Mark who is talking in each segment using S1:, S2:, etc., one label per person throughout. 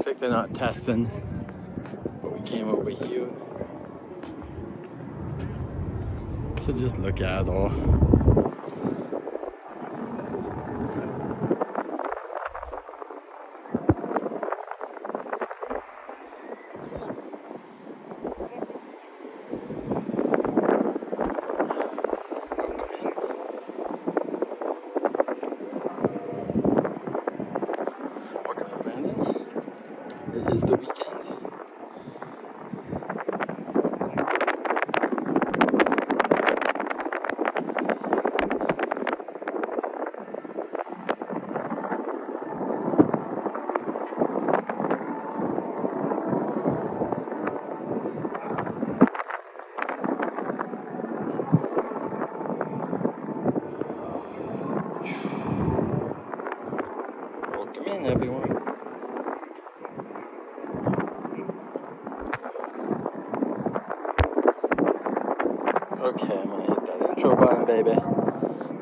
S1: traffic, they're not testing. But we came over here to just look at it all. It is the weekend. Welcome in, everyone. Okay, I'm gonna hit that intro button, baby.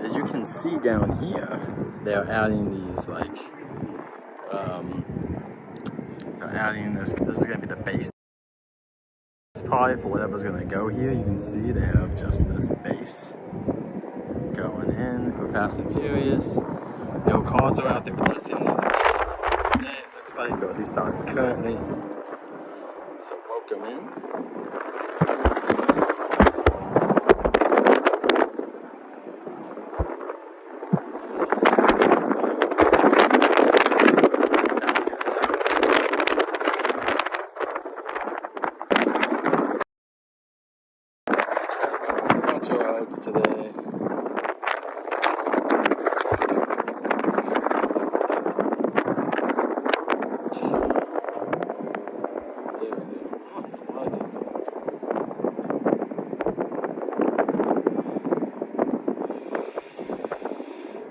S1: As you can see down here, they're adding these like, they're adding this. This is gonna be the base part for whatever's gonna go here. You can see they have just this base going in for Fast and Furious. No cars are out there testing today, it looks like, or at least not currently. So welcome in. Today.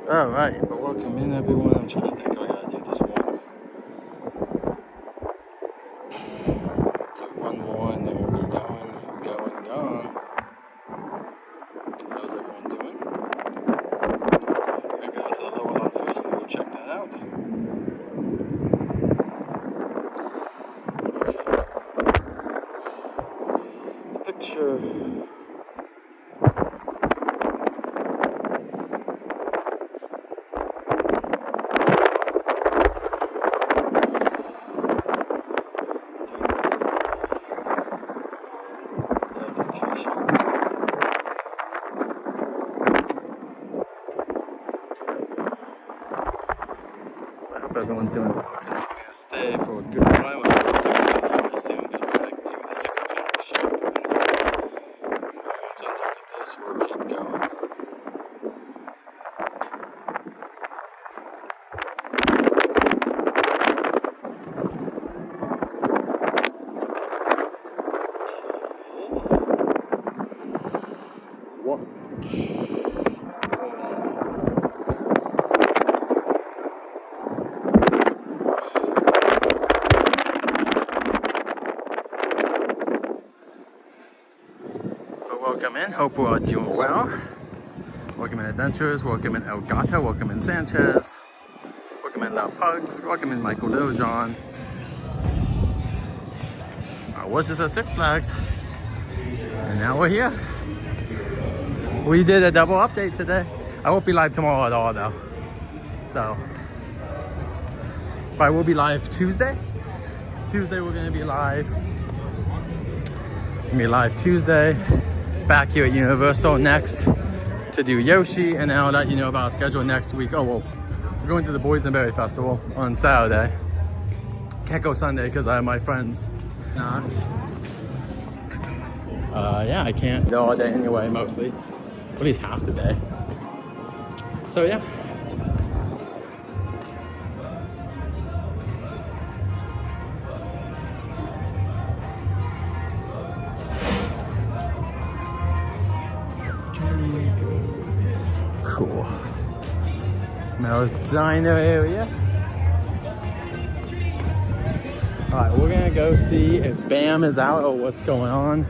S1: Alright, but welcome in, everyone. I'm trying to think I gotta do this one. Do one more and then we'll be gone. How's everyone doing? I'm going to go into the lower lot first and we'll check that out. Okay. The picture. Everyone's doing it. We're gonna stay for a good while. We're still 6:30, I assume, because we're gonna do the 6 o'clock show. Once I'm done with this, we'll keep going. Welcome in, hope we're all doing well. Welcome in Adventures, welcome in El Gato, welcome in Sanchez, welcome in La Pugs, welcome in Michael Littlejohn. I was just at Six Flags, and now we're here. We did a double update today. I won't be live tomorrow at all though. So, but I will be live Tuesday. Tuesday we're gonna be live. We're gonna be live Tuesday. Back here at Universal next to do Yoshi, and then I'll let you know about our schedule next week. Oh well, we're going to the Boysenberry Festival on Saturday. Can't go Sunday because I have my friends. Not. Yeah, I can't go all day anyway, mostly. At least half the day. So yeah. Cool. Mel's Diner area. Alright, we're gonna go see if Bam is out or what's going on.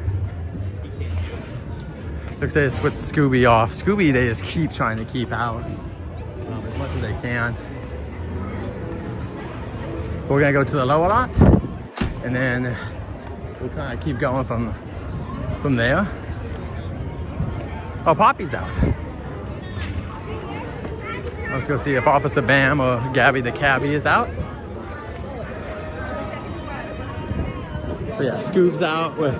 S1: Looks like they switched Scooby off. Scooby, they just keep trying to keep out as much as they can. But we're gonna go to the lower lot, and then we'll kind of keep going from there. Oh, Poppy's out. Let's go see if Officer Bam or Gabby the cabbie is out. But yeah, Scoob's out with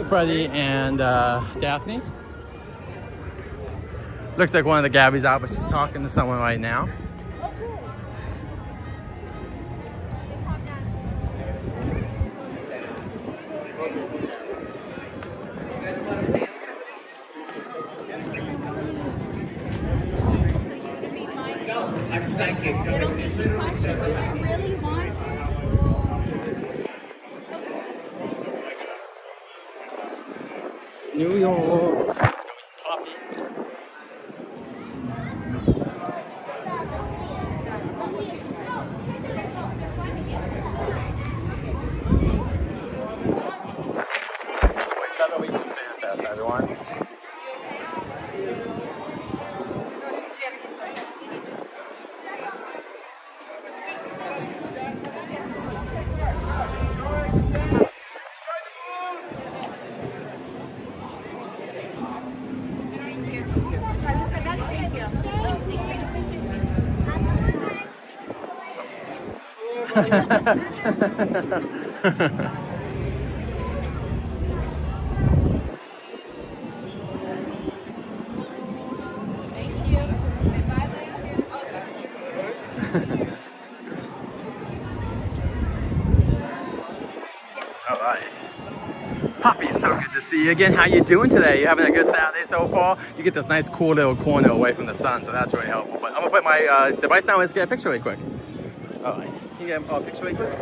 S1: Freddie and Daphne. Looks like one of the Gabby's out, but she's talking to someone right now.
S2: I'm psychic. It'll make you question what you really want.
S1: New York. Let's go eat Poppy. Wait, 7 weeks from Fan Fest, everyone.
S2: Thank you. Bye-bye.
S1: All right. Poppy, it's so good to see you again. How you doing today? You having a good Saturday so far? You get this nice cool little corner away from the sun, so that's really helpful. But I'm gonna put my device down. Let's get a picture really quick. All right. Can you get a picture really quick?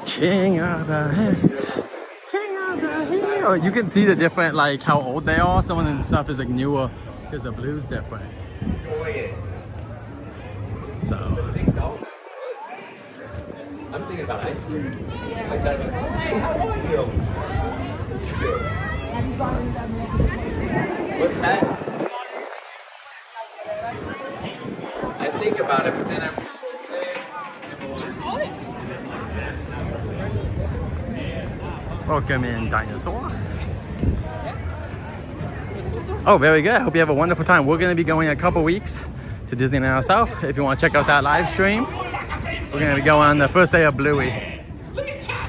S1: King of the East. King of the Hill. You can see the different, like how old they are. Some of the stuff is like newer because the blue's different. So.
S3: I'm thinking about ice cream. Like that. Hey, how are you? What's that? I think about it, but then I'm.
S1: Welcome in, Dinosaur. Oh, very good. I hope you have a wonderful time. We're going to be going in a couple weeks to Disneyland South. If you want to check out that live stream, we're going to be going on the first day of Bluey.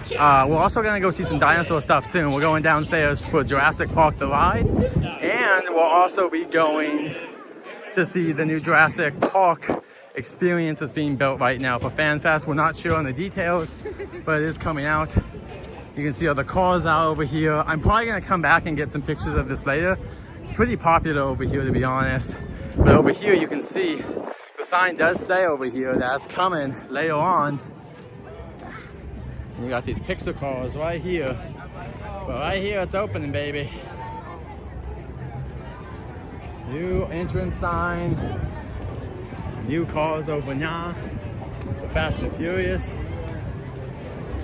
S1: We're also going to go see some dinosaur stuff soon. We're going downstairs for Jurassic Park the ride. And we'll also be going to see the new Jurassic Park experience that's being built right now for Fan Fest. We're not sure on the details, but it is coming out. You can see all the cars out over here. I'm probably gonna come back and get some pictures of this later. It's pretty popular over here, to be honest. But over here you can see the sign does say over here that's coming later on. And you got these Pixar cars right here. But right here it's opening, baby. New entrance sign. New cars over now. The Fast and Furious.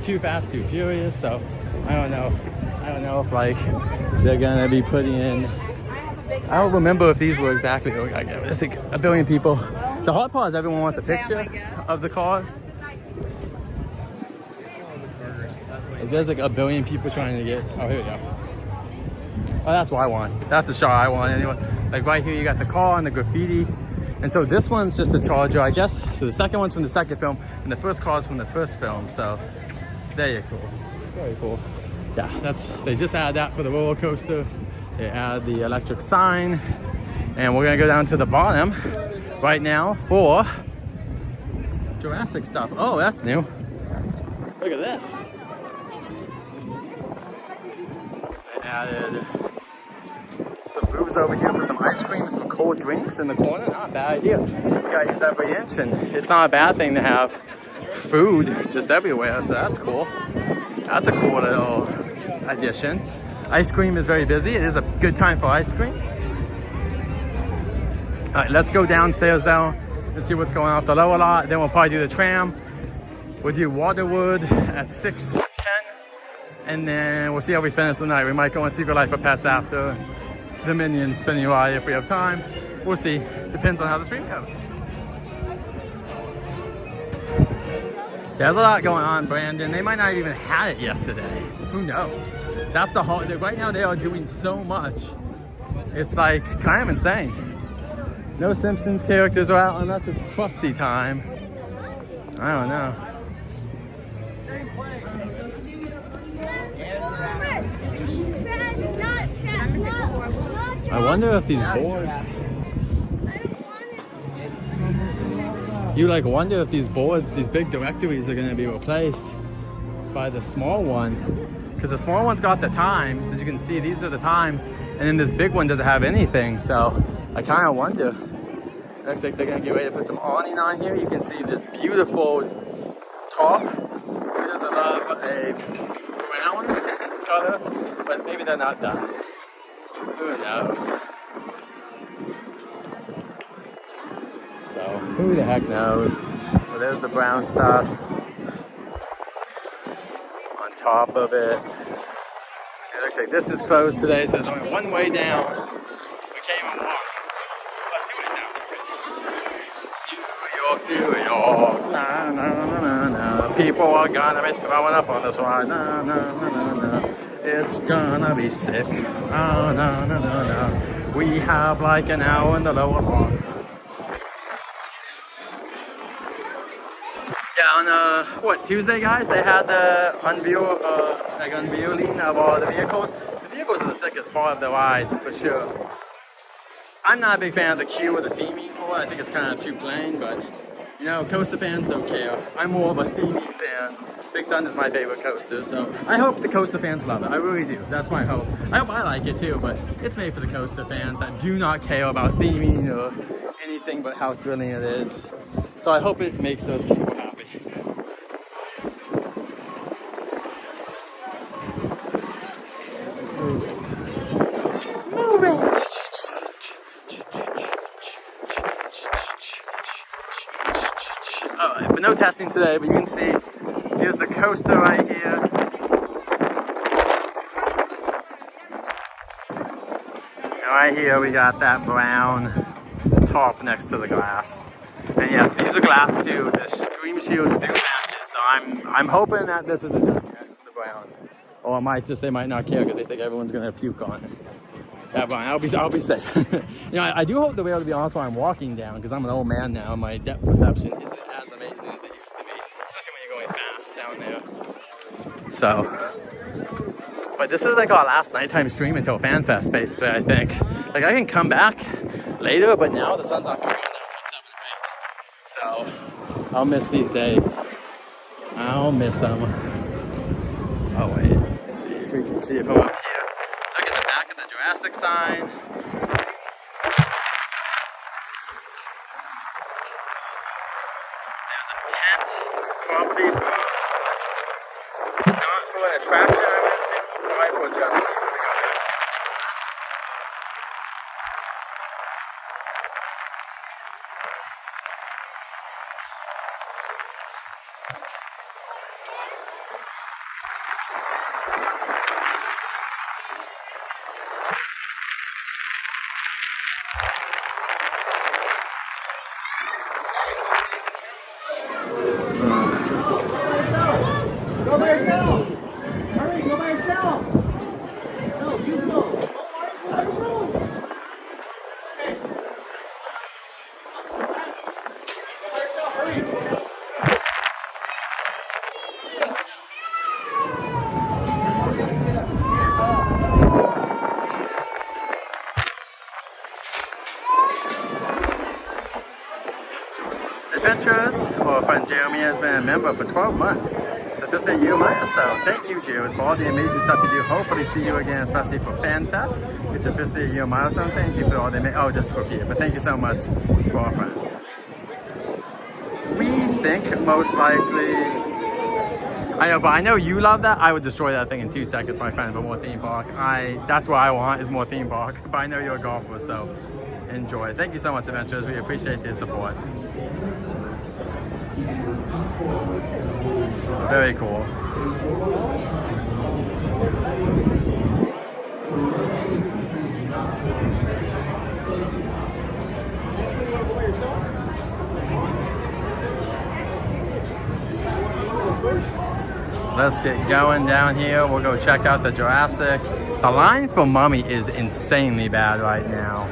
S1: Too Fast, Too Furious, so I don't know if like they're gonna be putting in. I don't remember if these were exactly. There's like a billion people. The hot part is everyone wants a picture of the cars. There's like a billion people trying to get. Oh, here we go. Oh, that's what I want. That's the shot I want anyway. Like right here, you got the car and the graffiti. And so this one's just the Charger, I guess. So the second one's from the second film, and the first car's from the first film. So. There you go. Very cool. Yeah, they just added that for the roller coaster. They added the electric sign. And we're gonna go down to the bottom right now for Jurassic stuff. Oh, that's new. Look at this. They added some booths over here for some ice cream, some cold drinks in the corner. Not a bad idea. You gotta use every inch, and it's not a bad thing to have food just everywhere, so that's cool. That's a cool little addition. Ice cream is very busy. It is a good time for ice cream. All right, let's go downstairs now and see what's going on off the lower lot. Then we'll probably do the tram. We'll do Waterworld at 6:10, and then we'll see how we finish the night. We might go on Secret Life of Pets after the Minions spinning ride if we have time. We'll see. Depends on how the stream goes. There's a lot going on, Brandon. They might not have even had it yesterday. Who knows? That's the whole. Right now they are doing so much. It's like kind of insane. No Simpsons characters are out unless it's Krusty time. I don't know. I wonder if these boards. You like wonder if these boards, these big directories are going to be replaced by the small one, because the small one's got the times. As you can see, these are the times, and then this big one doesn't have anything. So I kind of wonder. Looks like they're going to get ready to put some awning on here. You can see this beautiful top. There's a lot of a brown color, but maybe they're not done. Who knows? So, who the heck knows? Well, there's the brown stuff on top of it. It looks like this is closed today, so there's only one way down. We can't even walk. Let's do this now. New York, na na na na na. People are gonna be throwing up on this ride. Na na na na na. It's gonna be sick. Oh no no no no. We have like an hour in the lower park. On what, Tuesday, guys, they had the unveiling of all the vehicles. The vehicles are the sickest part of the ride for sure. I'm not a big fan of the queue or the theming for it. I think it's kind of too plain, but you know, coaster fans don't care. I'm more of a theming fan. Big Thunder's my favorite coaster, so I hope the coaster fans love it. I really do. That's my hope. I hope I like it too, but it's made for the coaster fans that do not care about theming or anything but how thrilling it is. So I hope it makes those people happy. Alright, but no testing today, but you can see here's the coaster right here. And right here we got that brown top next to the glass. And yes, these are glass too. The Scream Shields do match it, so I'm hoping that this is the brown. Or they might not care because they think everyone's gonna puke on it. Yeah, Brian, I'll be safe. You know, I do hope to be able to be honest while I'm walking down, because I'm an old man now. My depth perception isn't as amazing as it used to be, especially when you're going fast down there. So, but this is like our last nighttime stream until FanFest, basically. I think. Like I can come back later, but now the sun's not going to go down until 7 or 8. So, I'll miss these days. I'll miss them. Oh wait, let's see if we can see it from up here. Look at the back of the Jurassic sign. There's a tent, probably for, not for an attraction, I'm guessing, probably for just people to go there.
S3: Go by yourself! Hurry, go by yourself! No, you go! Go by yourself! Okay. Go by yourself, hurry!
S1: Adventures, well, our friend Jeremy has been a member for 12 months. It's a first day year milestone. Thank you, Jared, for all the amazing stuff you do. Hopefully see you again, especially for FanFest. It's a first day year milestone. Thank you for all the just repeat it, but thank you so much for our friends. We think most likely, I know, but I know you love that. I would destroy that thing in 2 seconds, my friend, for more theme park. That's what I want, is more theme park. But I know you're a golfer, so enjoy. Thank you so much, Adventurers. We appreciate the support. Very cool. Let's get going down here. We'll go check out the Jurassic. The line for Mummy is insanely bad right now.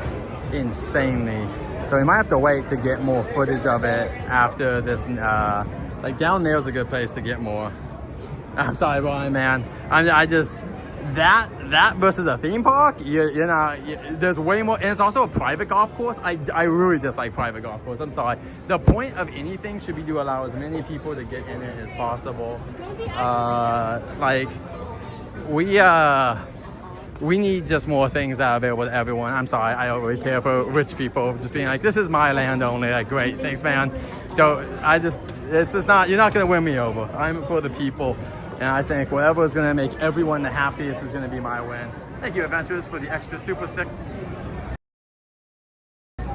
S1: Insanely. So we might have to wait to get more footage of it after this. Like down there is a good place to get more. I'm sorry, Brian, man. I just, that versus a theme park, you know, there's way more, and it's also a private golf course. I really dislike private golf course. I'm sorry. The point of anything should be to allow as many people to get in it as possible. Like we need just more things that are available to everyone. I'm sorry, I don't really care for rich people just being like, this is my land only. Like, great, thanks, man. It's just not, you're not gonna win me over. I'm for the people. And I think whatever is going to make everyone the happiest is going to be my win. Thank you, Adventurers, for the extra super stick. There's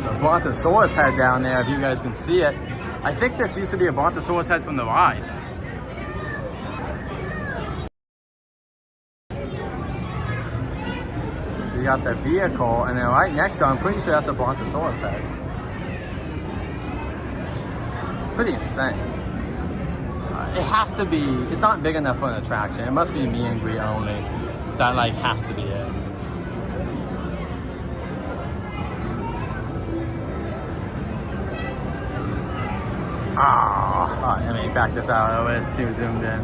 S1: a Brontosaurus head down there, if you guys can see it. I think this used to be a Brontosaurus head from the ride. You got the vehicle, and then right next to it, I'm pretty sure that's a Brontosaurus head. It's pretty insane. It has to be, it's not big enough for an attraction. It must be meet and greet only. That like has to be it. Ah, let me back this out. Oh, it's too zoomed in.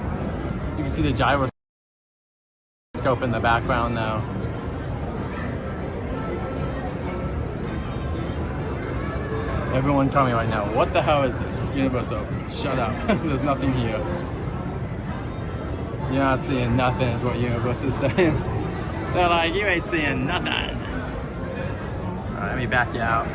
S1: You can see the gyroscope in the background now. Everyone tell me right now, what the hell is this? Universal, shut up. There's nothing here. You're not seeing nothing is what Universal is saying. They're like, you ain't seeing nothing. All right, let me back you out.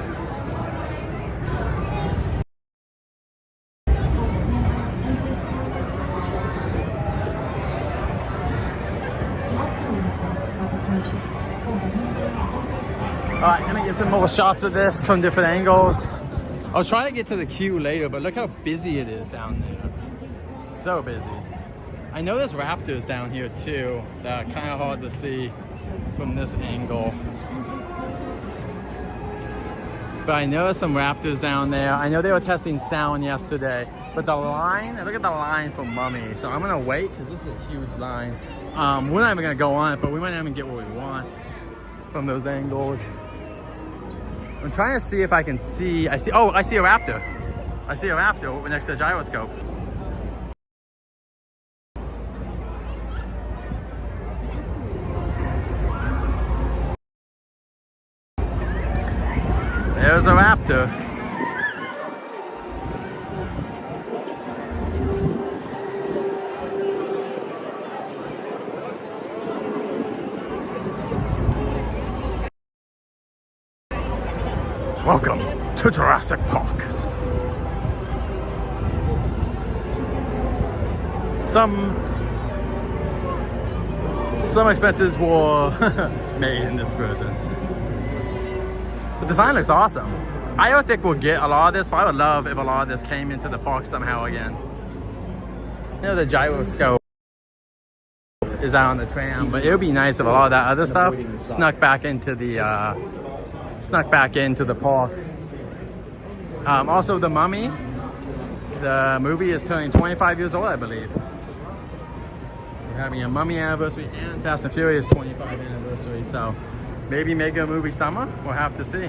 S1: All right, let me get some more shots of this from different angles. I'll try to get to the queue later, but look how busy it is down there. So busy. I know there's raptors down here too that are kind of hard to see from this angle. But I know there's some raptors down there. I know they were testing sound yesterday, but the line, look at the line for Mummy. So I'm gonna wait because this is a huge line. We're not even gonna go on it, but we might not even get what we want from those angles. I'm trying to see if I can see, I see a raptor. I see a raptor next to the gyroscope. There's a raptor. Welcome to Jurassic Park. Some expenses were made in this version. The design looks awesome. I don't think we'll get a lot of this, but I would love if a lot of this came into the park somehow again. You know, the gyroscope is out on the tram, but it would be nice if a lot of that other stuff snuck back into the park. Also, The Mummy, the movie is turning 25 years old, I believe. We're having a Mummy anniversary and Fast and Furious 25 anniversary, so maybe make a movie summer. We'll have to see.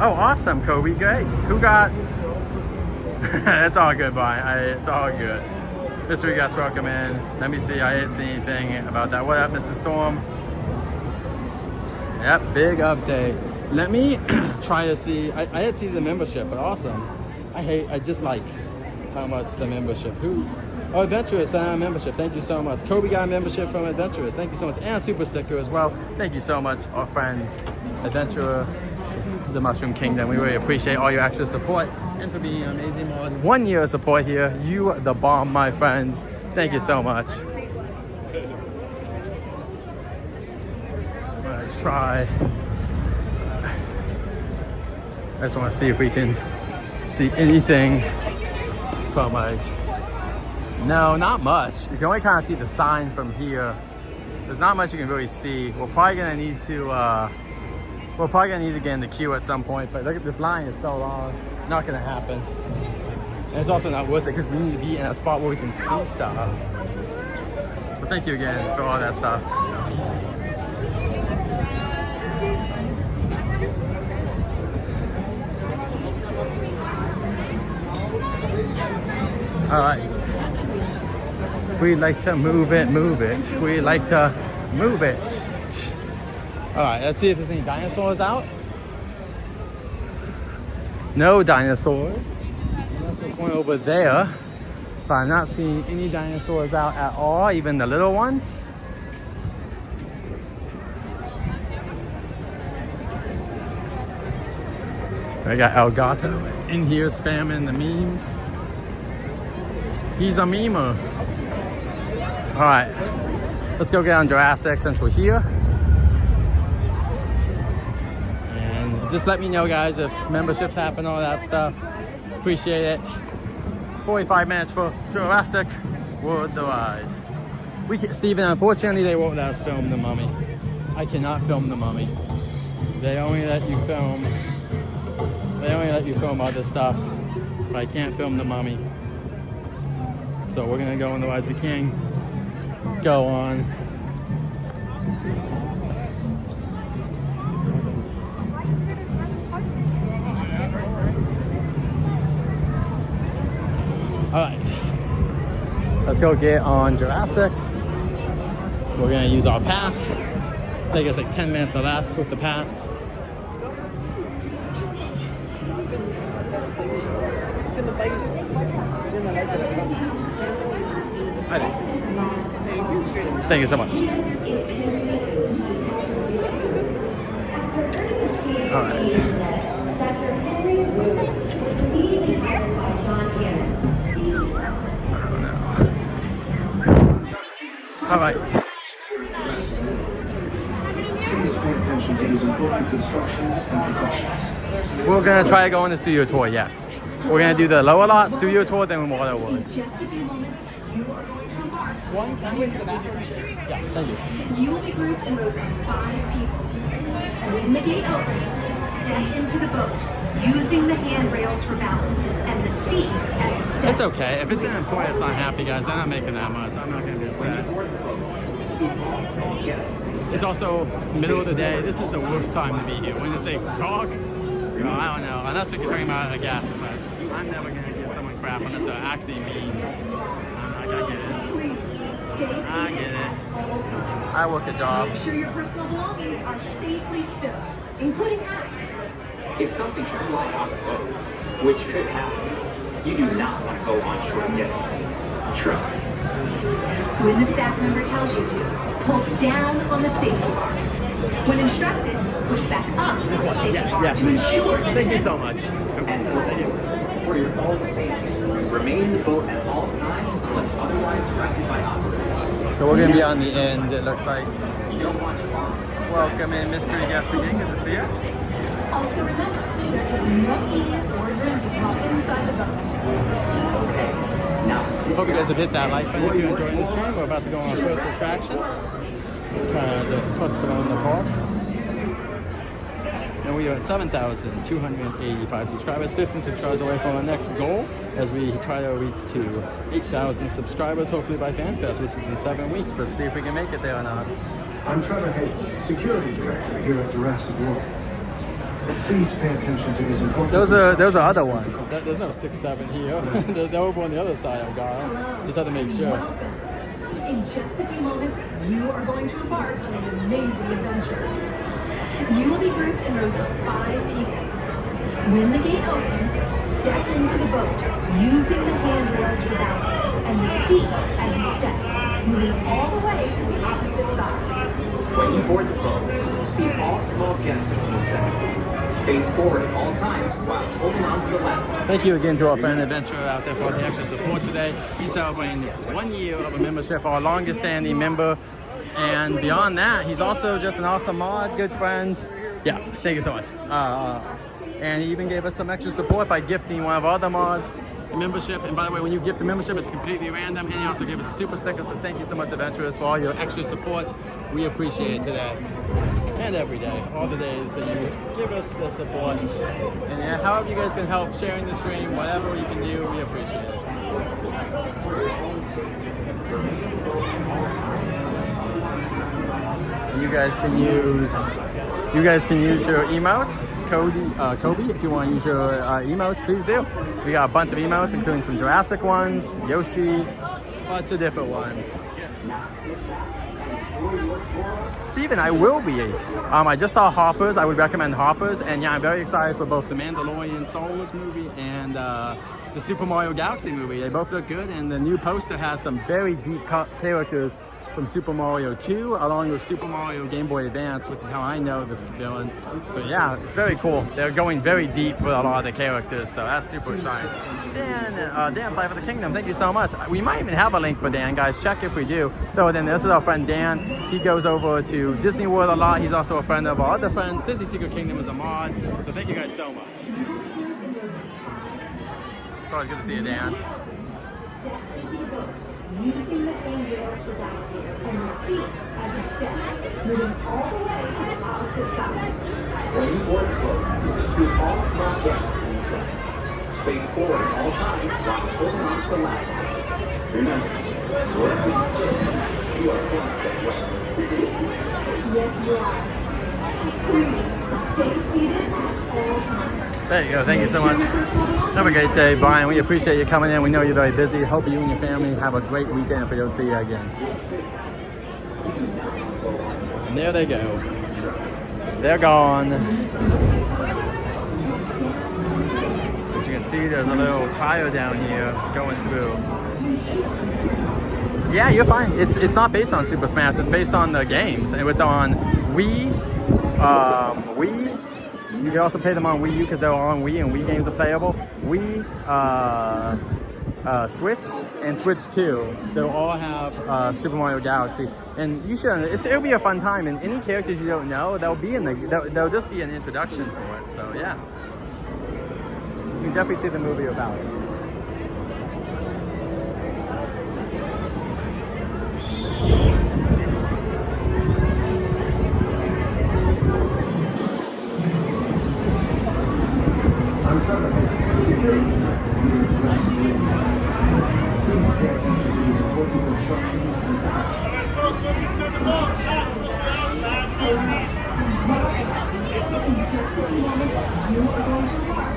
S1: Oh, awesome, Kobe. Great. Who got... It's all good, Brian. It's all good. Mystery guest, welcome in. Let me see. I didn't see anything about that. What up, Mr. Storm? Yep, big update. Let me try to see. I didn't see the membership, but awesome. I dislike how much the membership. Oh, Adventurous membership. Thank you so much. Kobe got a membership from Adventurous. Thank you so much. And a super sticker as well. Thank you so much, our friends. Adventurer. the Mushroom Kingdom. We really appreciate all your extra support and for being an amazing mod. 1 year of support here. You the bomb, my friend. Thank you so much. Let's try. I just want to see if we can see anything from like, no, not much. You can only kind of see the sign from here. There's not much you can really see. We're probably gonna need to get in the queue at some point, but look at this line, is so long. Not gonna happen. And it's also not worth it because we need to be in a spot where we can see stuff. But thank you again for all that stuff. All right. We like to move it, move it. We like to move it. All right, let's see if there's any dinosaurs out. No dinosaurs. There's one over there, but I'm not seeing any dinosaurs out at all, even the little ones. I got Elgato in here spamming the memes. He's a memer. All right, let's go get on Jurassic since we're here. And just let me know, guys, if memberships happen, all that stuff. Appreciate it. 45 minutes for Jurassic World the ride. Steven, unfortunately, they won't let us film the Mummy. I cannot film the Mummy. They only let you film. They only let you film other stuff, but I can't film the Mummy. So we're gonna go on the rides we can go on. All right, let's go get on Jurassic. We're gonna use our pass. Take us like 10 minutes or less with the pass. Thank you so much. All right. All right.
S4: Please pay attention to these important instructions and precautions.
S1: We're gonna try to go on the studio tour, yes. We're gonna do the lower lot studio tour, then Waterworld. One, can we the bathroom? Yeah, thank you.
S5: You will be grouped in rows of 5 people. When the gate opens, step into the boat, using the handrails for balance and the seat as a step.
S1: It's okay. If it's an employee that's not happy, guys, they're not making that much. I'm not gonna be upset. It's also middle of the day. This is the worst time to be here. When it's like dark, so I don't know. Unless we're talking about a guest, but I'm never gonna give someone crap unless they're actually mean. I'm not gonna get it. I get it. I work a job.
S5: Make sure your personal belongings are safely stowed, including hats.
S6: If something should fly out of the boat, which could happen, you do not want to go on shore again. Trust me.
S5: When the staff member tells you to, pull down on the safety bar. When instructed, push back up on the safety bar to ensure that
S1: Thank you so much.
S6: And for your own safety, remain in the boat at all times unless otherwise directed by operators.
S1: So we're gonna be on the end, it looks like.
S6: You don't want your arm.
S1: Welcome in, mystery guest again. Good to see you.
S5: Also remember, there is no eating or drinking while inside the boat.
S6: Okay. Now sit
S1: Hope you guys have hit that like button if you're
S6: Enjoy
S1: enjoying the stream. We're about to go on our first attraction. Just put them on the park. And we are at 7,285 subscribers, 15 subscribers away from our next goal as we try to reach to 8,000 subscribers, hopefully by FanFest, which is in 7 weeks. Let's see if we can make it there or not.
S4: I'm Trevor Hayes, Security Director here at Jurassic World. Please pay attention to these important
S1: Those are other
S4: instructions.
S1: ones. There's no 6, 7 here. They're over on the other side of Gara. Just have to make sure.
S5: In just a few moments, you are going to embark on an amazing adventure. You will be grouped in rows of 5 people. When the gate opens, step into the boat, using the handrails for balance and the seat as a step, moving all the way to the opposite side.
S6: When you board the boat, see all small guests in the second. Face forward at all times while holding on to the left.
S1: Thank you again to our friend Adventurer out there for the extra support today. He's celebrating 1 year of a membership, our longest standing member. And beyond that, he's also just an awesome mod, good friend. Yeah, thank you so much. And he even gave us some extra support by gifting one of our other mods a membership. And by the way, when you gift a membership, it's completely random. And he also gave us a super sticker. So thank you so much, Adventurers, for all your extra support. We appreciate it today and every day, all the days that you give us the support. And yeah, however you guys can help sharing the stream, whatever you can do, we appreciate it. And you guys can use your emotes, Kobe, if you want to use your emotes, please do. We got a bunch of emotes, including some Jurassic ones, Yoshi, a bunch of different ones. Steven, I will be. I just saw Hoppers. I would recommend Hoppers. And yeah, I'm very excited for both the Mandalorian Star Wars movie and the Super Mario Galaxy movie. They both look good. And the new poster has some very deep characters from Super Mario 2, along with Super Mario Game Boy Advance, which is how I know this villain. So yeah, it's very cool. They're going very deep with a lot of the characters, so that's super exciting. Dan, Fly for the Kingdom, thank you so much. We might even have a link for Dan, guys. Check if we do. So then this is our friend Dan. He goes over to Disney World a lot. He's also a friend of our other friends. Disney Secret Kingdom is a mod. So thank you guys so much. It's always good to see you, Dan.
S5: Using the handrails for that and the seat as a step, moving all the way to the opposite side.
S6: When you board close, shoot all small gaps inside. Face forward at all times while holding on to the left. Remember, wherever you sit, you are going to stay well.
S5: Yes, you are. Please stay seated at all times.
S1: There you go. Thank you so much. Have a great day, Brian. We appreciate you coming in. We know you're very busy. Hope you and your family have a great weekend if we don't see you again. And there they go. They're gone. As you can see, there's a little tire down here going through. Yeah, you're fine. It's not based on Super Smash. It's based on the games. And it's on Wii. You can also play them on Wii U because they're all on Wii and Wii games are playable. Wii, Switch, and Switch 2. They'll all have Super Mario Galaxy. And you should, it'll be a fun time. And any characters you don't know, they'll just be an introduction for it. So yeah, you can definitely see the movie about it.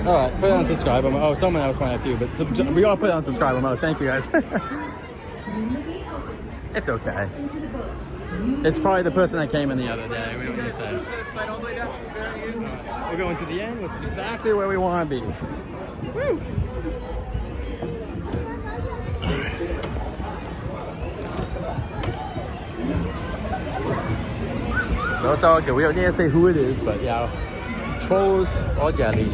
S1: Alright, put it on subscribe mode. Oh, someone else might have to, but we all put it on subscribe mode. Thank you guys. It's okay. It's probably the person that came in the other day. We don't need to say. We're going to the end, which is exactly where we want to be. Woo! So it's all good. We don't need to say who it is, but yeah, trolls or jelly.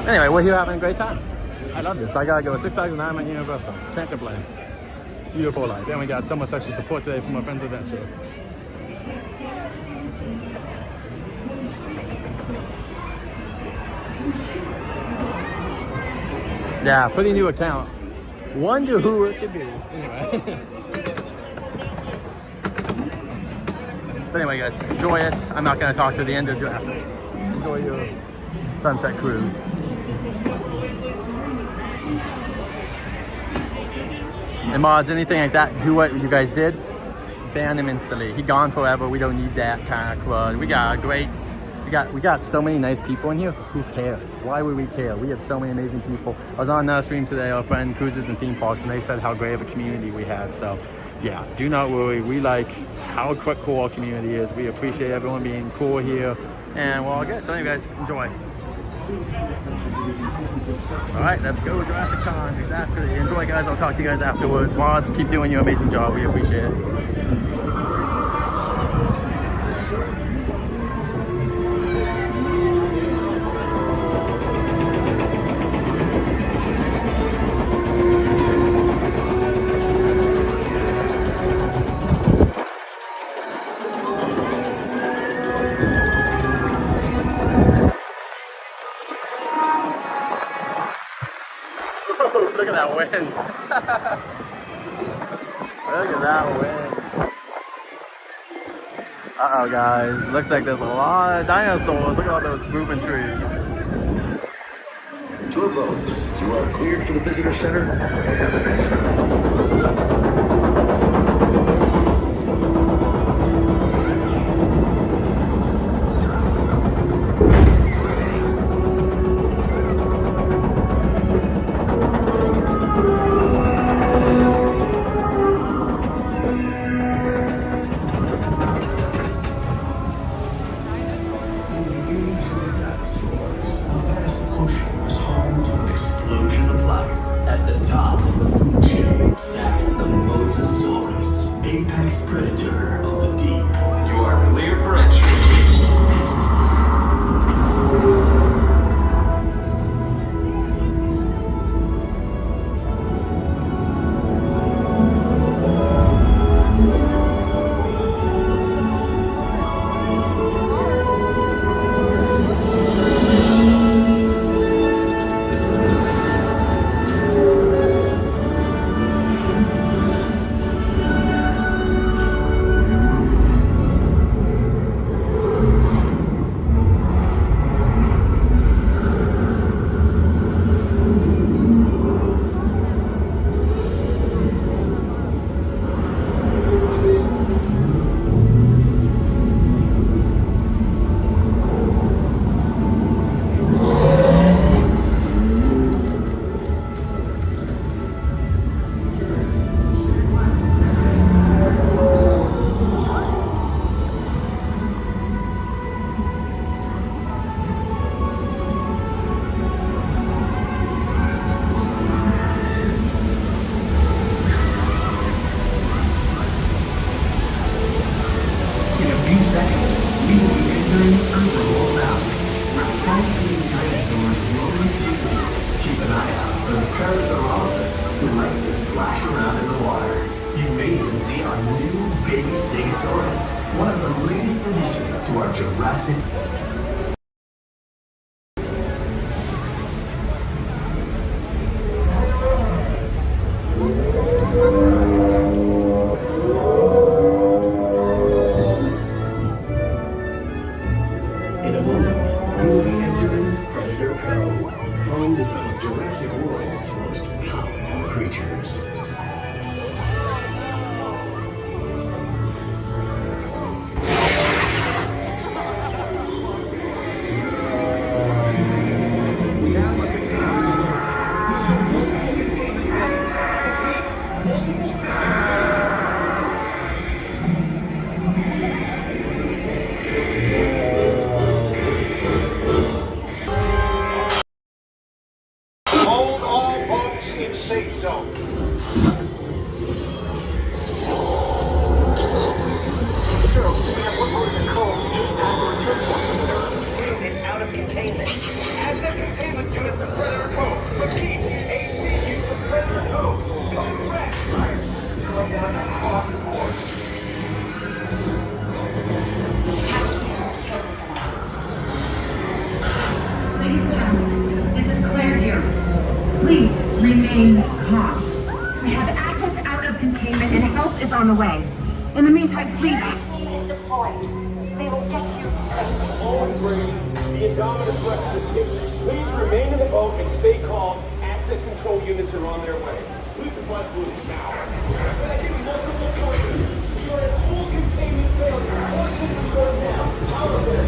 S1: Anyway, we're here having a great time. I love this. I gotta go 6 Flags and I'm at Universal. Can't complain. Beautiful life. And we got so much extra support today from our friends Adventure. Yeah, pretty new account. Wonder who it could be. Anyway. But anyway, guys, enjoy it. I'm not gonna talk to the end of Jurassic. Enjoy your sunset cruise. And mods, anything like that, do what you guys did, ban him instantly. He gone forever. We don't need that kind of crud. We got a great, we got so many nice people in here. Who cares? Why would we care? We have so many amazing people. I was on another stream today, our friend Cruises and Theme Parks, and they said how great of a community we had. So yeah, do not worry. We like how cool our community is. We appreciate everyone being cool here, and we're all good. So anyway, guys, enjoy. Alright, let's go Jurassic Con. Exactly. Enjoy, guys. I'll talk to you guys afterwards. Mods, keep doing your amazing job. We appreciate it. Look at that wind. Look at that wind. Uh-oh, guys. Looks like there's a lot of dinosaurs. Look at all those moving trees.
S4: Tour boats, you are cleared for the visitor center. One of the latest additions to our Jurassic In a moment, you will be entering Predator Cove, home to some of Jurassic World's most powerful creatures.
S6: Hold all boats in safe zone. It's out of containment. Add the containment unit to Predator Cove. But keep ACU to Predator Cove. Correct.
S5: Ladies and gentlemen, this is Claire here. Please remain calm. We have assets out of containment and help is on the way. In the meantime, please.
S7: They will get you to safety.
S6: All agree. The Indominus Rex is escaped. Please remain in the boat and stay calm. Asset control units are on their way. Leave the blood fluids now. But I give you multiple choices. You are at full containment failure. Or simply go down. Out of there.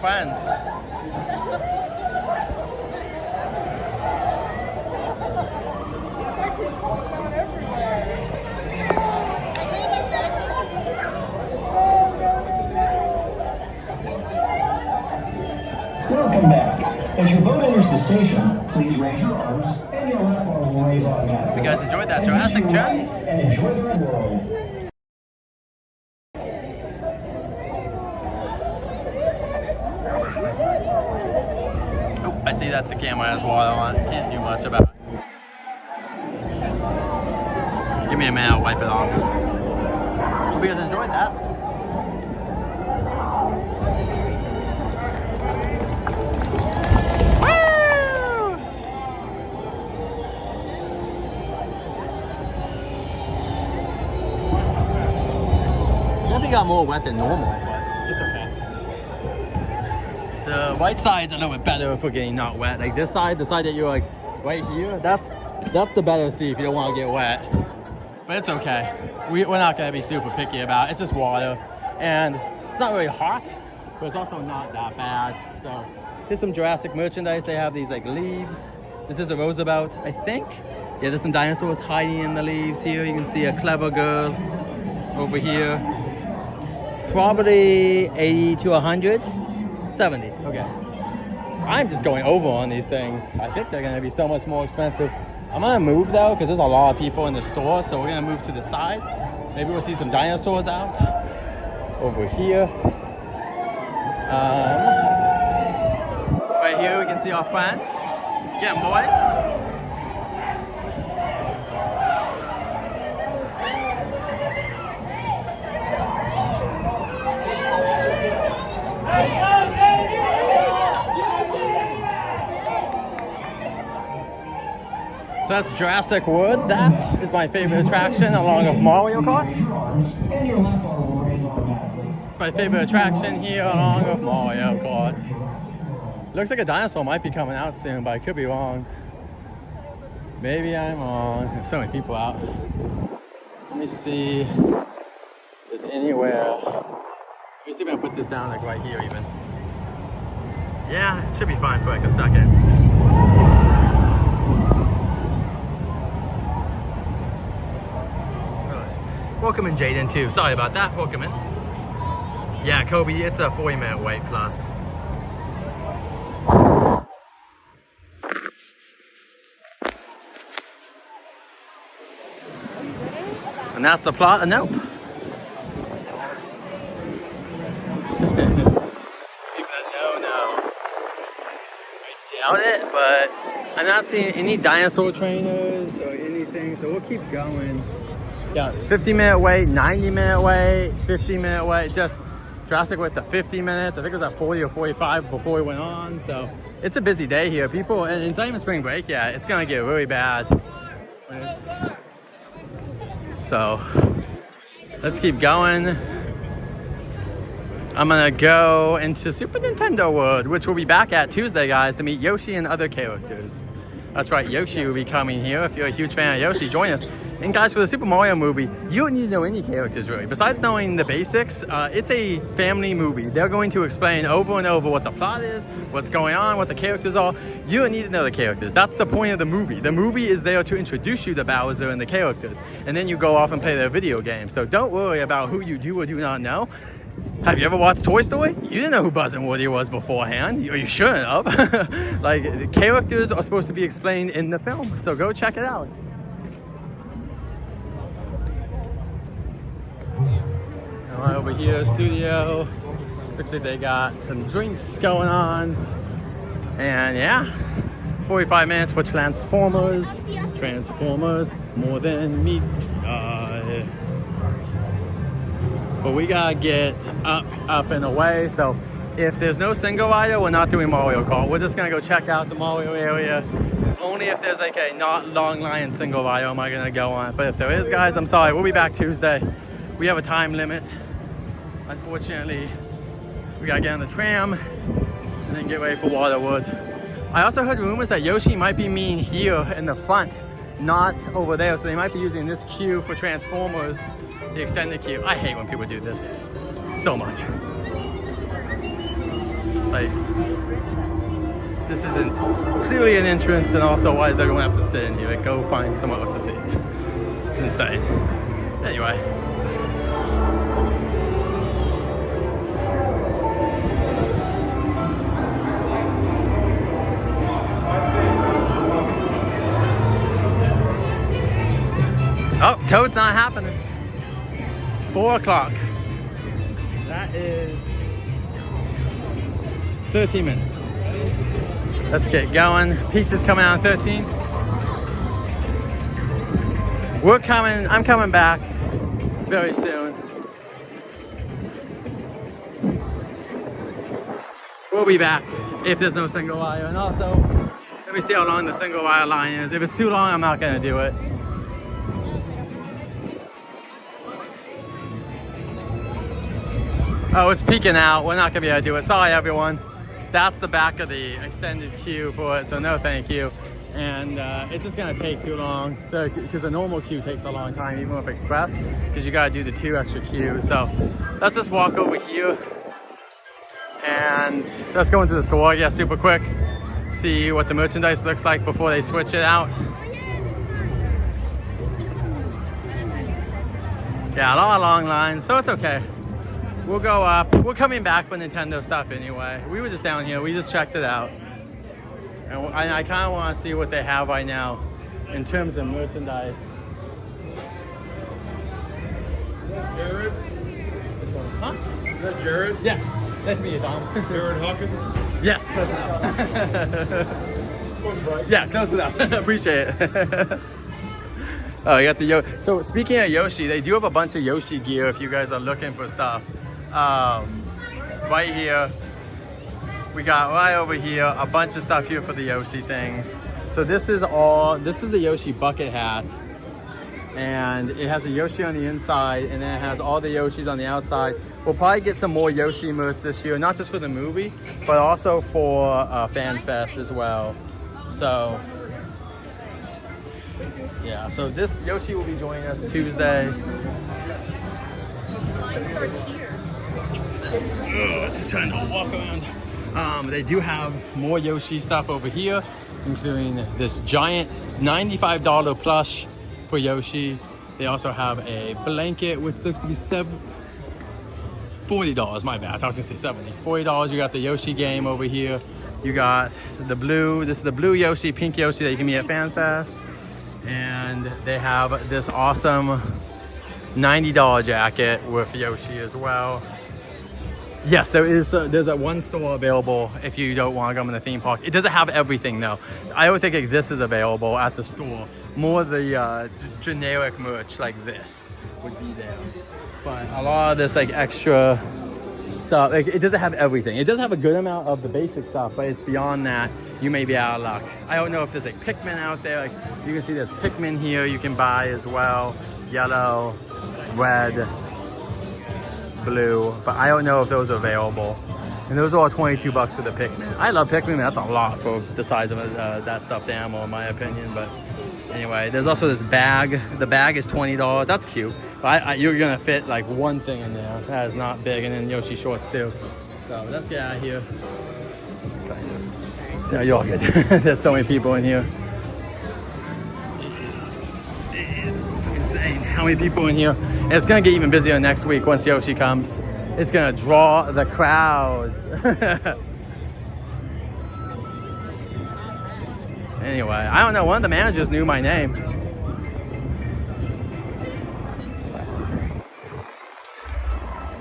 S1: friends.
S4: Welcome back. As your boat enters the station, please raise your arms and your left arm will raise automatically.
S1: You guys enjoyed that
S4: As you
S1: Jurassic
S4: to your
S1: journey?
S4: right and enjoy the world.
S1: Oh, I see that the camera has water on it. Can't do much about it. Give me a minute, I'll wipe it off. Hope you guys enjoyed that. Definitely got more wet than normal, but it's okay. The right side's a little bit better for getting not wet. Like this side, the side that you're like right here, that's the better seat if you don't want to get wet. But it's okay. We're not gonna be super picky about it. It's just water, and it's not really hot, but it's also not that bad. So here's some Jurassic merchandise. They have these like leaves. This is a Roosevelt, I think. Yeah, there's some dinosaurs hiding in the leaves here. You can see a clever girl over here. Probably 80 to 100. 70, okay. I'm just going over on these things. I think they're gonna be so much more expensive. I'm gonna move though, because there's a lot of people in the store, so we're gonna move to the side. Maybe we'll see some dinosaurs out over here. Right here we can see our friends. Get 'em, boys. So that's Jurassic World. That is my favorite attraction along with Mario Kart. My favorite attraction here along with Mario Kart. Looks like a dinosaur might be coming out soon, but I could be wrong. Maybe I'm wrong. There's so many people out. Let me see if there's anywhere. Let me see if I can put this down like right here even. Yeah, it should be fine for like a second. Welcome in, Jaden, too. Sorry about that. Welcome in. Yeah, Kobe, it's a 40-minute wait plus. And that's the plot of Nope. People that know. I doubt it, but I'm not seeing any dinosaur trainers or anything, so we'll keep going. Yeah, 50-minute wait, 90-minute wait, 50-minute wait, just Jurassic wait to 50 minutes. I think it was at 40 or 45 before we went on. So it's a busy day here. People, and it's not even spring break yet. It's gonna get really bad. So let's keep going. I'm gonna go into Super Nintendo World, which we'll be back at Tuesday, guys, to meet Yoshi and other characters. That's right, Yoshi will be coming here. If you're a huge fan of Yoshi, join us. And guys, for the Super Mario movie, you don't need to know any characters really. Besides knowing the basics, it's a family movie. They're going to explain over and over what the plot is, what's going on, what the characters are. You don't need to know the characters. That's the point of the movie. The movie is there to introduce you to Bowser and the characters. And then you go off and play their video game. So don't worry about who you do or do not know. Have you ever watched Toy Story? You didn't know who Buzz and Woody was beforehand, or you shouldn't have. Like, the characters are supposed to be explained in the film, so go check it out. Right over here, studio. Looks like they got some drinks going on. And yeah, 45 minutes for Transformers. Transformers, more than meets the eye. But we gotta get up and away. So if there's no single rider, we're not doing Mario Kart. We're just gonna go check out the Mario area. Only if there's like a not long line single rider am I gonna go on. But if there is, guys, I'm sorry. We'll be back Tuesday. We have a time limit. Unfortunately, we gotta get on the tram and then get ready for Waterworld. I also heard rumors that Yoshi might be mean here in the front, not over there. So they might be using this queue for Transformers, the extended queue. I hate when people do this so much. Like, this isn't clearly an entrance, and also why does everyone have to sit in here? Like, go find somewhere else to sit. It's insane. Anyway. Oh, code's not happening. 4 o'clock. That is 13 minutes. Let's get going. Pizza's coming out in 13. I'm coming back very soon. We'll be back if there's no single wire. And also, let me see how long the single wire line is. If it's too long, I'm not gonna do it. Oh, it's peeking out. We're not gonna be able to do it. Sorry, everyone. That's the back of the extended queue for it, so no thank you. And it's just gonna take too long because the normal queue takes a long time, even with Express, because you gotta do the 2 extra queues. So let's just walk over here and let's go into the store. Yeah, super quick. See what the merchandise looks like before they switch it out. Yeah, a lot of long lines, so it's okay. We'll go up. We're coming back for Nintendo stuff anyway. We were just down here. We just checked it out. And I kind of want to see what they have right now in terms of merchandise.
S8: Jared?
S1: Huh?
S8: Is that Jared?
S1: Yes. Nice to meet you, Tom.
S8: Jared Hawkins?
S1: Yes, close enough. Yeah, close enough. Appreciate it. Oh, you got the Yoshi. So speaking of Yoshi, they do have a bunch of Yoshi gear if you guys are looking for stuff. Right here, we got right over here a bunch of stuff here for the Yoshi things. So this is the Yoshi bucket hat, and it has a Yoshi on the inside, and then it has all the Yoshis on the outside. We'll probably get some more Yoshi merch this year, not just for the movie, but also for Fan Fest as well. So yeah, so this Yoshi will be joining us Tuesday. Just trying to walk around. They do have more Yoshi stuff over here, including this giant $95 plush for Yoshi. They also have a blanket, which looks to be $40, my bad. I was gonna say 70. $40, you got the Yoshi game over here. You got the blue, this is the blue Yoshi, pink Yoshi that you can meet at Fan Fest. And they have this awesome $90 jacket with Yoshi as well. Yes, there's a one store available if you don't want to come in the theme park. It doesn't have everything though. I would think this is available at the store. More the generic merch like this would be there. But a lot of this like extra stuff, like, it doesn't have everything. It does have a good amount of the basic stuff, but it's beyond that. You may be out of luck. I don't know if there's like Pikmin out there. Like you can see there's Pikmin here you can buy as well. Yellow, red, blue, but I don't know if those are available. And those are all 22 bucks for the Pikmin. I love Pikmin. That's a lot for the size of that stuffed animal in my opinion. But anyway, there's also this bag. The bag is $20. That's cute. But you're gonna fit like one thing in there. That is not big. And then Yoshi shorts too. So let's get out of here. No, you're all good. There's so many people in here. It is insane how many people in here. And it's gonna get even busier next week once Yoshi comes. It's gonna draw the crowds. Anyway, I don't know, one of the managers knew my name.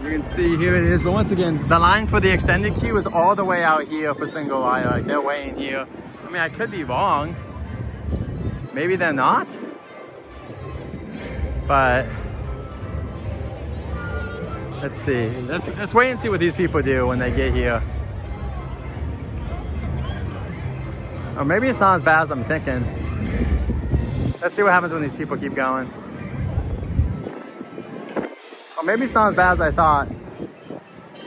S1: You can see here it is, but once again, the line for the extended queue is all the way out here for single wire. Like they're way in here. I mean, I could be wrong. Maybe they're not. But let's see. Let's wait and see what these people do when they get here. Or maybe it's not as bad as I'm thinking. Let's see what happens when these people keep going. Or maybe it's not as bad as I thought.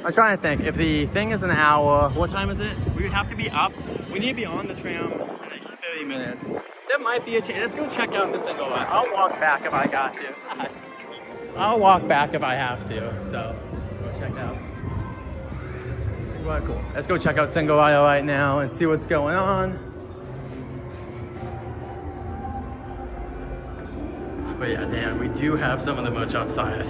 S1: I'm trying to think. If the thing is an hour, what time is it? We would have to be up. We need to be on the tram in like 30 minutes. There might be a chance. Let's go check out the single line. I'll walk back if I got to. I'll walk back if I have to. So, go check out. Well, cool. Let's go check out single aisle right now and see what's going on. But yeah, Dan, we do have some of the merch outside.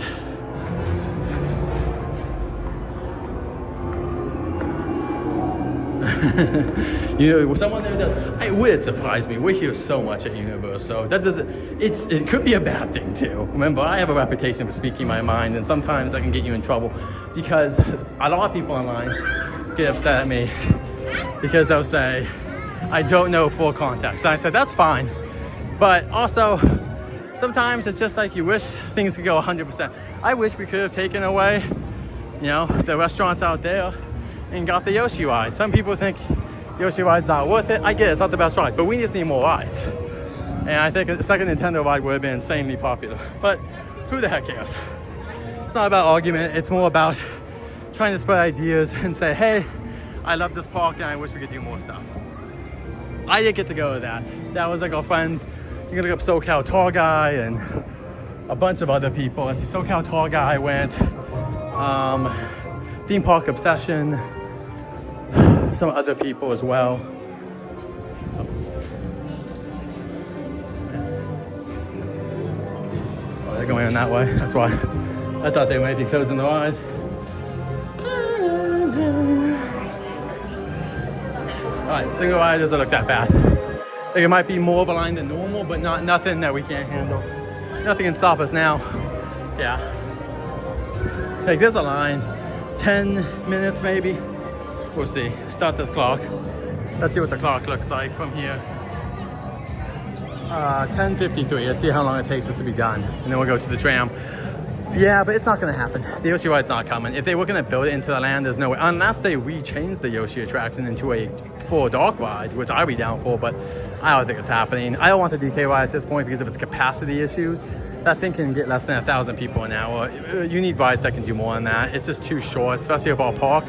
S1: You know, someone there does. It would surprise me. We hear so much at Universe, so that doesn't. It could be a bad thing too. Remember, I have a reputation for speaking my mind, and sometimes I can get you in trouble because a lot of people online get upset at me because they'll say, "I don't know full context." And I said that's fine, but also sometimes it's just like you wish things could go 100%. I wish we could have taken away, you know, the restaurants out there and got the Yoshi ride. Some people think Yoshi ride's not worth it. I get it, it's not the best ride, but we just need more rides. And I think a second Nintendo ride would have been insanely popular. But who the heck cares? It's not about argument, it's more about trying to spread ideas and say, hey, I love this park and I wish we could do more stuff. I didn't get to go to that. That was like our friends. You can look up SoCal Tall Guy and a bunch of other people. Let's see, SoCal Tall Guy went, Theme Park Obsession, some other people as well. Oh, they're going in that way. That's why I thought they might be closing the ride. All right, single ride doesn't look that bad. Like it might be more of a line than normal, but nothing that we can't handle. Nothing can stop us now. Yeah. Like there's a line, 10 minutes maybe. We'll see. Start the clock. Let's see what the clock looks like from here. 10:53. Let's see how long it takes us to be done, and then we'll go to the tram. Yeah, but it's not gonna happen. The Yoshi ride's not coming. If they were gonna build it into the land, there's no way, unless they re-change the Yoshi attraction into a full dark ride, which I'd be down for, but I don't think it's happening. I don't want the DK ride at this point because of its capacity issues. That thing can get less than 1,000 people an hour. You need rides that can do more than that. It's just too short, especially with our park.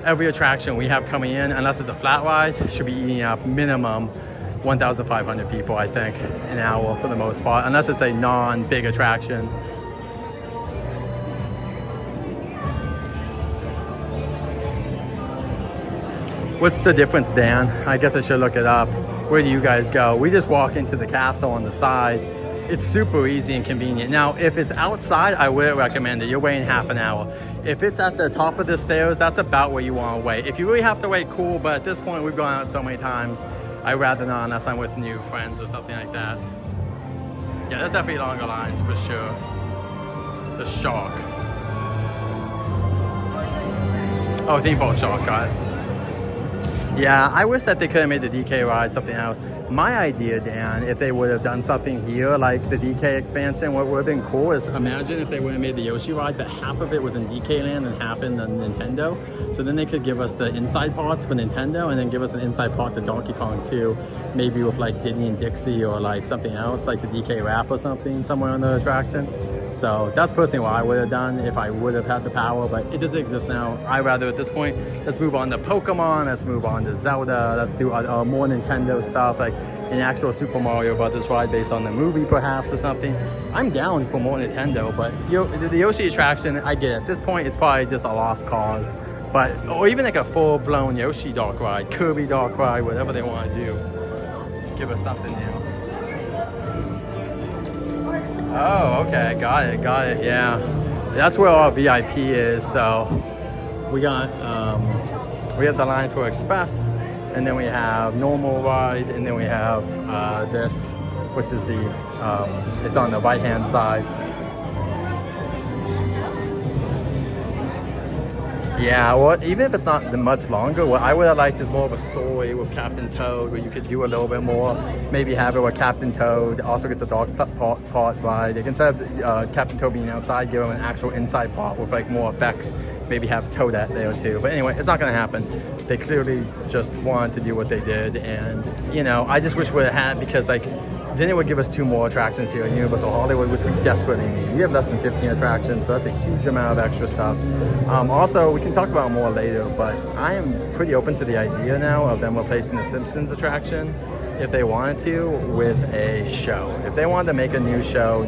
S1: Every attraction we have coming in, unless it's a flat ride, should be eating up minimum 1,500 people, I think, an hour for the most part, unless it's a non-big attraction. What's the difference, Dan? I guess I should look it up. Where do you guys go? We just walk into the castle on the side. It's super easy and convenient. Now, if it's outside, I would recommend it. You're waiting half an hour. If it's at the top of the stairs, that's about where you want to wait. If you really have to wait, cool, but at this point, we've gone out so many times, I'd rather not unless I'm with new friends or something like that. Yeah, there's definitely longer lines for sure. The Shark. Oh, Theme Park Shark, got it. Yeah, I wish that they could have made the DK ride something else. My idea, Dan, if they would have done something here, like the DK expansion, what would have been cool is imagine if they would have made the Yoshi ride, but half of it was in DK land and half in the Nintendo. So then they could give us the inside parts for Nintendo and then give us an inside part to Donkey Kong too. Maybe with like Diddy and Dixie or like something else, like the DK rap or something somewhere on the attraction. So that's personally what I would have done if I would have had the power, but it doesn't exist now. I'd rather at this point, let's move on to Pokemon, let's move on to Zelda, let's do more Nintendo stuff, like an actual Super Mario Brothers ride based on the movie perhaps or something. I'm down for more Nintendo, but the Yoshi attraction, I get it. At this point, it's probably just a lost cause. But, or even like a full-blown Yoshi dark ride, Kirby dark ride, whatever they want to do. Give us something new. Oh, okay, got it, yeah. That's where our VIP is, so we got, we have the line for Express, and then we have normal ride, and then we have this, which is the, it's on the right-hand side. Yeah, well, even if it's not much longer, what I would have liked is more of a story with Captain Toad, where you could do a little bit more. Maybe have it with Captain Toad also gets a dog part ride. Like instead of Captain Toad being outside, give him an actual inside part with like more effects. Maybe have Toadette there too. But anyway, it's not gonna happen. They clearly just wanted to do what they did, and you know, I just wish we would have had, because like then it would give us 2 more attractions here in Universal Hollywood, which we desperately need. We have less than 15 attractions, so that's a huge amount of extra stuff. Also, we can talk about more later, but I am pretty open to the idea now of them replacing the Simpsons attraction, if they wanted to, with a show. If they wanted to make a new show,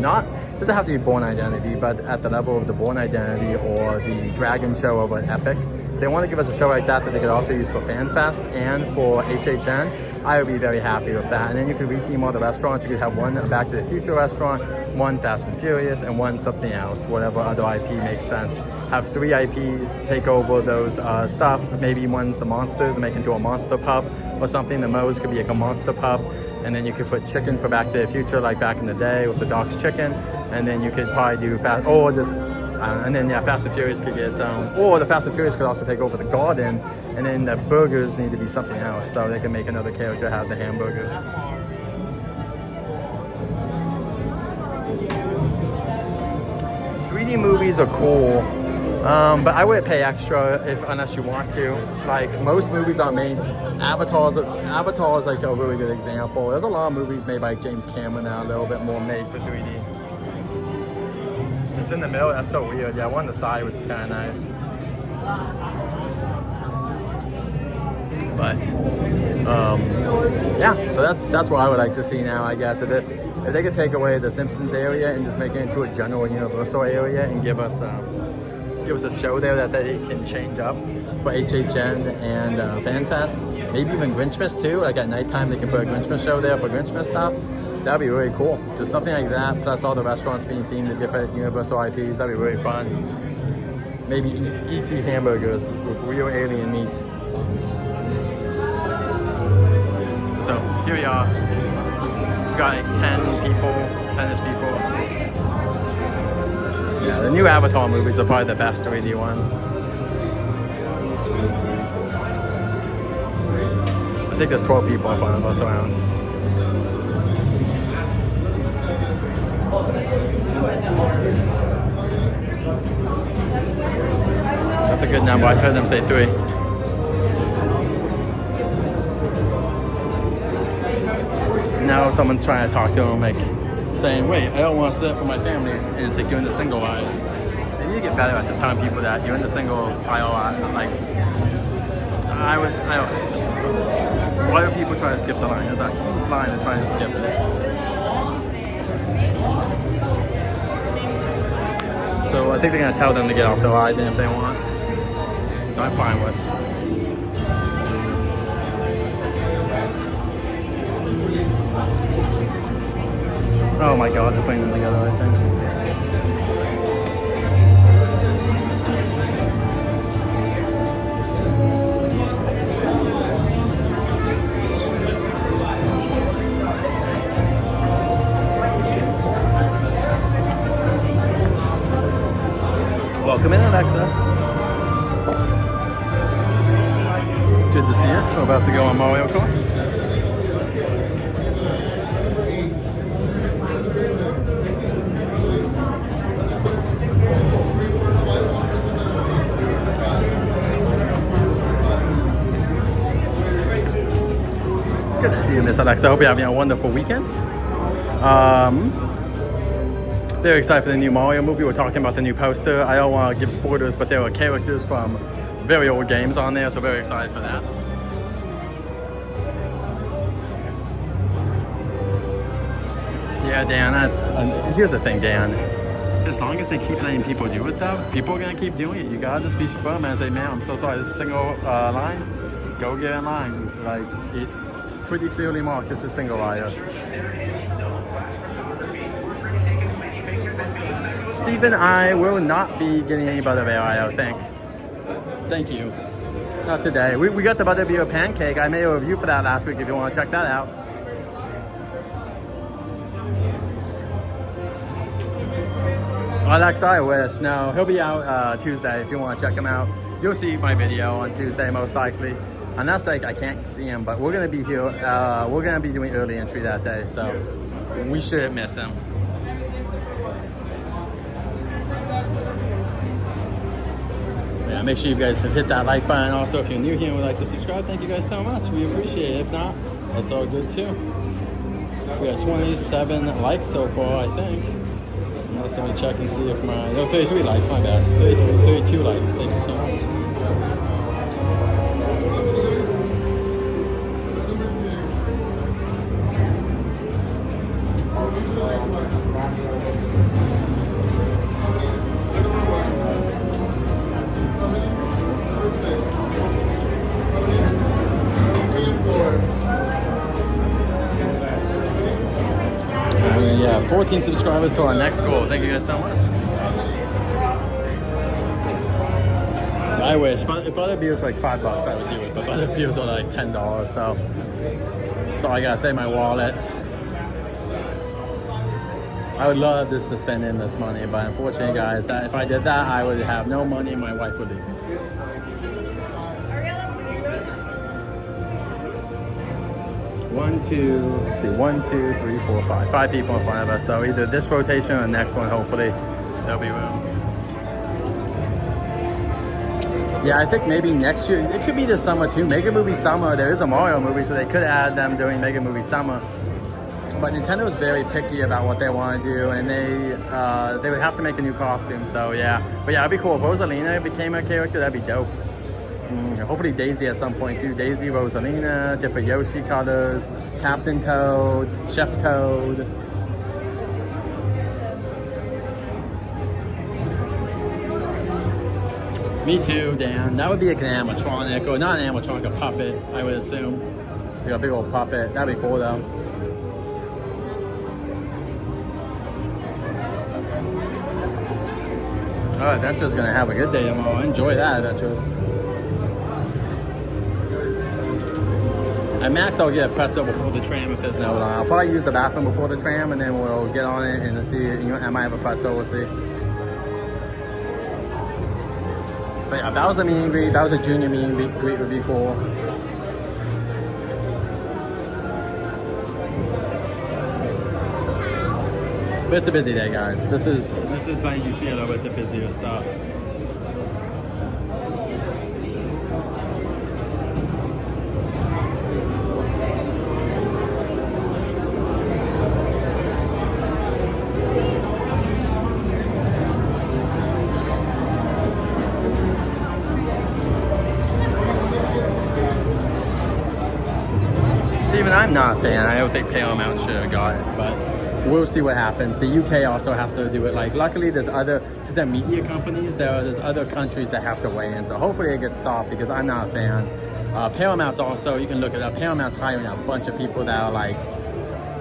S1: doesn't have to be Born Identity, but at the level of the Born Identity or the Dragon show over at Epic, they want to give us a show like that they could also use for FanFest and for HHN, I would be very happy with that. And then you could retheme all the restaurants. You could have one Back to the Future restaurant, one Fast and Furious, and one something else, whatever other IP makes sense. Have 3 IPs, take over those stuff. Maybe one's the Monsters and make into a Monster Pub or something. The Moe's could be like a Monster Pub. And then you could put chicken for Back to the Future, like back in the day with the Doc's Chicken. And then you could probably do Fast and Furious could get its own. Or the Fast and Furious could also take over the garden. And then the burgers need to be something else, so they can make another character have the hamburgers. 3D movies are cool, but I wouldn't pay extra unless you want to. Like, most movies are made. Avatar is like a really good example. There's a lot of movies made by James Cameron now, a little bit more made for 3D. It's in the middle. That's so weird. Yeah, one on the side, which is kind of nice. But yeah, so that's what I would like to see now, I guess. If they could take away the Simpsons area and just make it into a general Universal area and give us a show there that they can change up for HHN and FanFest, maybe even Grinchmas too. Like at nighttime, they can put a Grinchmas show there for Grinchmas stuff. That'd be really cool. Just something like that, plus all the restaurants being themed to different Universal IPs. That'd be really fun. Maybe ET hamburgers with real alien meat. So here we are. We've got like 10-ish people. Yeah, the new Avatar movies are probably the best 3D ones. I think there's 12 people in front of us around. That's a good number. I heard them say 3. Now someone's trying to talk to them, like saying, wait, I don't want to split up for my family. And it's like, you're in the single aisle. And you get better at just telling people that you're in the single aisle. Like, why do people try to skip the line? There's a huge line and trying to skip it. So I think they're going to tell them to get off the line if they want. Which I'm fine with. Oh my god, they're putting them together, I think. Welcome in, Alexa. Good to see us. We're about to go on Mario Kart. Good to see you, Miss Alexa. I hope you're having a wonderful weekend. Very excited for the new Mario movie. We're talking about the new poster. I don't want to give spoilers, but there were characters from very old games on there, so very excited for that. Yeah, Dan, here's the thing, Dan. As long as they keep letting people do it, though, people are going to keep doing it. You got to just be firm and say, man, I'm so sorry, this is a single line. Go get in line. Like, it pretty clearly marked this is single aisle. Stephen, I will not be getting any butterbeer IO, thanks. Thank you. Not today. We got the butterbeer pancake. I made a review for that last week if you want to check that out. Alexa, I wish. No, he'll be out Tuesday if you want to check him out. You'll see my video on Tuesday most likely. Unless like I can't see him, but we're gonna be here. We're gonna be doing early entry that day, so we shouldn't miss him. Yeah, make sure you guys hit that like button. Also, if you're new here and would like to subscribe, thank you guys so much. We appreciate it. If not, that's all good too. We got 27 likes so far, I think. Let's let me check and see if my... No, 33 likes, my bad. 32 likes. Thank you so much. 14 subscribers to our next goal. Thank you guys so much. I wish. If other views were like $5, I would do it. But other views are like $10. So I gotta save my wallet. I would love just to spend in this money, but unfortunately, guys, that if I did that, I would have no money. My wife would leave me. One, two, let's see, 1, 2, 3, 4, 5. 5 people in front of us. So either this rotation or the next one, hopefully, there'll be room. Yeah, I think maybe next year, it could be this summer too. Mega Movie Summer, there is a Mario movie, so they could add them during Mega Movie Summer. But Nintendo is very picky about what they want to do, and they would have to make a new costume, so yeah. But yeah, it'd be cool. If Rosalina became a character, that'd be dope. Hopefully Daisy at some point too. Daisy, Rosalina, different Yoshi colors, Captain Toad, Chef Toad. Me too, Dan. That would be like an animatronic, or not an animatronic, a puppet, I would assume. Like a big old puppet. That'd be cool though. Oh, Adventure's gonna have a good day tomorrow. Enjoy that, Adventures. At Max, I'll get a pretzel before the tram if there's no line. I'll probably use the bathroom before the tram, and then we'll get on it and see. You know, I might have a pretzel. We'll see. But yeah, if that was a meet and greet, that was a junior meet and greet, would be cool. But it's a busy day, guys. This is like you see a little bit the busier stuff. Steven, I'm not a fan. I don't think Paramount should have got it, but we'll see what happens. The UK also has to do it. Like, luckily, there's other, because they're media companies, there's other countries that have to weigh in. So hopefully it gets stopped, because I'm not a fan. Paramount's also, you can look it up, Paramount's hiring a bunch of people that are like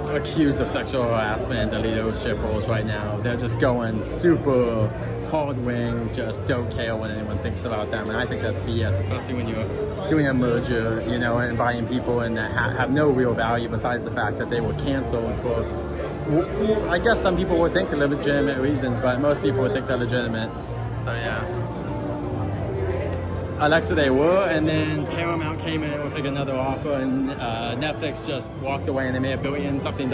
S1: accused of sexual harassment and leadership roles right now. They're just going super hard wing, just don't care what anyone thinks about them. And I think that's BS, especially when you're doing a merger, you know, and buying people in that have no real value besides the fact that they were canceled for, I guess some people would think they're legitimate reasons, but most people would think they're legitimate. So yeah. Alexa, they were, and then Paramount came in with like another offer, and Netflix just walked away, and they made $1 billion something.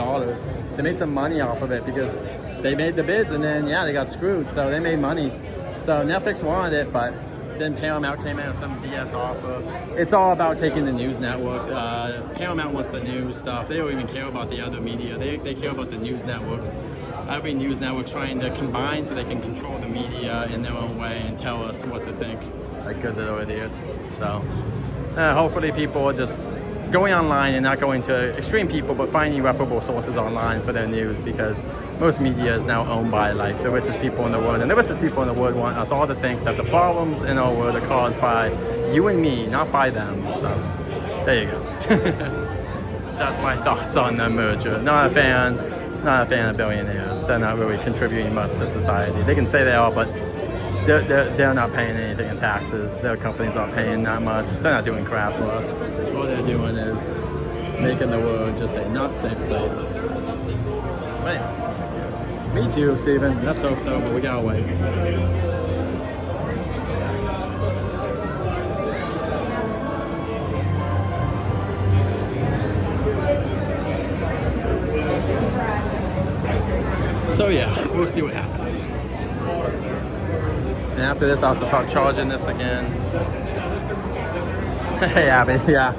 S1: They made some money off of it because they made the bids, and then yeah, they got screwed. So they made money. So Netflix wanted it, but then Paramount came in with some BS offer. It's all about taking the news network. Paramount wants the news stuff. They don't even care about the other media. They care about the news networks. Every news network trying to combine so they can control the media in their own way and tell us what to think. Like good little idiots. So hopefully people are just going online and not going to extreme people, but finding reputable sources online for their news, because most media is now owned by like the richest people in the world, and the richest people in the world want us all to think that the problems in our world are caused by you and me, not by them. So there you go. That's my thoughts on the merger. Not a fan of billionaires. They're not really contributing much to society. They can say they are, but they're not paying anything in taxes. Their company's not paying that much. They're not doing crap for us. All they're doing is making the world just a not safe place. But anyway, me too, Steven. Let's hope so, but we gotta wait. So yeah, we'll see what happens. And after this, I'll have to start charging this again. Hey, Abby, yeah,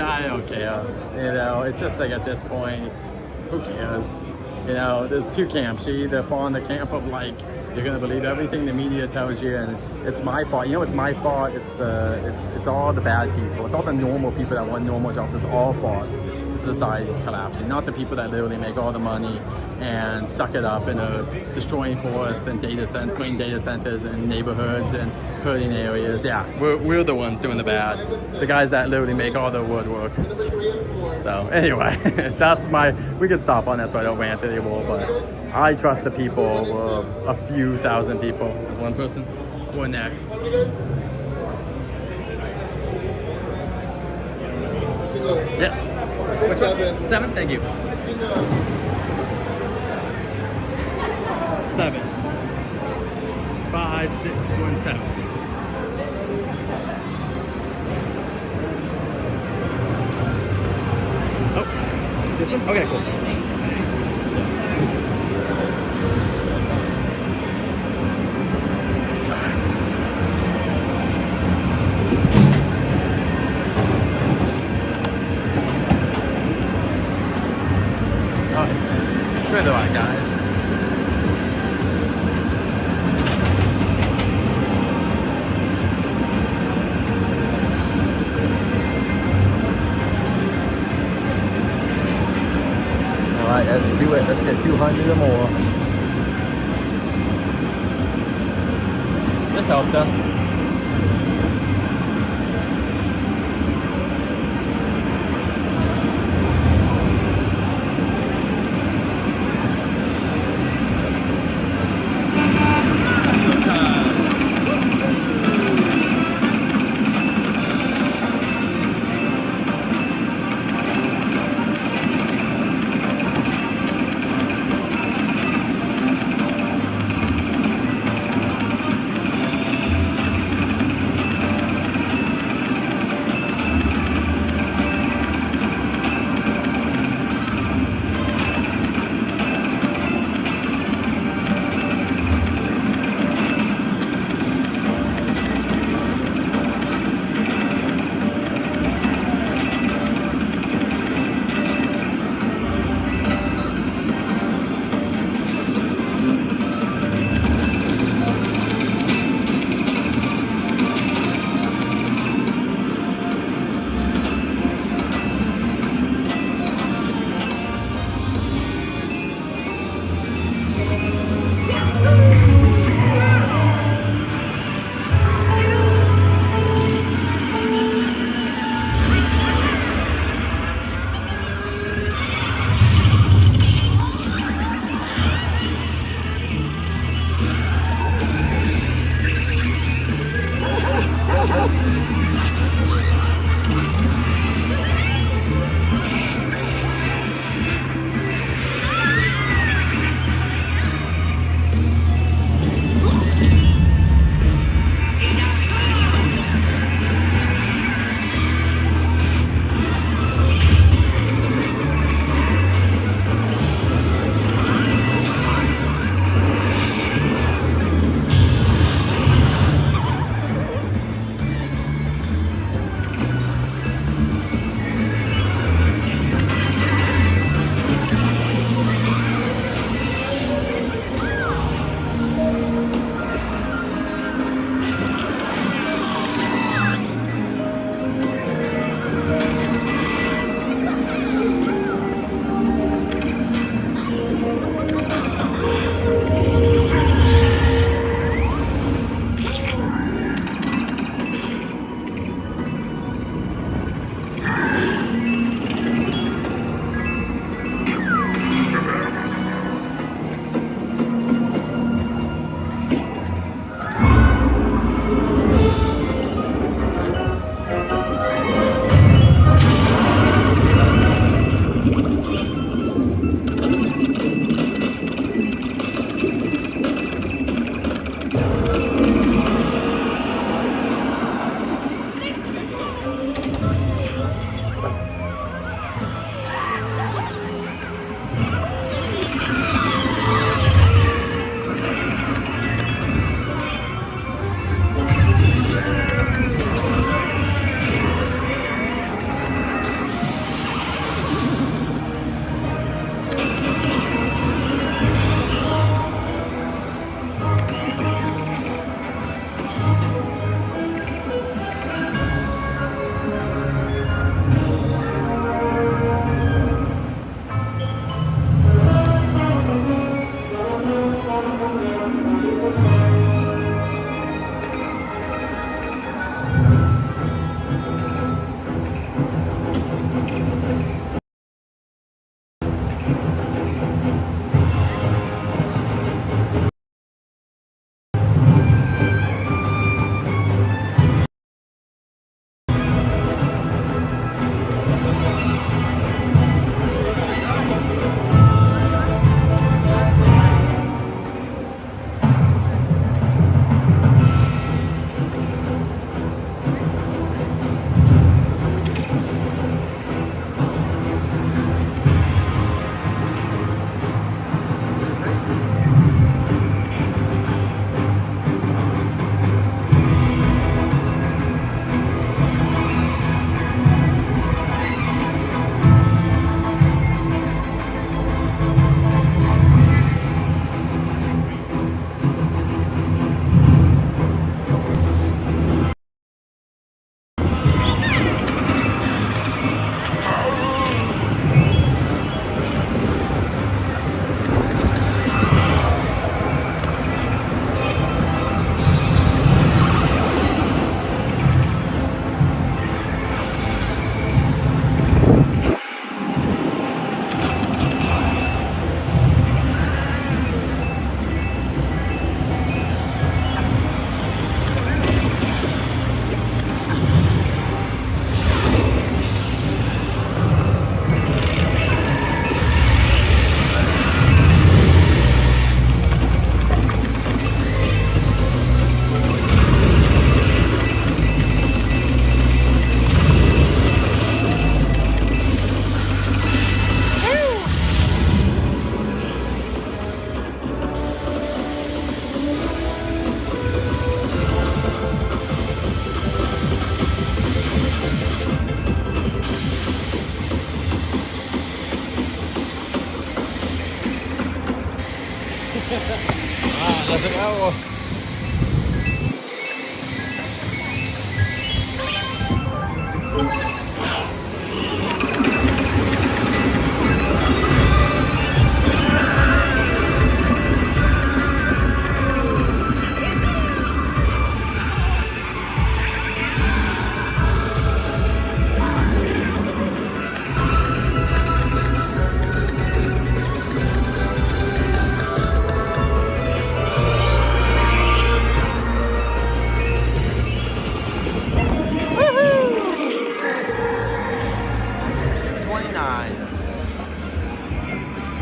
S1: I don't care. You know, it's just like at this point, who cares? You know, there's two camps. You either fall in the camp of like, you're gonna believe everything the media tells you, and it's my fault. You know, it's my fault. It's all the bad people. It's all the normal people that want normal jobs. It's all fault. society is collapsing, not the people that literally make all the money and suck it up and are destroying forests and putting data centers in neighborhoods and hurting areas. Yeah, we're the ones doing the bad. The guys that literally make all the wood work. So anyway, we could stop on that so I don't rant anymore, but I trust the people, a few thousand people. One person, we're next. Yes. Which one? 7? Thank you. 7. 5, 6, 1, 7. Oh, this one? Okay, cool. We're the right guys. Alright, let's do it. Let's get 200 or more. This helped us. Let's go.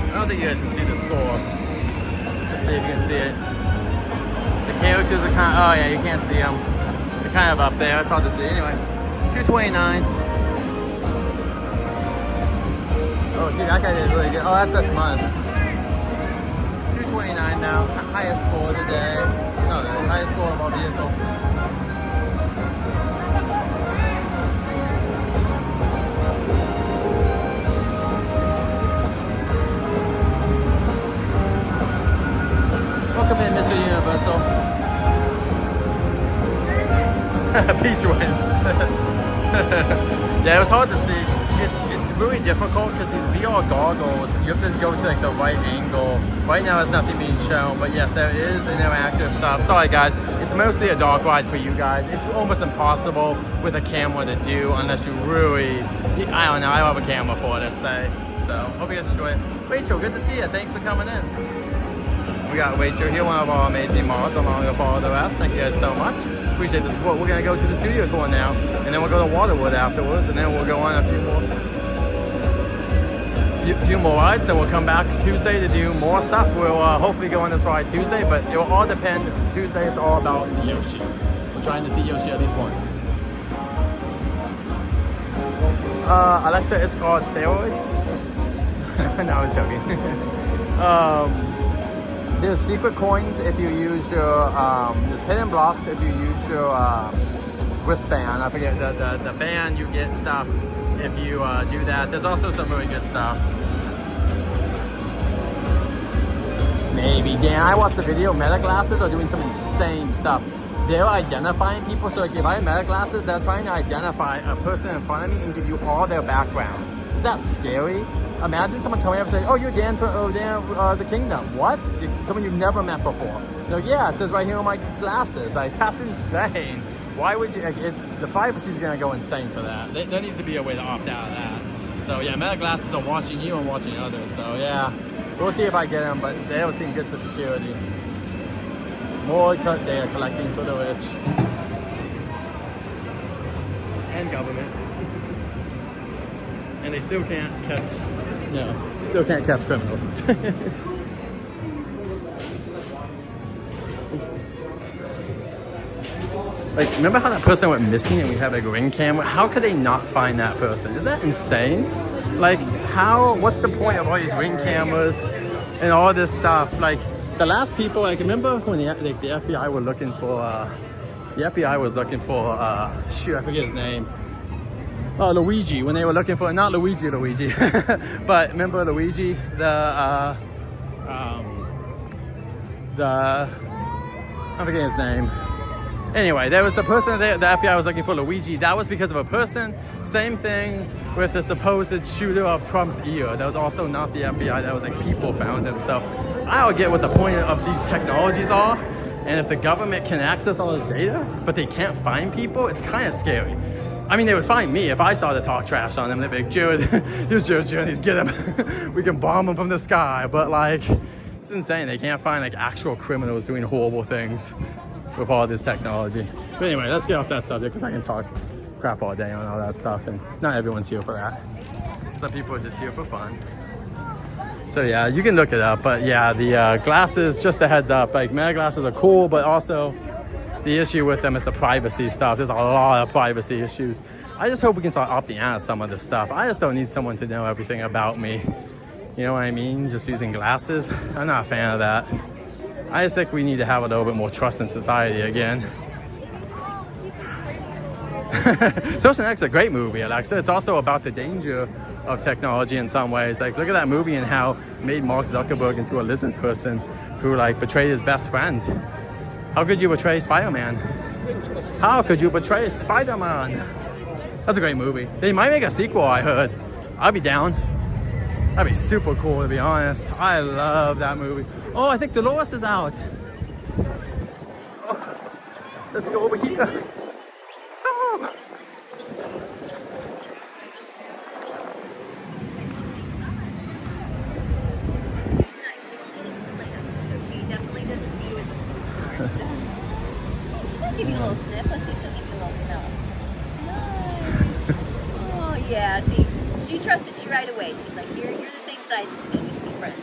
S1: I don't think you guys can see the score. Let's see if you can see it. The characters are kind of, oh yeah, you can't see them. They're kind of up there, it's hard to see. Anyway, 229. Oh, see, that guy did really good. Oh, that's this month. 229 now. Highest score today. No, the highest score of our vehicle. Welcome in, Mr. Universal. Peach wins. Yeah, it was hard to see. It's really difficult because these VR goggles, you have to go to like the right angle. Right now there's nothing being shown, but yes, there is interactive stuff. Sorry guys, it's mostly a dog ride for you guys. It's almost impossible with a camera to do unless you really, I don't know, I love a camera for it, let's say. So, hope you guys enjoy it. Rachel, good to see you. Thanks for coming in. We got Rachel here, one of our amazing mods, along with all the rest. Thank you guys so much. Appreciate the support. We're gonna go to the studio tour now, and then we'll go to Waterworld afterwards, and then we'll go on a few more rides. Then we'll come back Tuesday to do more stuff. We'll hopefully go on this ride Tuesday, but it will all depend. Tuesday it's all about Yoshi. We're trying to see Yoshi at least once. Alexa, it's called steroids. No, I was joking. There's secret coins if you use your, there's hidden blocks if you use your wristband. I forget, the band, you get stuff if you do that. There's also some really good stuff. Maybe. Dan, I watched the video, Meta glasses are doing some insane stuff. They're identifying people, so like if I have Meta glasses, they're trying to identify a person in front of me and give you all their background. Is that scary? Imagine someone coming up and saying, oh, you're Dan from the Kingdom. What? Someone you've never met before. You're like, yeah, it says right here on my glasses. Like, that's insane. Why would you, like, the privacy is going to go insane for that. There needs to be a way to opt out of that. So yeah, Meta glasses are watching you and watching others. So yeah, we'll see if I get them, but they don't seem good for security. More data collecting for the rich. And government. And they still can't catch, still can't catch criminals. Like, remember how that person went missing and we have a Ring camera? How could they not find that person? Is that insane? Like, what's the point of all these Ring cameras and all this stuff? Like, the last people, like, remember when the FBI were looking for, shoot, I forget his name. Luigi, when they were looking for, not Luigi, but remember Luigi, I forget his name. Anyway, there was the person that the FBI was looking for, Luigi. That was because of a person. Same thing with the supposed shooter of Trump's ear. That was also not the FBI. That was like people found him. So I don't get what the point of these technologies are. And if the government can access all this data, but they can't find people, it's kind of scary. I mean, they would find me if I started to talk trash on them. They'd be like, Jared, here's Jared's journeys, get him. We can bomb him from the sky. But like, it's insane. They can't find like actual criminals doing horrible things with all this technology. But anyway, let's get off that subject because I can talk crap all day on all that stuff. And not everyone's here for that. Some people are just here for fun. So yeah, you can look it up. But yeah, the glasses, just a heads up, like Meta glasses are cool, but also the issue with them is the privacy stuff. There's a lot of privacy issues. I just hope we can start opting out of some of this stuff. I just don't need someone to know everything about me. You know what I mean? Just using glasses. I'm not a fan of that. I just think we need to have a little bit more trust in society again. Social Network's a great movie, Alexa. It's also about the danger of technology in some ways. Like, look at that movie and how it made Mark Zuckerberg into a lizard person. who like betrayed his best friend. How could you betray Spider-Man? How could you betray Spider-Man? That's a great movie. They might make a sequel, I heard. I'll be down. That'd be super cool, to be honest. I love that movie. Oh, I think Dolores is out. Oh, let's go over here. Oh.
S2: She definitely doesn't see you as a She'll give you a little sniff. Let's see if she'll give you a little smell. Nice. Oh, yeah. See, she trusted you right away. She's like, you're the same size as me. We can be friends.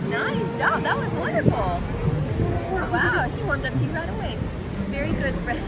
S2: Nice job. That was wonderful. Wow, she warmed up to you right away. Very good friend.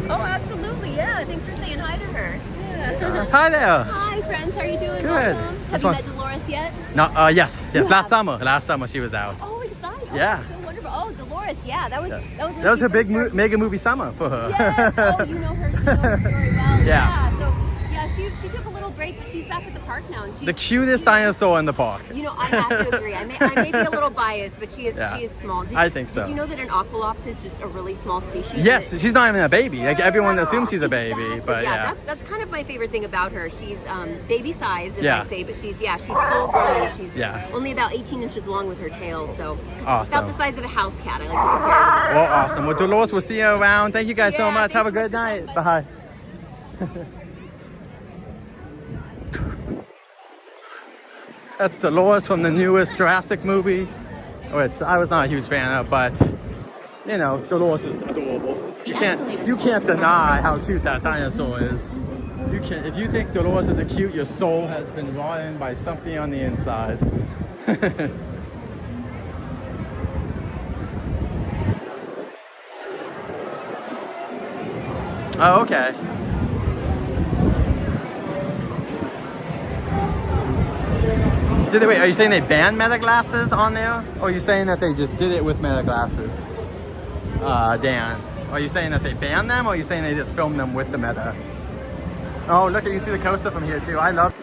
S2: Oh, absolutely. Yeah. Thanks for saying hi to her. Yeah.
S1: Hi there.
S2: Hi, friends. How are you doing?
S1: Good.
S2: Welcome. Have you met Dolores yet?
S1: No, yes.
S2: You
S1: Last
S2: have?
S1: summer she was out.
S2: Oh, exciting.
S1: Yeah.
S2: Oh, so wonderful. Oh, Dolores. Yeah, that was
S1: That was her big mega movie summer for her.
S2: Yes. Oh, you know her story well.
S1: Yeah.
S2: So yeah, she took a little break, but she's back at the park now, and she's
S1: The cutest dinosaur in the park.
S2: You know, I have to agree. I may be a little biased, but she is small.
S1: I think so.
S2: Did you know that an aqualops is just a really small species?
S1: Yes, she's not even a baby. Like everyone assumes she's a baby,
S2: Exactly.
S1: but yeah.
S2: That's kind of my favorite thing about her. She's baby sized, as
S1: Yeah.
S2: I say, but she's full grown. She's
S1: Yeah.
S2: only about 18 inches long with her tail, so
S1: Awesome.
S2: about the size of a house cat. I like to compare her.
S1: Well, awesome. Well, Dolores, we'll see you around. Thank you guys so
S2: Yeah,
S1: much. Have a
S2: thanks
S1: good
S2: so
S1: night.
S2: much.
S1: Bye. That's Dolores from the newest Jurassic movie, which I was not a huge fan of, but you know, Dolores is adorable. You can't deny how cute that dinosaur is. You can, if you think Dolores isn't cute, your soul has been rotten by something on the inside. Oh, okay. Wait, are you saying they banned meta glasses on there? Or are you saying that they just did it with meta glasses? Dan. Are you saying that they banned them, or are you saying they just filmed them with the meta? Oh, look, you can see the coaster from here too. I love.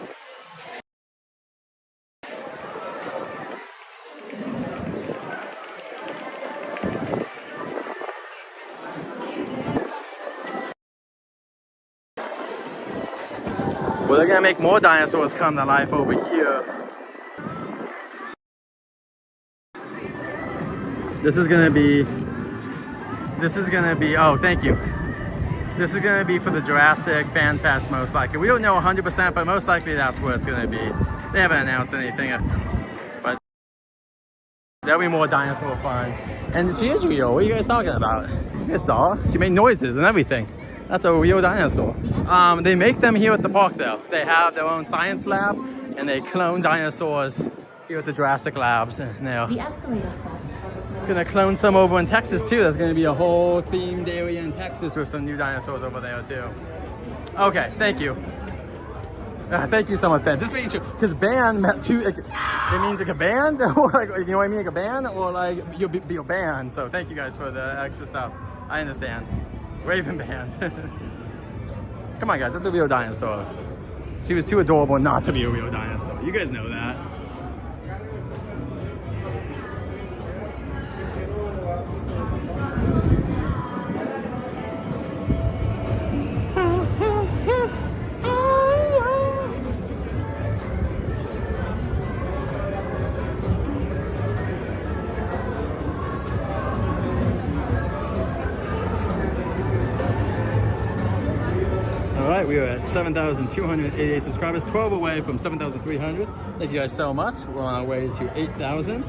S1: Well, they're gonna make more dinosaurs come to life over here. This is gonna be, oh, thank you. This is gonna be for the Jurassic Fan Fest, most likely. We don't know 100%, but most likely that's where it's gonna be. They haven't announced anything, but there'll be more dinosaur fun. And she is real. What are you guys talking about? You guys saw her? She made noises and everything. That's a real dinosaur. They make them here at the park though. They have their own science lab, and they clone dinosaurs here at the Jurassic Labs. Now, gonna clone some over in Texas too. There's gonna be a whole themed area in Texas with some new dinosaurs over there too. Okay, thank you. Thank you so much, Ben. Just making sure, because band meant two. Like, it means like a band, or like, you know what I mean, like a band, or like you'll be a band. So thank you guys for the extra stuff. I understand. Raven band. Come on, guys, that's a real dinosaur. She was too adorable not to be a real dinosaur. You guys know that. We are at 7,288 subscribers, 12 away from 7,300. Thank you guys so much. We're on our way to 8,000.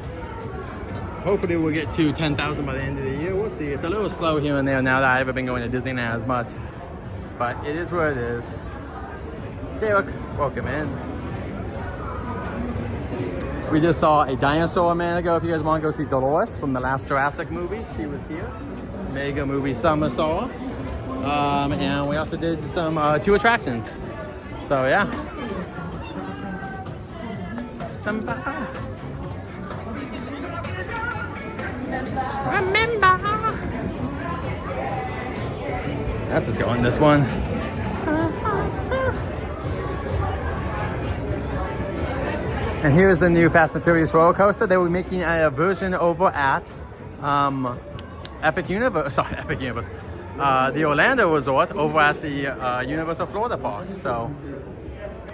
S1: Hopefully we'll get to 10,000 by the end of the year. We'll see. It's a little slow here and there now that I haven't been going to Disneyland as much. But it is what it is. Derek, welcome in. We just saw a dinosaur a minute ago. If you guys want to go see Dolores from the last Jurassic movie, she was here. Mega movie summer saw. And we also did some 2 attractions. So yeah. Remember. That's what's going this one. And here's the new Fast and Furious roller coaster. They were making a version over at Epic Universe, the Orlando Resort over at the Universal Florida Park. So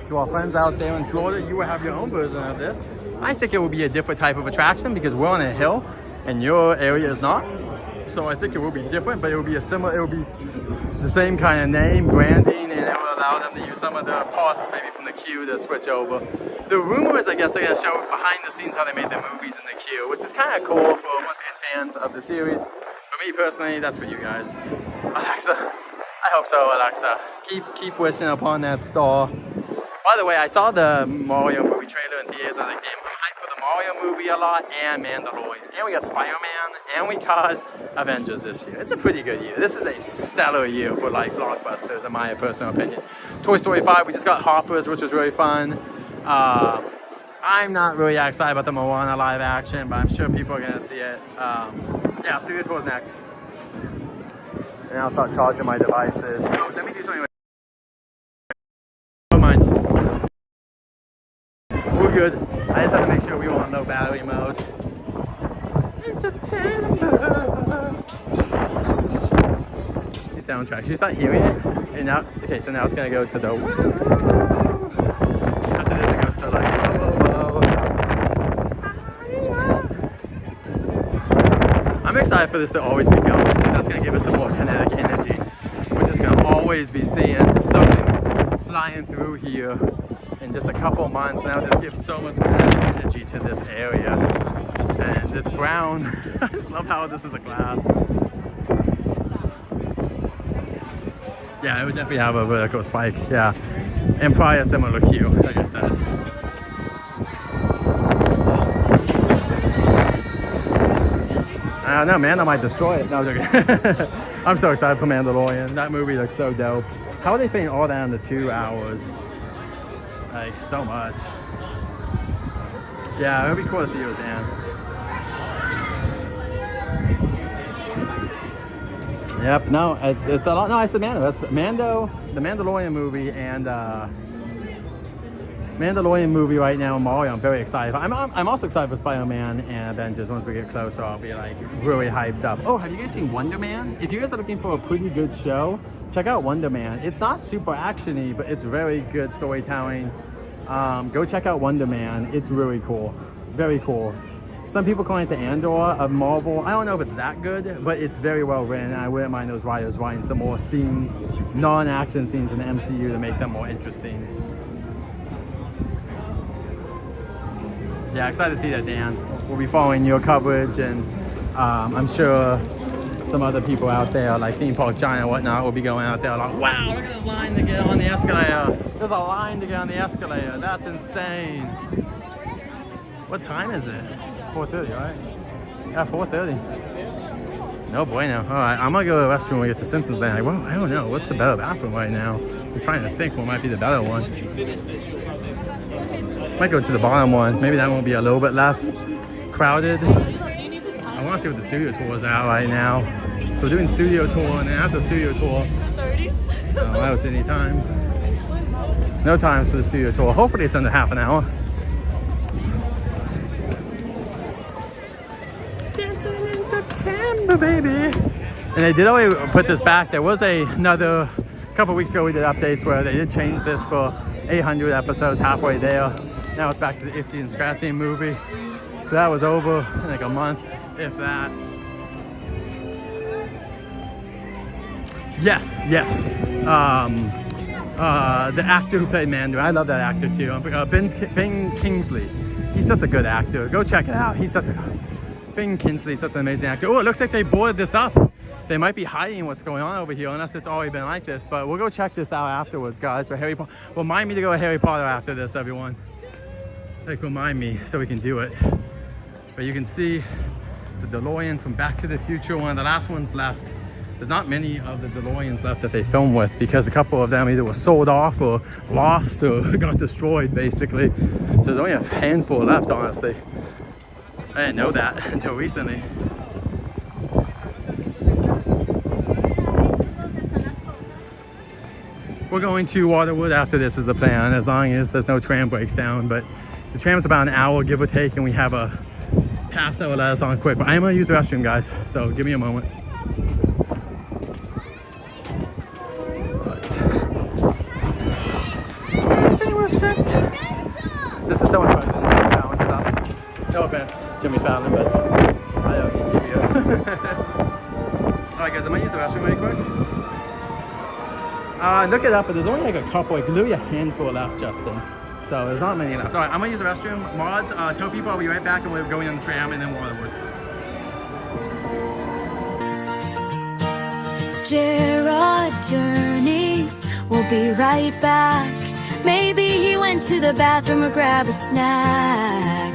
S1: to our friends out there in Florida, you will have your own version of this. I think it will be a different type of attraction because we're on a hill and your area is not. So I think it will be different, but it will be it will be the same kind of name, branding, and it will allow them to use some of the parts maybe from the queue to switch over. The rumor is, I guess, they're going to show behind the scenes how they made the movies in the queue, which is kind of cool for, once again, fans of the series. For me personally, that's for you guys. Alexa, I hope so, Alexa. Keep wishing upon that star. By the way, I saw the Mario movie trailer in theaters. I'm hyped for the Mario movie a lot, and Mandalorian. And we got Spider-Man, and we got Avengers this year. It's a pretty good year. This is a stellar year for like blockbusters, in my personal opinion. Toy Story 5, we just got Hoppers, which was really fun. I'm not really excited about the Moana live action, but I'm sure people are going to see it. Yeah, studio tour's next. And I'll start charging my devices. So let me do something. We're good. I just had to make sure we were on low battery mode. In September. The soundtrack. Should you start hearing it? And now, okay, so now it's gonna go to the. After this, it goes to like. I'm excited for this to always be going. That's gonna give us some more kinetic energy. We're just gonna always be seeing something flying through here. In just a couple of months now, this gives so much kinetic energy to this area. And this brown, I just love how this is a glass. Yeah, it would definitely have a vertical spike, yeah. And probably a similar queue, like I said. I don't know, man, I might destroy it. No, I'm joking. I'm so excited for Mandalorian. That movie looks so dope. How are they fitting all that into 2 hours? Like, so much. Yeah, it would be cool to see you as Dan. Yep, no, it's a lot. No, I said Mando. That's Mando, the Mandalorian movie, and Mandalorian movie right now, Mario. I'm very excited. I'm also excited for Spider-Man and Avengers. Once we get closer, I'll be like really hyped up. Oh, have you guys seen Wonder Man? If you guys are looking for a pretty good show, check out Wonder Man. It's not super actiony, but it's very good storytelling. Go check out Wonder Man. It's really cool. Very cool. Some people call it the Andor of Marvel. I don't know if it's that good, but it's very well written. I wouldn't mind those writers writing some more scenes, non-action scenes in the MCU to make them more interesting. Yeah, excited to see that, Dan. We'll be following your coverage, and I'm sure some other people out there, like Theme Park Giant and whatnot, will be going out there like, wow, look at this line to get on the escalator. There's a line to get on the escalator. That's insane. What time is it? 4:30, right? Yeah, 4:30. No bueno. All right, I'm gonna go to the restroom when we get to Simpsons Land. Like, well, I don't know. What's the better bathroom right now? I'm trying to think what might be the better one. Might go to the bottom one. Maybe that won't be a little bit less crowded. I want to see what the studio tour is at right now. So we're doing studio tour, and then after the studio tour, I don't see any times. No times for the studio tour. Hopefully it's under half an hour. Dancing in September, baby. And they did already put this back. There was another couple weeks ago we did updates where they did change this for 800 episodes, halfway there. Now it's back to the Itchy and Scratchy movie. So that was over in like a month, if that. Yes. The actor who played Mando, I love that actor too. Ben Kingsley. He's such a good actor. Go check it out. Ben Kingsley's such an amazing actor. Oh, it looks like they boarded this up. They might be hiding what's going on over here, unless it's already been like this. But we'll go check this out afterwards, guys. For Harry Potter. Remind me to go to Harry Potter after this, everyone. Like, remind me so we can do it. But you can see the DeLorean from Back to the Future, one of the last ones left. There's not many of the DeLoreans left that they filmed with because a couple of them either were sold off or lost or got destroyed, basically. So there's only a handful left, honestly. I didn't know that until recently. We're going to Waterworld after this is the plan, as long as there's no tram breaks down. But The tram's about an hour, give or take, and we have a pass that will let us on quick. But I am gonna use the restroom, guys, so give me a moment. This is so much better than Jimmy Fallon stuff. No offense, Jimmy Fallon, but I love you, Jimmy. Alright guys, I might use the restroom really quick. Look it up, but there's only like a couple, like literally a handful left, Justin. So there's not many left. Alright, I'm gonna use the restroom. Mods, tell people I'll be right back and we're going on the tram and then Waterworld.
S9: Gerard Journeys, we'll be right back. Maybe he went to the bathroom or grab a snack.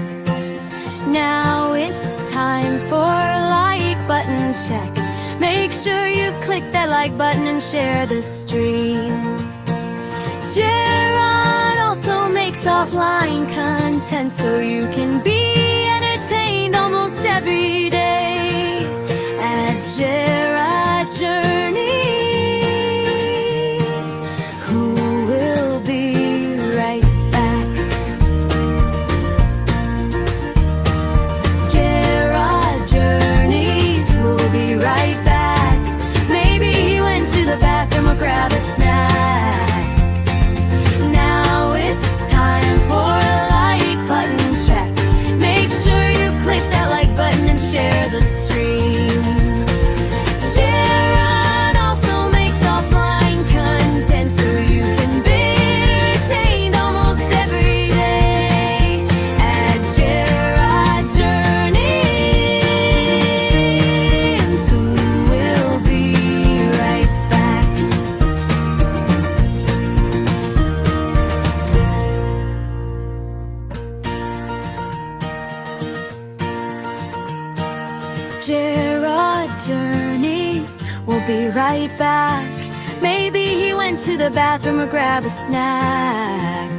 S9: Now it's time for like button check. Make sure you've clicked that like button and share the stream. Gerard also makes offline content so you can be entertained almost every day at Gerard Journeys, who will be right back. Gerard Journeys, who will be right back. Maybe he went to the bathroom or grab a snack. Now it's time for a like button check. Make sure you click that like button and share the stream. Gerard also makes offline content so you can be entertained almost every day at Gerard Journeys, who will be right back. Gerard Journeys, we'll be right back. Maybe he went to the bathroom or grab a snack.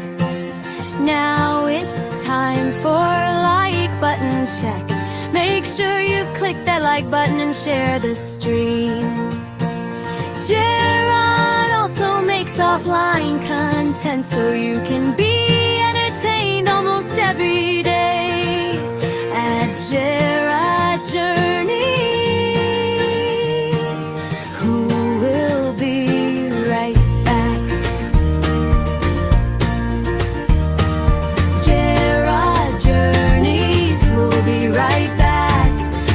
S9: Now it's time for a like button check. Make sure you've clicked that like button and share the stream. Gerard also makes offline content so you can be entertained almost every day at Gerard Journeys, who will be right back. Gerard Journeys, who will be right back.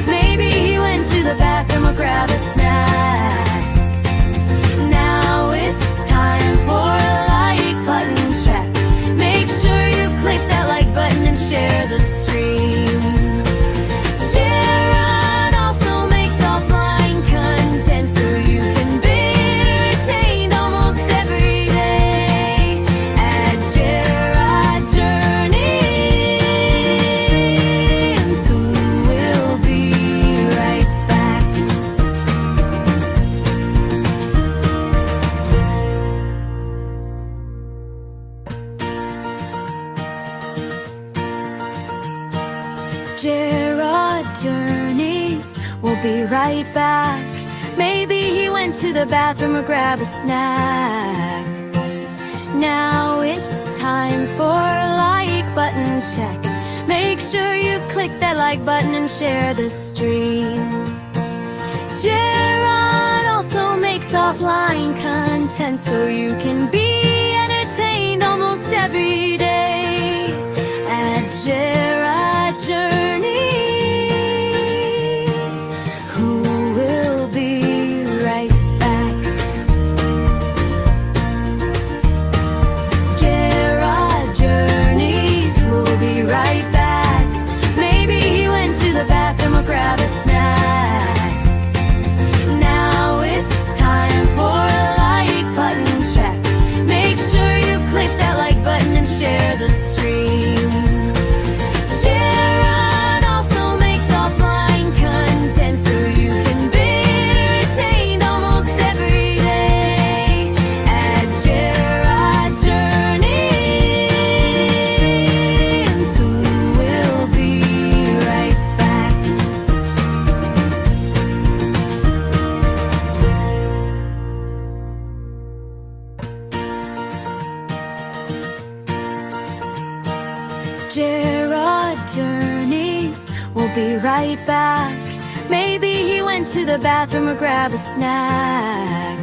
S9: Maybe he went to the bathroom or grab a snack. Now it's time for a like button check. Make sure you click that like button and share the stream. Gerard also makes offline content so you can be entertained almost every day at Gerard Journeys, who will be right back. Gerard Journeys, we'll be right back. Maybe he went to the bathroom or grab a snack. Now it's time for a like button check. Make sure you've clicked that like button and share the stream. Gerard also makes offline content so you can be entertained almost every day at Gerard Journeys, who will be right back. Gerard Journeys, who will be right back. Maybe he went to the bathroom or grab a snack. Now it's time for a like button check. Make sure you click that like button and share Gerard journeys. We'll be right back. Maybe he went to the bathroom or grab a snack.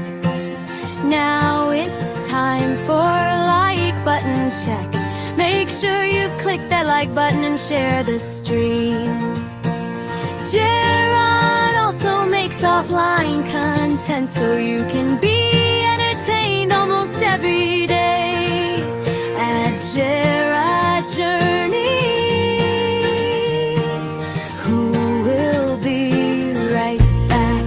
S9: Now it's time for a like button check. Make sure you've clicked that like button and share the stream. Gerard also makes offline content so you can be entertained almost every day at Gerard Journeys, who will be right back.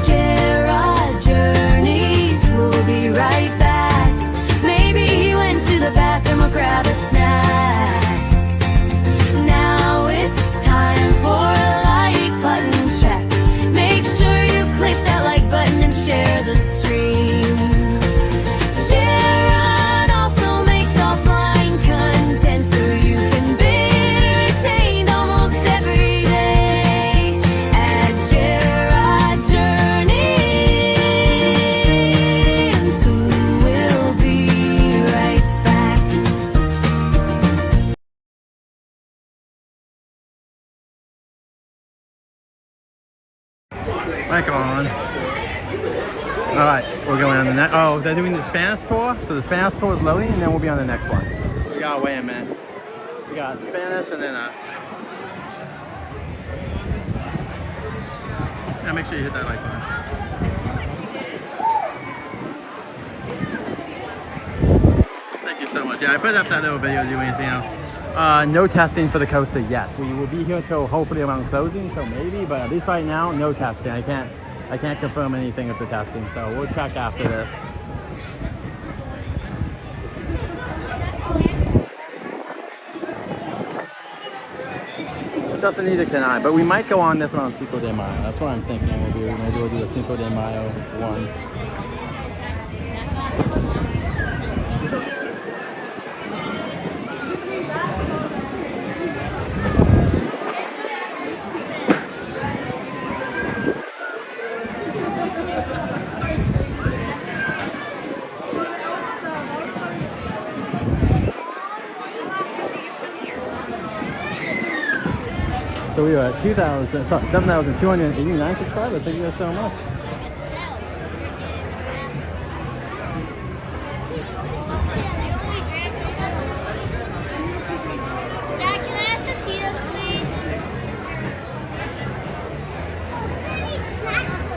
S9: Gerard Journeys, who'll be right back. Maybe he went to the bathroom or grab a snack. Now it's time for a like button check. Make sure you click that like button and share the stream. Gerard also makes offline content so you can be entertained almost every day at Gerard Journeys, who will be right back.
S1: Mic on. Alright, we're going on the next. Oh, they're doing the Spanish tour. So the Spanish tour is loading and then we'll be on the next one. We gotta wait a minute. We got Spanish and then us. Yeah, make sure you hit that like button. Thank you so much. Yeah, I put up that little video to do anything else. No testing for the coaster yet. We will be here till hopefully around closing, so maybe, but at least right now, no testing. I can't confirm anything of the testing, so we'll check after this. Just neither can I, but we might go on this one on Cinco de Mayo. That's what I'm thinking we'll do. Maybe we'll do the Cinco de Mayo one. So we are at 7,289 subscribers. Thank you guys so much.
S10: Dad, can I have some Cheetos, please? I need snacks for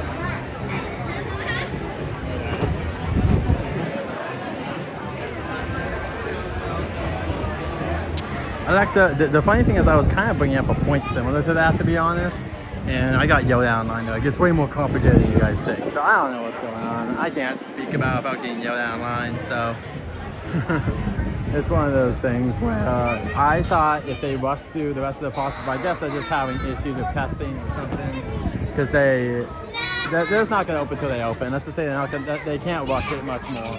S1: Alexa, the funny thing is I was kind of bringing up a point similar to that, to be honest. And I got yelled at online. Like, it's way more complicated than you guys think. So I don't know what's going on. I can't speak about getting yelled at online, so. It's one of those things where I thought if they rushed through the rest of the process, but I guess they're just having issues of testing or something. Because they're just not going to open till they open. That's to say they can't rush it much more.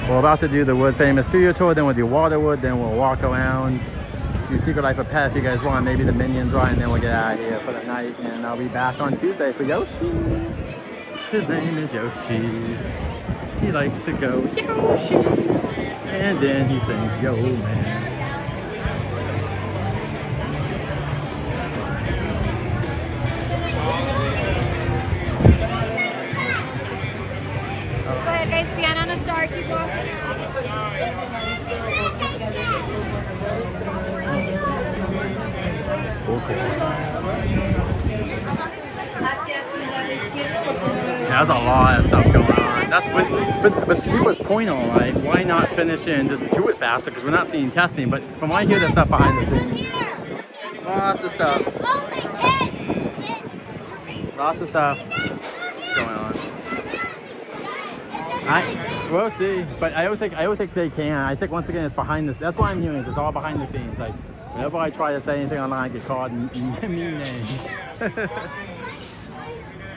S1: We're about to do the world famous studio tour, then we'll do Waterworld, then we'll walk around, do Secret Life of Pet if you guys want, maybe the Minions ride, and then we'll get out of here for the night. And I'll be back on Tuesday for Yoshi. His name is Yoshi. He likes to go Yoshi. And then he sings Yo Man.
S10: Go ahead, guys. Stand on a star. Keep walking.
S1: There's a lot of stuff going on. That's what, but he was point on, like, why not finish it and just do it faster? Because we're not seeing testing. But from what I hear, there's stuff behind the scenes. Lots of stuff. Lots of stuff going on. We'll see, but I don't think they can. I think once again it's behind this. That's why I'm hearing it's all behind the scenes. Like whenever I try to say anything online, I get called mean names.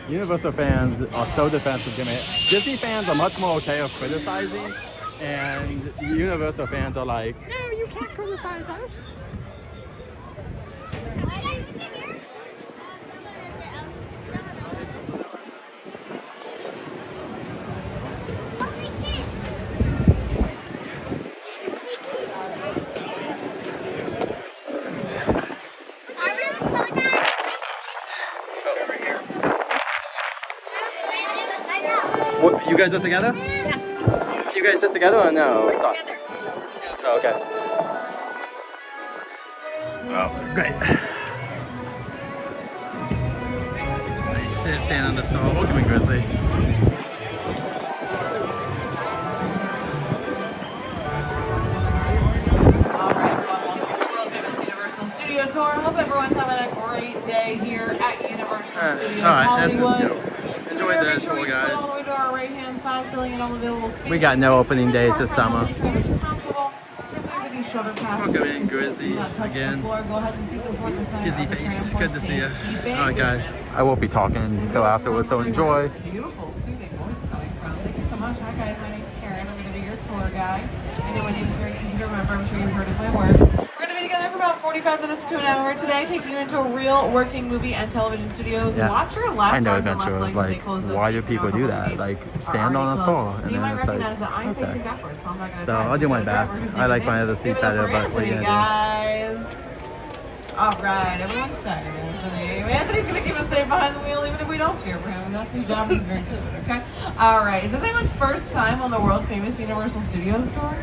S1: Universal fans are so defensive. Disney fans are much more okay of criticizing, and Universal fans are like, no, you can't criticize us. What, you guys are together?
S2: Yeah.
S1: You guys sit together or no?
S2: We're
S1: It's on.
S2: together.
S1: Oh, okay. Oh, great. Nice. Stand on the star. Welcome in, Grizzly.
S11: Studio tour. Hope everyone's having a great day here at Universal Studios
S1: All right,
S11: Hollywood.
S1: let's just go. Enjoy the
S11: Make sure
S1: tour,
S11: you sit
S1: guys.
S11: all the way to our right-hand side, filling in all available spaces.
S1: We got no opening days this summer.
S11: As possible. If we have any shoulder passes,
S1: Welcome in,
S11: just
S1: Grizzly,
S11: do not touch
S1: again.
S11: the floor. Go ahead and seat them toward the center
S1: Gizzy
S11: of the
S1: face.
S11: tram
S1: Good
S11: for
S1: to see you.
S11: safety.
S1: All right, guys. I won't be talking until afterwards, so enjoy.
S11: Beautiful, soothing voice coming from. Thank you so much. Hi, guys. My name is Karen. I'm going to be your tour guide. I know my name is very easy to remember. I'm sure you've heard of my work. We're going to be together for about 45 minutes to an hour today, taking you into real working movie and television studios.
S1: Yeah.
S11: Watch your left,
S1: I know
S11: arms and
S1: adventure
S11: left
S1: of
S11: legs as they
S1: like,
S11: close those
S1: why do
S11: gates and
S1: people do
S11: overflow
S1: that?
S11: gates
S1: Like,
S11: are
S1: stand on a
S11: already
S1: store.
S11: closed.
S1: And
S11: You might
S1: then it's
S11: recognize
S1: like,
S11: that I'm
S1: okay.
S11: facing backwards, so I'm not going to
S1: So I'll do my best. I like my other seat better, but what are you gonna do?
S11: guys. All right, everyone's tired. Anthony's going to keep us safe behind the wheel, even if we don't cheer for him. That's his job. He's very good. Okay. All right. Is this anyone's first time on the world famous Universal Studios tour?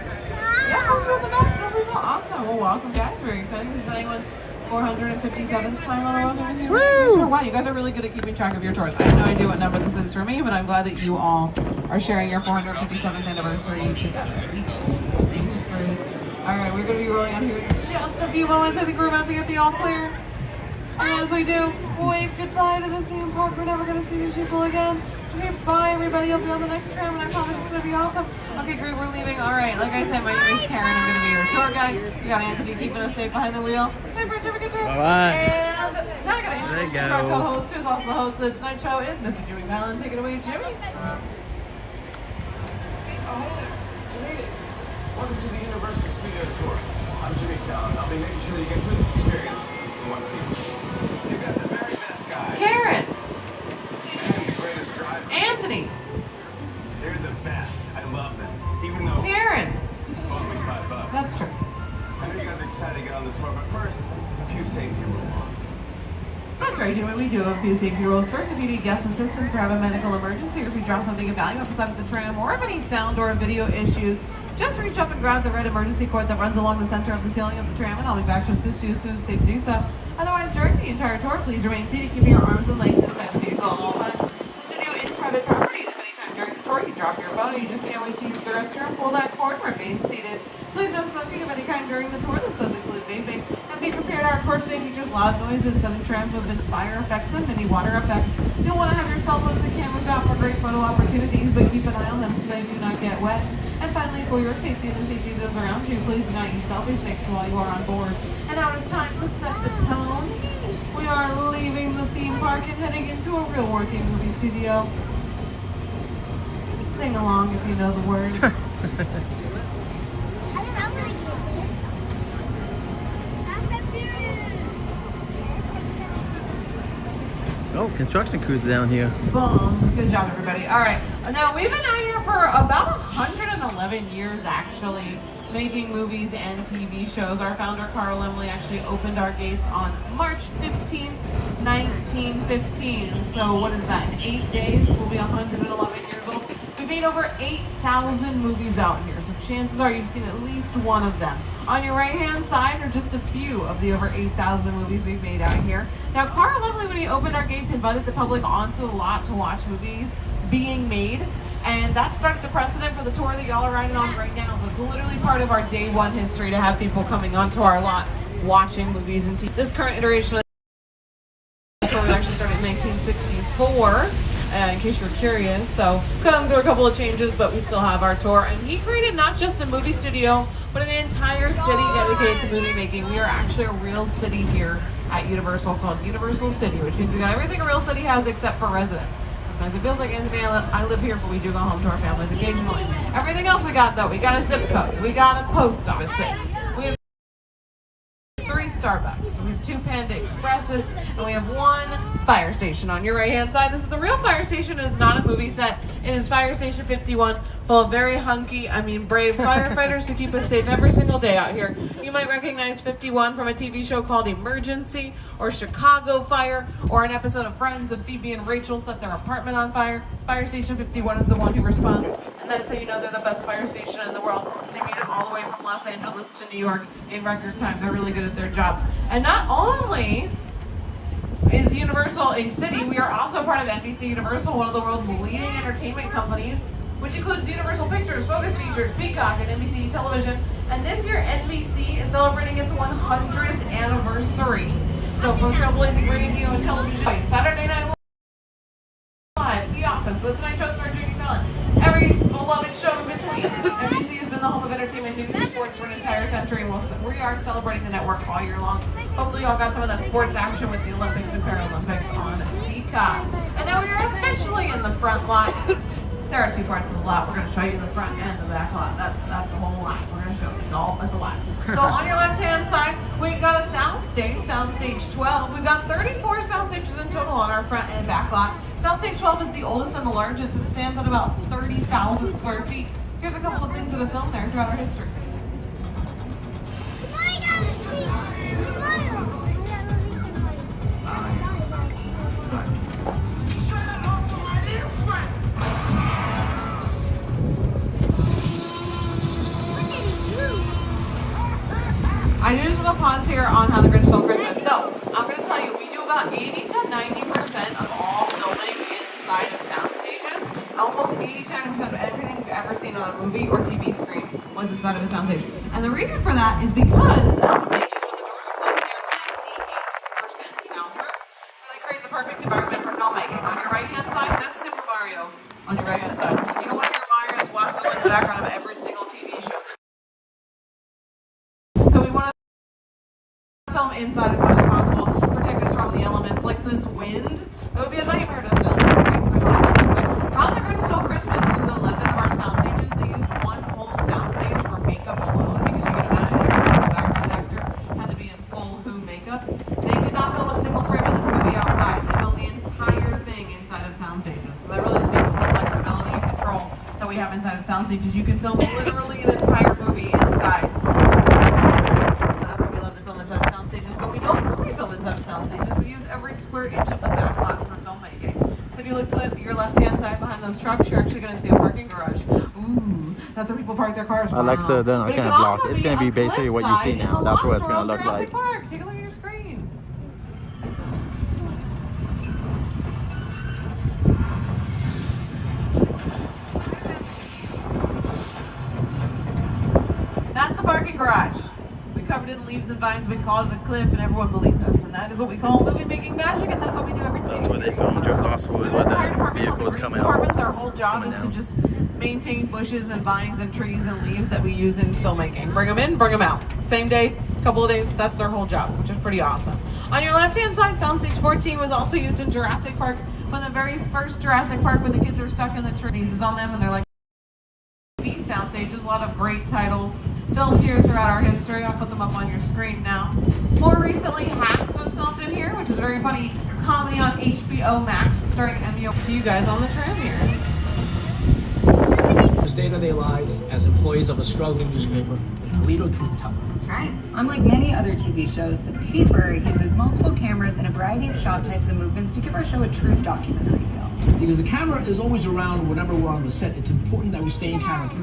S11: Yeah, over at the back. No people. Awesome. Well, welcome, guys. Very exciting. This is anyone's 457th time on the world famous Universal Studios tour. Wow, you guys are really good at keeping track of your tours. I have no idea what number this is for me, but I'm glad that you all are sharing your 457th anniversary together. All right, we're going to be rolling out here in just a few moments. I think we're about to get the all clear. And as we do, wave goodbye to the theme park. We're never going to see these people again. Okay, bye everybody. I'll be on the next tram, and I promise it's going to be awesome. Okay, great. We're leaving. All right, like I said, my name is Karen. I'm going to be your tour guide. We got Anthony keeping us safe behind the wheel. Hey, Bridge, have a good trip.
S1: Bye-bye.
S11: And now I got to introduce
S1: There you
S11: our
S1: go.
S11: co-host, who's also the host of the Tonight Show, is Mr. Jimmy Fallon. Take it away, Jimmy.
S6: Welcome to the Universal Studio Tour. I'm Jimmy Fallon. I'll be making sure you get through this experience in one piece. You've got the very best guy.
S11: Karen.
S6: And the greatest driver.
S11: Anthony.
S6: They're the best. I love them. Even though
S11: Karen.
S6: only $5.
S11: That's true.
S6: I know you guys are excited to get on the tour, but first, a few safety rules.
S11: That's right, Jimmy. We do have a few safety rules. First, if you need guest assistance or have a medical emergency, or if you drop something of value off the side of the tram, or have any sound or video issues, just reach up and grab the red emergency cord that runs along the center of the ceiling of the tram, and I'll be back to assist you as soon as it's safe to do so. Otherwise, during the entire tour, please remain seated, keeping your arms and legs inside the vehicle at all times. The studio is private property, and if any time during the tour you drop your phone and you just can't wait to use the restroom, pull that cord and remain seated. Please no smoking of any kind during the tour. This does include vaping. And be prepared, our tour today features loud noises, sudden tram movements, fire effects, and many water effects. You'll want to have your cell phones and cameras out for great photo opportunities, but keep an eye on them so they do not get wet. And finally, for your safety and the safety of those around you, please do not use selfie sticks while you are on board. And now it's time to set the tone. We are leaving the theme park and heading into a real working movie studio. Sing along if you know the words.
S1: Oh, construction crews down here.
S11: Boom. Good job, everybody. All right. Now, we've been out here for about 111 years, actually, making movies and TV shows. Our founder, Carl Lemley, actually opened our gates on March 15th, 1915. So what is that? In 8 days, we'll be 111 years old. We've made over 8,000 movies out here, so chances are you've seen at least one of them. On your right-hand side are just a few of the over 8,000 movies we've made out here. Now, Carl Lemley, when he opened our gates, invited the public onto the lot to watch movies being made, and that started the precedent for the tour that y'all are riding on right now. So it's literally part of our day one history to have people coming onto our lot watching movies and TV. This current iteration of the tour actually started in 1964. In case you're curious. So come through a couple of changes, but we still have our tour. And he created not just a movie studio, but an entire city dedicated to movie making. We are actually a real city here at Universal called Universal City, which means we got everything a real city has except for residents. Sometimes it feels like Anthony, I live here, but we do go home to our families occasionally. Everything else we got, though, we got a zip code, we got a post office, we have 3 Starbucks. We have 2 Panda Expresses, and we have 1 fire station on your right-hand side. This is a real fire station. It is not a movie set. It is Fire Station 51, full of very brave firefighters who keep us safe every single day out here. You might recognize 51 from a TV show called Emergency, or Chicago Fire, or an episode of Friends with Phoebe and Rachel set their apartment on fire. Fire Station 51 is the one who responds, and that is how you know they're the best fire station in the world. They made it all the way from Los Angeles to New York in record time. They're really good at their jobs. And not only is Universal a city, we are also part of NBC Universal, one of the world's leading entertainment companies, which includes Universal Pictures, Focus Features, Peacock, and NBC Television. And this year, NBC is celebrating its 100th anniversary. So from trailblazing radio and television, Saturday Night Live, The Office, The Tonight Show star Jimmy Fallon, every beloved show in between. NBC has been the home of entertainment, news, and sports for an entire century, and we are celebrating the network all year long. Hopefully y'all got some of that sports action with the Olympics and Paralympics on Peacock. And now we are officially in the front lot. There are 2 parts of the lot. We're going to show you the front and the back lot. That's the whole lot. We're going to show you all. That's a lot. So on your left-hand side, we've got a soundstage 12. We've got 34 sound stages in total on our front and back lot. Soundstage 12 is the oldest and the largest. It stands at about 30,000 square feet. Here's a couple of things that have filmed there throughout our history. I just want to pause here on How the Grinch Stole Christmas. So, I'm going to tell you, we do about 80 to 90% of all filming inside of sound stages. Almost 80 to 90% of everything you've ever seen on a movie or TV screen was inside of a sound stage. And the reason for that is because sound stages, when the doors are closed, they're 98% soundproof. So they create the perfect environment for filmmaking. On your right-hand side, that's Super Mario. On your right-hand side, you don't want to hear Mario's walking in the background of every single TV show. So we want to film inside as much as possible, protect us from the elements like this wind. It would be a nightmare to film, right? So we want to film inside. How the Grinch Stole Christmas used 11 of our sound stages. They used 1 whole sound stage for makeup alone, because you can imagine every single background actor had to be in full Who makeup. They did not film a single frame of this movie outside. They filmed the entire thing inside of sound stages. So that really speaks to the flexibility and control that we have inside of sound stages. You can film literally an entire movie inside. We use every square inch of the back lot for filmmaking. So if you look to your left-hand side behind those trucks, you're actually going to see a parking garage. Ooh, that's where people park their cars. Wow.
S1: Alexa, then I can't block. It's going to be basically what you see now. That's what it's going to look like.
S11: Park. Take a look at your screen. That's the parking garage. Covered in leaves and vines, we called it a cliff, and everyone believed us. And that is what we call movie making magic, and that's what we do every day.
S1: That's where they filmed Joe Losswood, where the vehicles coming out.
S11: Their whole job is to just maintain bushes and vines and trees and leaves that we use in filmmaking. Bring them in, bring them out. Same day, couple of days, that's their whole job, which is pretty awesome. On your left-hand side, Soundstage 14 was also used in Jurassic Park. When the very first Jurassic Park, when the kids are stuck in the trees on them, and they're like, sound stages, a lot of great titles filmed here throughout our history. I'll put them up on your screen now. More recently, Hacks was filmed in here, which is a very funny comedy on HBO Max starring Emmy. To you guys on the tram here.
S12: The day-to-day lives as employees of a struggling newspaper, the Toledo Truth Teller.
S13: That's right. Unlike many other TV shows, the paper uses multiple cameras and a variety of shot types and movements to give our show a true documentary feel.
S12: Because the camera is always around whenever we're on the set. It's important that we stay in character.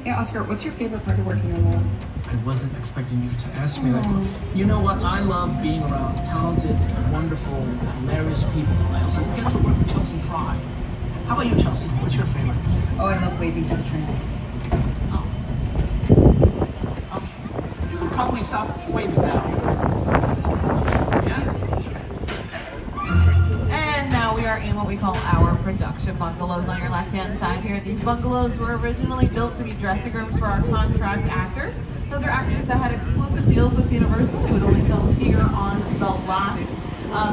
S13: Hey, Oscar, what's your favorite part of working on the role?
S12: I wasn't expecting you to ask me that. You know what? I love being around talented, wonderful, hilarious people. I also get to work with Chelsea Fry. How about you, Chelsea? What's your favorite?
S13: Oh, I love waving to the trams.
S12: Oh. Okay. You can probably stop waving now. Yeah?
S11: And now we are in what we call our production bungalows on your left-hand side here. These bungalows were originally built to be dressing rooms for our contract actors. Those are actors that had exclusive deals with Universal. They would only film here on the lot.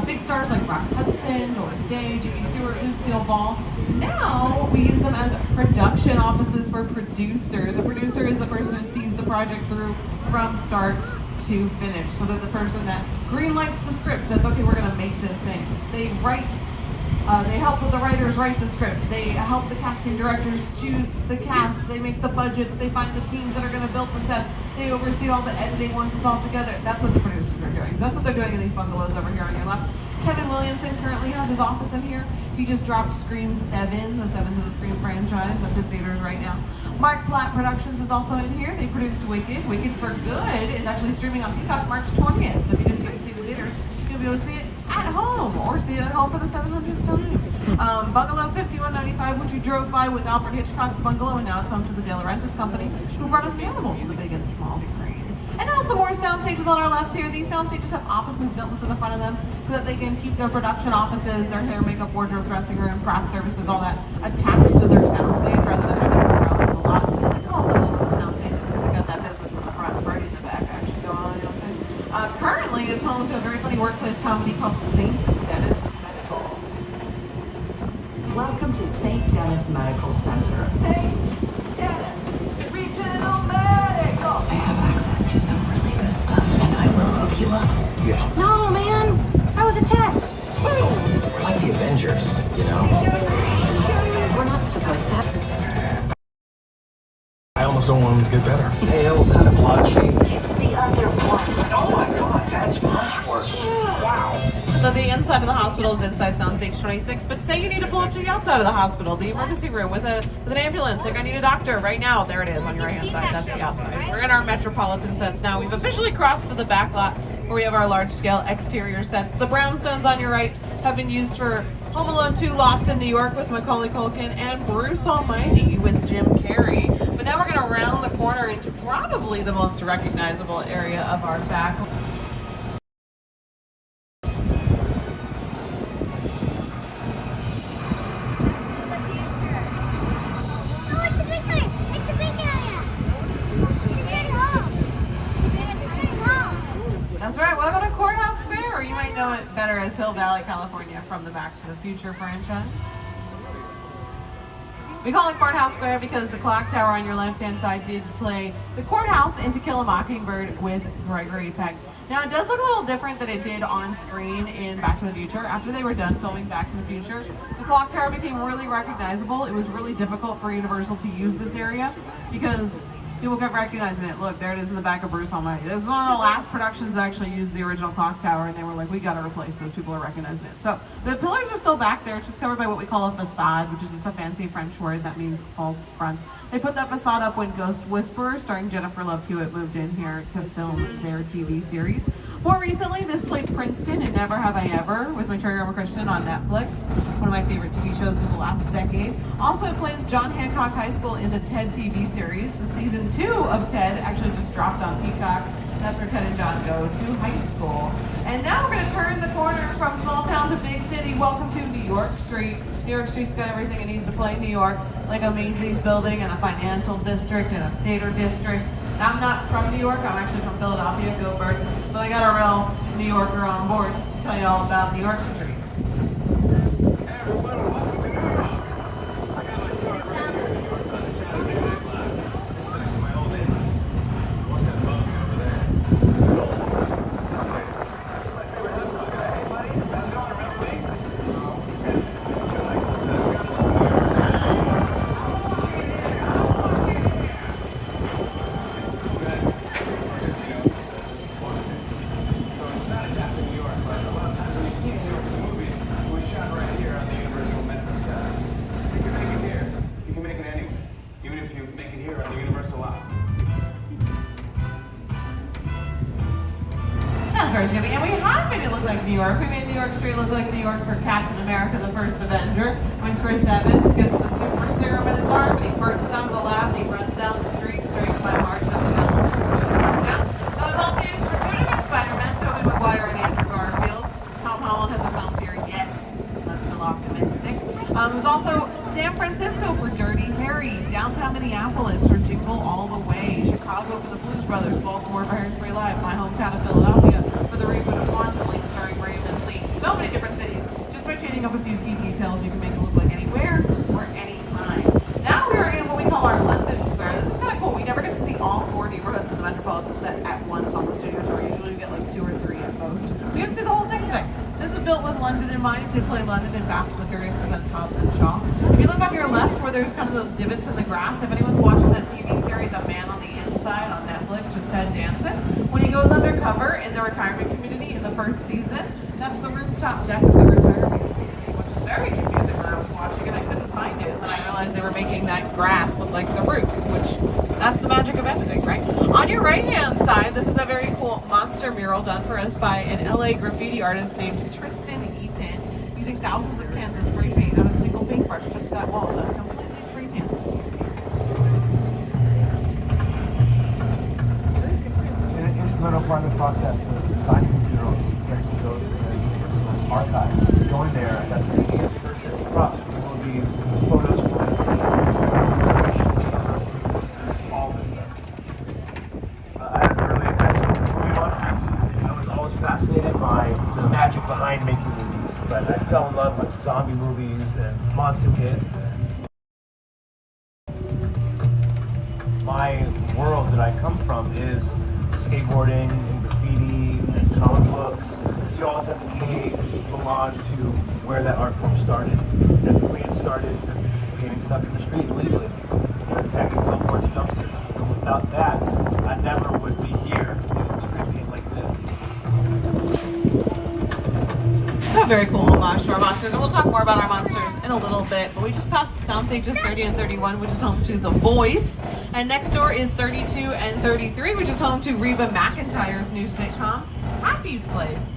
S11: Big stars like Rock Hudson, Doris Day, Jimmy Stewart, Lucille Ball. Now we use them as production offices for producers. A producer is the person who sees the project through from start to finish, so that the person that green lights the script says, okay, we're gonna make this thing. They help with the writers write the script. They help the casting directors choose the cast. They make the budgets. They find the teams that are going to build the sets. They oversee all the editing once it's all together. That's what the producers are doing. So that's what they're doing in these bungalows over here on your left. Kevin Williamson currently has his office in here. He just dropped Scream 7, the 7th of the Scream franchise. That's in theaters right now. Mark Platt Productions is also in here. They produced Wicked. Wicked for Good is actually streaming on Peacock March 20th. So if you didn't get to see it in theaters, you'll be able to see it at home, or see it at home for the 700th time. Bungalow 5195, which we drove by, was Alfred Hitchcock's bungalow, and now it's home to the De Laurentiis Company, who brought us Hannibal to the big and small screen. And now some more sound stages on our left here. These sound stages have offices built into the front of them so that they can keep their production offices, their hair, makeup, wardrobe, dressing room, craft services, all that attached to their sound stage rather than having somewhere else in the lot. I call it the middle of the sound stages because they got that business from the front and Birdie in the back actually going on, you know what I'm saying? Currently, it's home to a very funny workplace comedy called St. Dennis Medical.
S14: Welcome to St. Dennis Medical Center.
S11: St. Dennis Regional Medical.
S14: I have access to some really good stuff, and I will hook you up.
S3: Yeah.
S14: No, man. That was a test.
S3: We're like the Avengers, you know?
S14: We're not supposed to have...
S8: I almost don't want him to get better.
S3: Pale, kind of blotchy.
S14: It's the other one.
S3: Oh my god, that's much worse. Wow.
S11: So the inside of the hospital is inside soundstage 26, but say you need to pull up to the outside of the hospital, the emergency room with an ambulance, like I need a doctor right now. There it is on your right hand side, that's the outside. We're in our metropolitan sets now. We've officially crossed to the backlot where we have our large scale exterior sets. The brownstones on your right have been used for Home Alone 2 Lost in New York with Macaulay Culkin and Bruce Almighty with Jim Carrey. But now we're going to round the corner into probably the most recognizable area of our backlot. That's right, welcome to Courthouse Square, or you might know it better as Hill Valley, California, from the Back to the Future franchise. We call it Courthouse Square because the clock tower on your left-hand side did play the courthouse in To Kill a Mockingbird with Gregory Peck. Now, it does look a little different than it did on screen in Back to the Future. After they were done filming Back to the Future, the clock tower became really recognizable. It was really difficult for Universal to use this area because people kept recognizing it. Look, there it is in the back of Bruce Almighty. This is one of the last productions that actually used the original clock tower, and they were like, we gotta replace this. People are recognizing it. So the pillars are still back there. It's just covered by what we call a facade, which is just a fancy French word that means false front. They put that facade up when Ghost Whisperer, starring Jennifer Love Hewitt, moved in here to film their TV series. More recently, this played Princeton in Never Have I Ever with Materi Ramakrishnan on Netflix, one of my favorite TV shows of the last decade. Also, it plays John Hancock High School in the Ted TV series. The season 2 of Ted actually just dropped on Peacock. That's where Ted and John go to high school. And now we're going to turn the corner from small town to big city. Welcome to New York Street. New York Street's got everything it needs to play New York, like a Macy's building and a financial district and a theater district. I'm not from New York, I'm actually from Philadelphia, go Birds, but I got a real New Yorker on board to tell you all about New York Street.
S4: Hey everybody, welcome to New York. I got my start right here in New York on Saturday Night Live. This is actually my old neighbor. What's that bug over there? An old woman. Tough lady. That's my favorite hot dog. Hey buddy, how's it going? Remember me? Just like the time we got to New York City.
S11: That's right, Jimmy. And we have made it look like New York. We made New York Street look like New York for Captain America, the First Avenger, when Chris Evans gets the super serum in his arm and he bursts out of the lab and he runs down the street straight to my heart. That was down the street. That was also used for 2 different Spider-Men, Tobey Maguire and Andrew Garfield. Tom Holland hasn't filmed here yet. I'm still optimistic. It was also San Francisco for Dirty Harry, downtown Minneapolis for Jingle All the Way, Chicago for the Blues Brothers, Baltimore for Hairspray Live, my hometown of Philadelphia for the reboot of Quantum Leap starring Raymond Lee. So many different cities. Just by changing up a few key details, you can make it look like anywhere or anytime. Now we are in what we call our London Square. This is kind of cool. We never get to see all 4 neighborhoods in the metropolitan set at once on the studio tour. most. We got to see the whole thing today. This was built with London in mind. It did play London in Fast and the Furious presents Hobbs and Shaw. If you look on your left where there's kind of those divots in the grass, if anyone's watching that TV series, A Man on the Inside on Netflix with Ted Danson, when he goes undercover in the retirement community in the first season, that's the rooftop deck of the retirement community, which was very confusing when I was watching it. I couldn't find it, and then I realized they were making that grass look like the roof, which that's the magic of editing, right? On your right-hand side, this is a very cool monster mural done for us by an LA graffiti artist named Tristan Eaton, using thousands of cans of spray paint on a single paintbrush. Touch that wall, done completely freehand.
S15: An instrumental part of the process of designing the mural is connecting those to the personal archive. Going there, I got to see and purchase props from all of these photos from the illustrations from all this stuff. I'm really affectionate with movie monsters. I was always fascinated by the magic behind making movies, but I fell in love with zombie movies and Monster Kid. My world that I come from is skateboarding and graffiti and comic books. You always have to pay homage to where that art form started. And for me, it started painting stuff in the street illegally, attacking billboards and dumpsters. And without that, I never would be here doing spray paint like this.
S11: So very cool homage to our monsters, and we'll talk more about our monsters in a little bit, but we just passed sound stages 30 and 31, which is home to The Voice, and next door is 32 and 33, which is home to Reba McEntire's new sitcom, Happy's Place.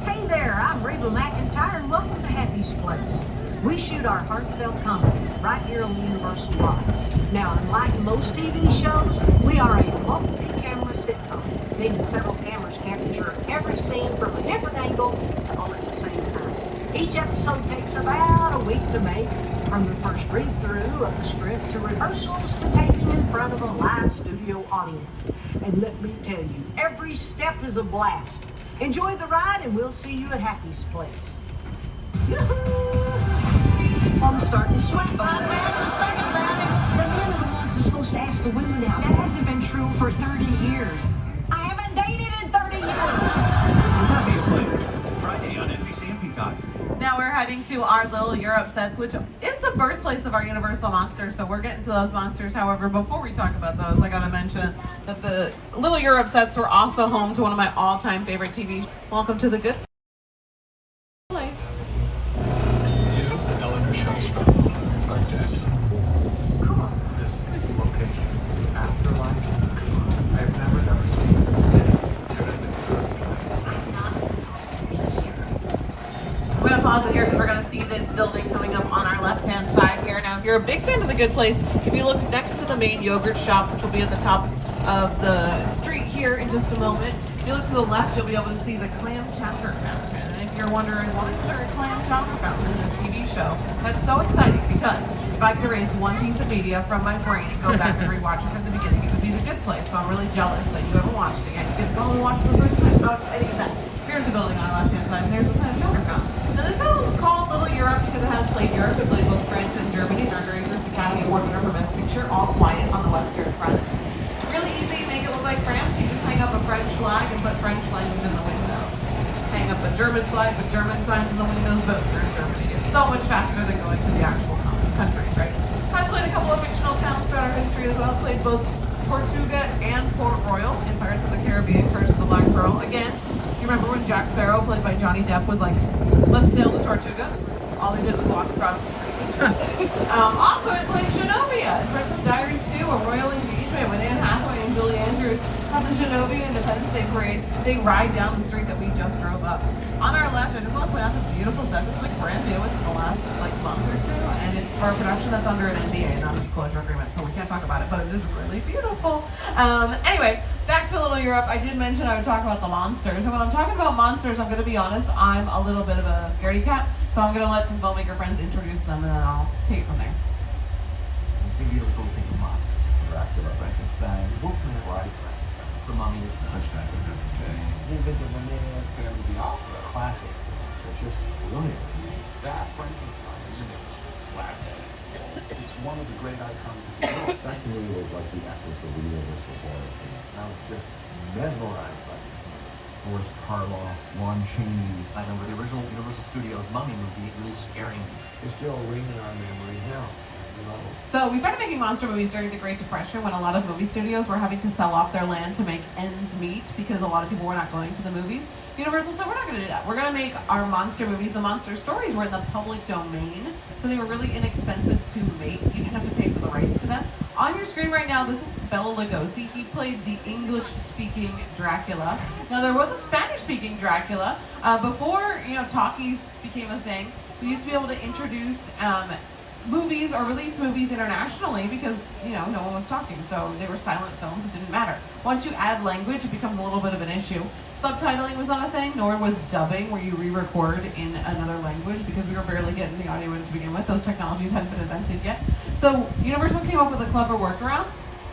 S16: Hey there, I'm Reba McEntire, and welcome to Happy's Place. We shoot our heartfelt comedy right here on the Universal Lot. Now, unlike most TV shows, we are a multi-camera sitcom, meaning several cameras capture every scene from a different angle, all at the same time. Each episode takes about a week to make, from the first read-through of the script to rehearsals to taping in front of a live studio audience. And let me tell you, every step is a blast. Enjoy the ride, and we'll see you at Happy's Place. I'm starting to sweat. The men are the ones that's supposed to ask the women out. That hasn't been true for 30 years. I haven't dated in 30 years.
S4: Happy's Place, Friday on NBC and Peacock.
S11: Now we're heading to our Little Europe sets, which is the birthplace of our Universal monsters, so we're getting to those monsters. However, before we talk about those, I gotta mention that the Little Europe sets were also home to one of my all-time favorite TV. Welcome to the Good Place.
S8: You, Eleanor Shellstrom, are dead.
S16: Cool.
S8: This location, afterlife, I've never seen this.
S11: We're going to pause it here because we're going to see this building coming up on our left-hand side here. Now, if you're a big fan of The Good Place, if you look next to the main yogurt shop, which will be at the top of the street here in just a moment, if you look to the left, you'll be able to see the clam chowder fountain. And if you're wondering, why is there a clam chowder fountain in this TV show? That's so exciting because if I could erase one piece of media from my brain and go back and rewatch it from the beginning, it would be The Good Place. So I'm really jealous that you haven't watched it yet. You get to go and watch it for the first time. How exciting is that? Here's the building on our left-hand side, and there's the clam chowder fountain. Now this is called Little Europe because it has played Europe. It played both France and Germany and earned her first Academy Award winner for Best Picture, All Quiet on the Western Front. Really easy, make it look like France. You just hang up a French flag and put French language in the windows. Hang up a German flag with German signs in the windows, both are in Germany. It's so much faster than going to the actual countries, right? Has played a couple of fictional towns throughout our history as well. Played both Tortuga and Port Royal in Pirates of the Caribbean, Curse of the Black Pearl. Again, you remember when Jack Sparrow, played by Johnny Depp, was like, let's sail the Tortuga? All they did was walk across the street. Also, it played Genovia in Princess Diaries 2, a royal engagement when Anne Hathaway and Julie Andrews have the Genovia Independence Day Parade. They ride down the street that we just drove up. On our left, I just want to point out this beautiful set. This is like brand new within the last month or two, and it's for a production that's under an NDA, non-disclosure agreement, so we can't talk about it, but it is really beautiful. Anyway, back to Little Europe. I did mention I would talk about the monsters, and when I'm talking about monsters, I'm going to be honest, I'm a little bit of a scaredy cat, so I'm going to let some filmmaker friends introduce them, and then I'll take it from there.
S15: I think you always think of monsters. Dracula, Frankenstein, Wolfman, Bride, Frankenstein, The Mummy, The Hunchback of Notre Dame, The Invisible Man, Phantom of the Opera, classic. So it's just brilliant.
S8: That Frankenstein image, flathead, it's one of the great icons of the world. That to me was like the essence of the universal horror film.
S15: I was just mesmerized by it.
S8: Boris Karloff, Lon Chaney.
S3: I remember the original Universal Studios Mummy movie really scaring me.
S15: It's still ringing in our memories now.
S11: So we started making monster movies during the Great Depression when a lot of movie studios were having to sell off their land to make ends meet because a lot of people were not going to the movies. Universal said, we're not going to do that. We're going to make our monster movies. The monster stories were in the public domain, so they were really inexpensive to make. You didn't have to pay for the rights to them. On your screen right now, this is Bela Lugosi. He played the English-speaking Dracula. Now, there was a Spanish-speaking Dracula. Before, talkies became a thing, we used to be able to introduce movies or release movies internationally because, no one was talking. So they were silent films. It didn't matter. Once you add language, it becomes a little bit of an issue. Subtitling was not a thing, nor was dubbing, where you re-record in another language, because we were barely getting the audio in to begin with. Those technologies hadn't been invented yet. So Universal came up with a clever workaround.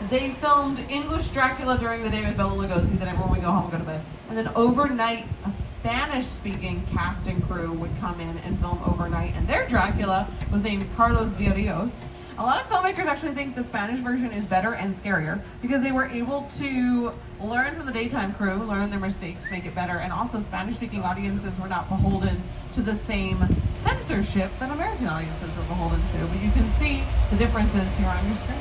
S11: They filmed English Dracula during the day with Bela Lugosi, then everyone would go home and go to bed. And then overnight, a Spanish-speaking cast and crew would come in and film overnight, and their Dracula was named Carlos Villarreal. A lot of filmmakers actually think the Spanish version is better and scarier because they were able to learn from the daytime crew, learn their mistakes, make it better, and also Spanish-speaking audiences were not beholden to the same censorship that American audiences were beholden to. But you can see the differences here on your screen.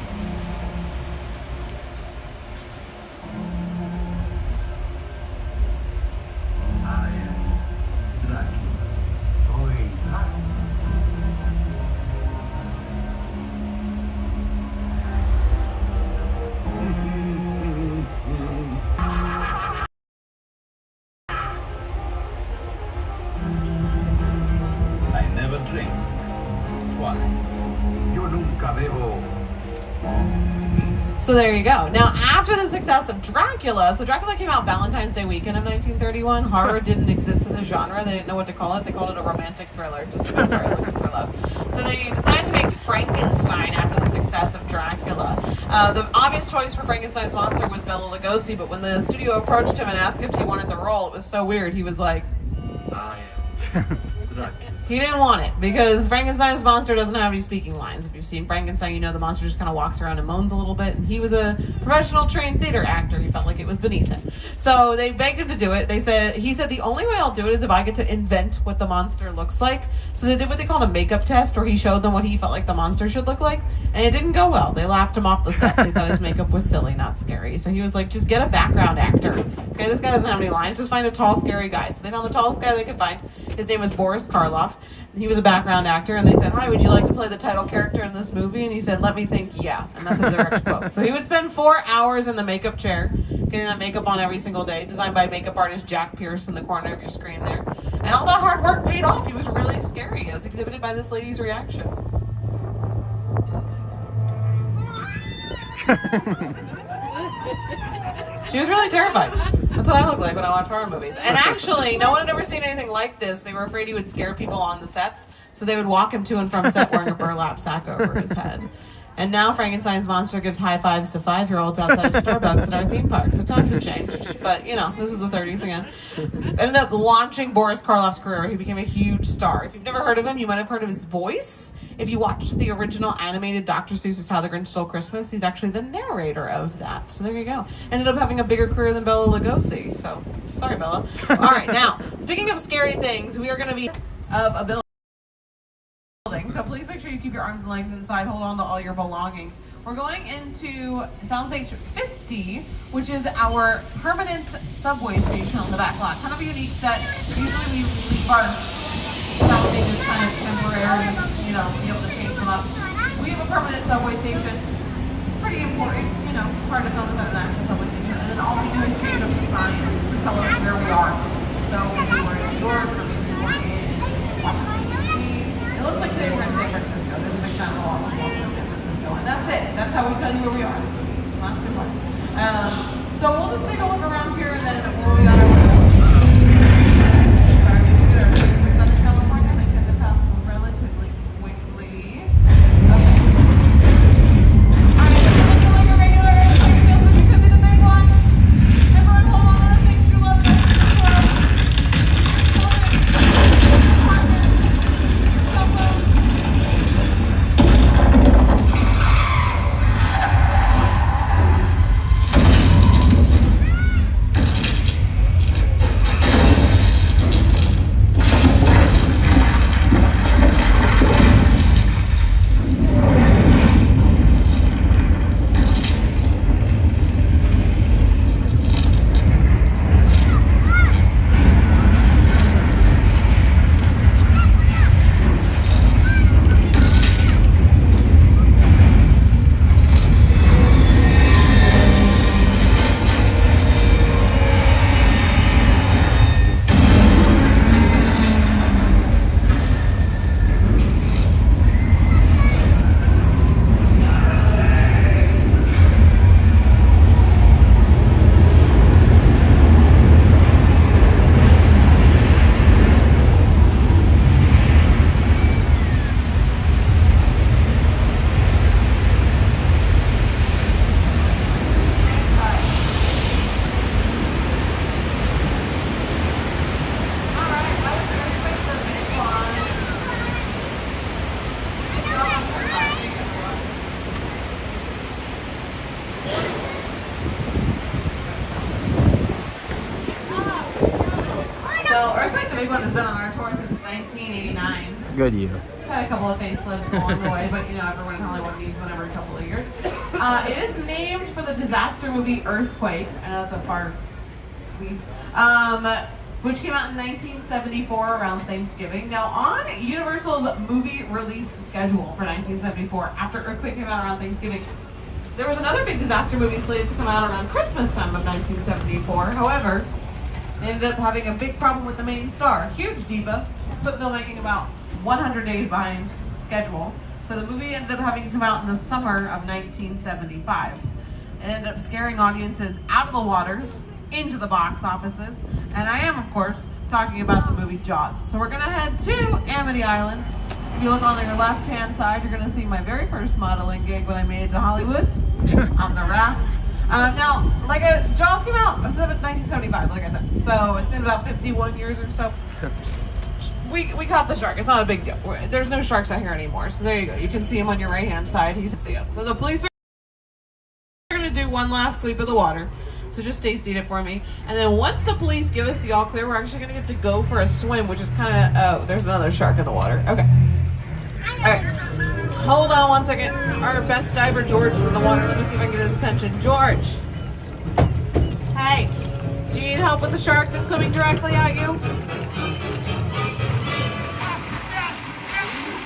S11: So there you go. Now, after the success of Dracula, so Dracula came out Valentine's Day weekend of 1931. Horror didn't exist as a genre. They didn't know what to call it. They called it a romantic thriller, just a vampire looking for love. So they decided to make Frankenstein after the success of Dracula. The obvious choice for Frankenstein's monster was Bela Lugosi, but when the studio approached him and asked if he wanted the role, it was so weird. He was like, he didn't want it because Frankenstein's monster doesn't have any speaking lines. If you've seen Frankenstein, you know the monster just kind of walks around and moans a little bit. And he was a professional trained theater actor. He felt like it was beneath him. So they begged him to do it. He said, the only way I'll do it is if I get to invent what the monster looks like. So they did what they called a makeup test, where he showed them what he felt like the monster should look like. And it didn't go well. They laughed him off the set. They thought his makeup was silly, not scary. So he was like, just get a background actor. Okay, this guy doesn't have any lines. Just find a tall, scary guy. So they found the tallest guy they could find. His name was Boris Karloff. He was a background actor, and they said, hi, would you like to play the title character in this movie? And he said, let me think, yeah. And that's his direct quote. So he would spend 4 hours in the makeup chair, getting that makeup on every single day, designed by makeup artist Jack Pierce in the corner of your screen there. And all that hard work paid off. He was really scary, as exhibited by this lady's reaction. She was really terrified. That's what I look like when I watch horror movies. And actually, no one had ever seen anything like this. They were afraid he would scare people on the sets, so they would walk him to and from set wearing a burlap sack over his head. And now Frankenstein's monster gives high fives to 5-year-olds outside of Starbucks at our theme park. So times have changed. But, this was the 30s again. Ended up launching Boris Karloff's career. He became a huge star. If you've never heard of him, you might have heard of his voice. If you watched the original animated Dr. Seuss's How the Grinch Stole Christmas, he's actually the narrator of that. So there you go. Ended up having a bigger career than Bela Lugosi. So, sorry, Bella. All right, now, speaking of scary things, we are going to be of a building. So please make sure you keep your arms and legs inside. Hold on to all your belongings. We're going into Soundstage 50, which is our permanent subway station on the Backlot. Kind of a unique set. Usually we leave our soundstages kind of temporary, be able to change them up. We have a permanent subway station. Pretty important, hard to film this at an actual subway station. And then all we do is change up the signs to tell us where we are. So maybe we're in New York, or maybe we're in Washington, D.C. It looks like today we're in San Francisco. There's a big sign on the wall saying welcome to San Francisco. And that's it. That's how we tell you where we are. It's not too hard. So we'll just take a look around here and then we'll be on our way. So Earthquake, the big one, has been on our tour since 1989.
S1: It's a good year.
S11: It's had a couple of facelifts along the way, but you know, everyone in Hollywood needs one every couple of years. It is named for the disaster movie Earthquake. I know that's a far leap. Which came out in 1974 around Thanksgiving. Now, on Universal's movie release schedule for 1974, after Earthquake came out around Thanksgiving, there was another big disaster movie slated to come out around Christmas time of 1974. However, they ended up having a big problem with the main star. Huge diva, put filmmaking about 100 days behind schedule. So the movie ended up having to come out in the summer of 1975. It ended up scaring audiences out of the waters, into the box offices, and I am, of course, talking about the movie Jaws. So we're gonna head to Amity Island. If you look on your left-hand side, you're gonna see my very first modeling gig when I made it to Hollywood on the raft. Now, Jaws came out in 1975, like I said, so it's been about 51 years or so. We caught the shark. It's not a big deal. There's no sharks out here anymore, so there you go. You can see him on your right-hand side. He's see us. So the police are gonna do one last sweep of the water. So just stay seated for me. And then once the police give us the all clear, we're actually gonna get to go for a swim, which is kind of, oh, there's another shark in the water. Okay. All right. Hold on one second. Our best diver, George, is in the water. Let me see if I can get his attention. George. Hey, do you need help with the shark that's swimming directly at you?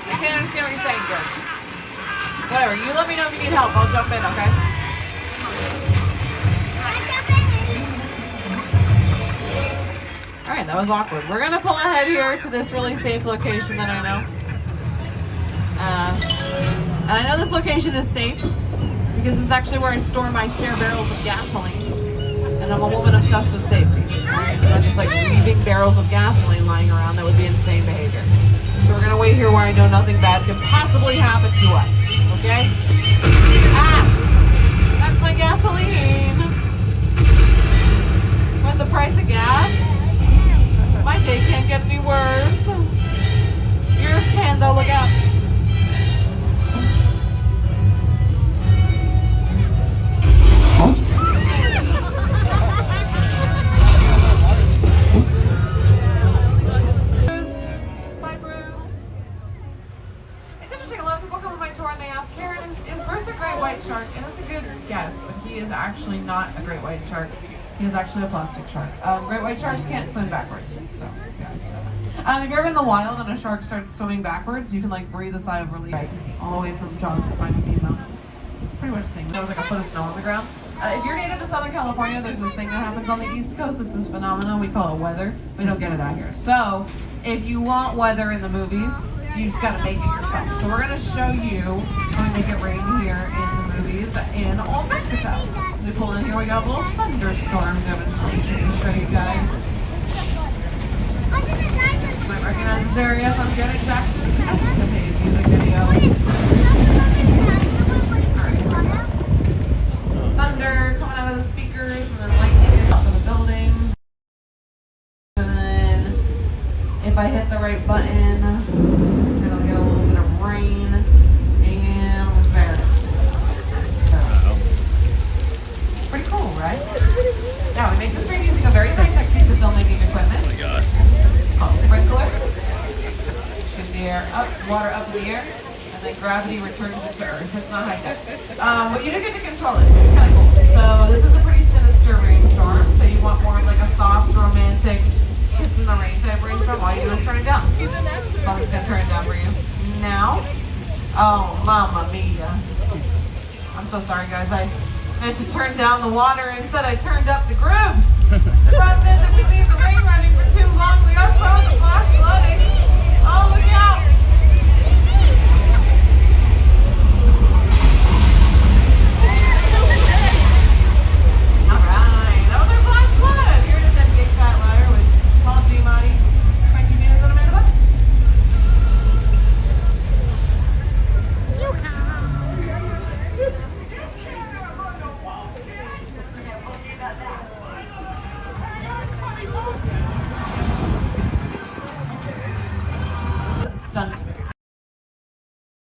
S11: I can't understand what you're saying, George. Whatever, you let me know if you need help. I'll jump in, okay? All right, that was awkward. We're gonna pull ahead here to this really safe location that I know. And I know this location is safe because it's actually where I store my spare barrels of gasoline. And I'm a woman obsessed with safety. Right? I'm not just like leaving barrels of gasoline lying around. That would be insane behavior. So we're gonna wait here where I know nothing bad can possibly happen to us. Okay? Ah! That's my gasoline. When the price of gas, my day can't get any worse. Yours can though, look out. Bye, Bruce. It's interesting, a lot of people come on my tour and they ask, Karen, is Bruce a great white shark? And it's a good guess, but he is actually not a great white shark. He is actually a plastic shark. Great white sharks can't swim backwards, so if you're ever in the wild and a shark starts swimming backwards, you can like breathe a sigh of relief all the way from Jaws to Finding Nemo. Pretty much the same. There was like a foot of snow on the ground. If you're native to Southern California, there's this thing that happens on the East Coast. It's this phenomenon we call it weather. We don't get it out here. So if you want weather in the movies, you just gotta make it yourself. So we're gonna show you how we make it rain here in the movies in Old Mexico. As we pull in here, we got a little thunderstorm demonstration to show you guys. You might recognize this area from Janet Jackson's Escapade music video. Alright, here we go. Thunder coming out of the speakers, and then lightning is off of the buildings. And then if I hit the right button, it'll get a little bit of rain, and there it is. Pretty cool, right? Now we make this rain using a very high-tech piece of filmmaking equipment. Oh my gosh. It's called a sprinkler. Shoot the air up, water up in the air, and then gravity returns it to Earth. It's not high-tech. But you do get to control it, which is kind of cool. So this is a pretty sinister rainstorm, so you want more like a soft, romantic, kiss in the rain type rainstorm. All you do is turn it down. So I'm just gonna turn it down for you. Now, oh, mamma mia. I'm so sorry, guys. I meant to turn down the water, and instead I turned up the grooves. The problem is, if we leave the rain running for too long, we are prone to flash flooding. Oh, look out! Alright, that was our flash flood. Here it is at Big Fat Ladder with Paul Giamatti, Frankie Muniz, and Amanda Buck.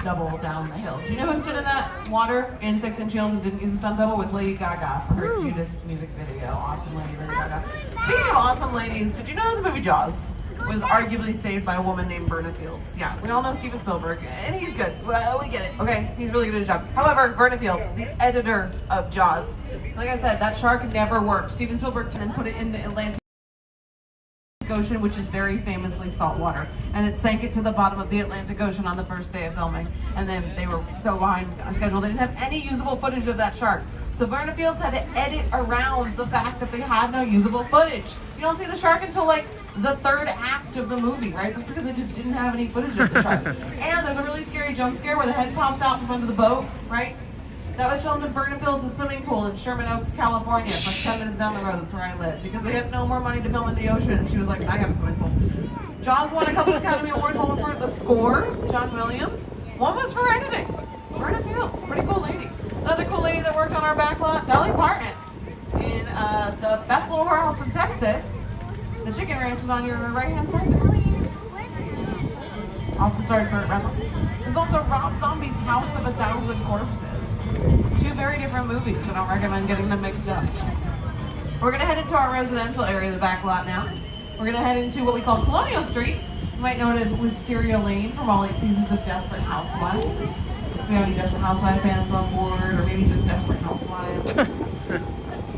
S11: double down the hill. Do you know who stood in that water in 6-inch heels and didn't use a stunt double? Was Lady Gaga for her Judas music video. Awesome lady, Lady Gaga. Speaking of awesome ladies, did you know the movie Jaws was arguably saved by a woman named Verna Fields? Yeah, we all know Steven Spielberg, and he's good. Well, we get it. Okay, he's really good at his job. However, Verna Fields, the editor of Jaws, like I said, that shark never worked. Steven Spielberg then put it in the Atlantic Ocean, which is very famously saltwater, and it sank it to the bottom of the Atlantic Ocean on the first day of filming. And then they were so behind on schedule, they didn't have any usable footage of that shark. So Verna Fields had to edit around the fact that they had no usable footage. You don't see the shark until like the third act of the movie, right? That's because they just didn't have any footage of the shark. And there's a really scary jump scare where the head pops out from under the boat, right? That was filmed in Verna Fields' swimming pool in Sherman Oaks, California. It's like 10 minutes down the road. That's where I live. Because they had no more money to film in the ocean. And she was like, I got a swimming pool. Jaws won a couple Academy Awards. One for the score, John Williams. One was for editing. Verna Fields, pretty cool lady. Another cool lady that worked on our backlot, Dolly Parton. In the best little whorehouse in Texas. The chicken ranch is on your right-hand side. Also starred Burt Reynolds. There's also Rob Zombie's House of 1,000 Corpses. Two very different movies. I don't recommend getting them mixed up. We're going to head into our residential area, the back lot now. We're going to head into what we call Colonial Street. You might know it as Wisteria Lane from all 8 seasons of Desperate Housewives. If we have any Desperate Housewives fans on board, or maybe just Desperate Housewives.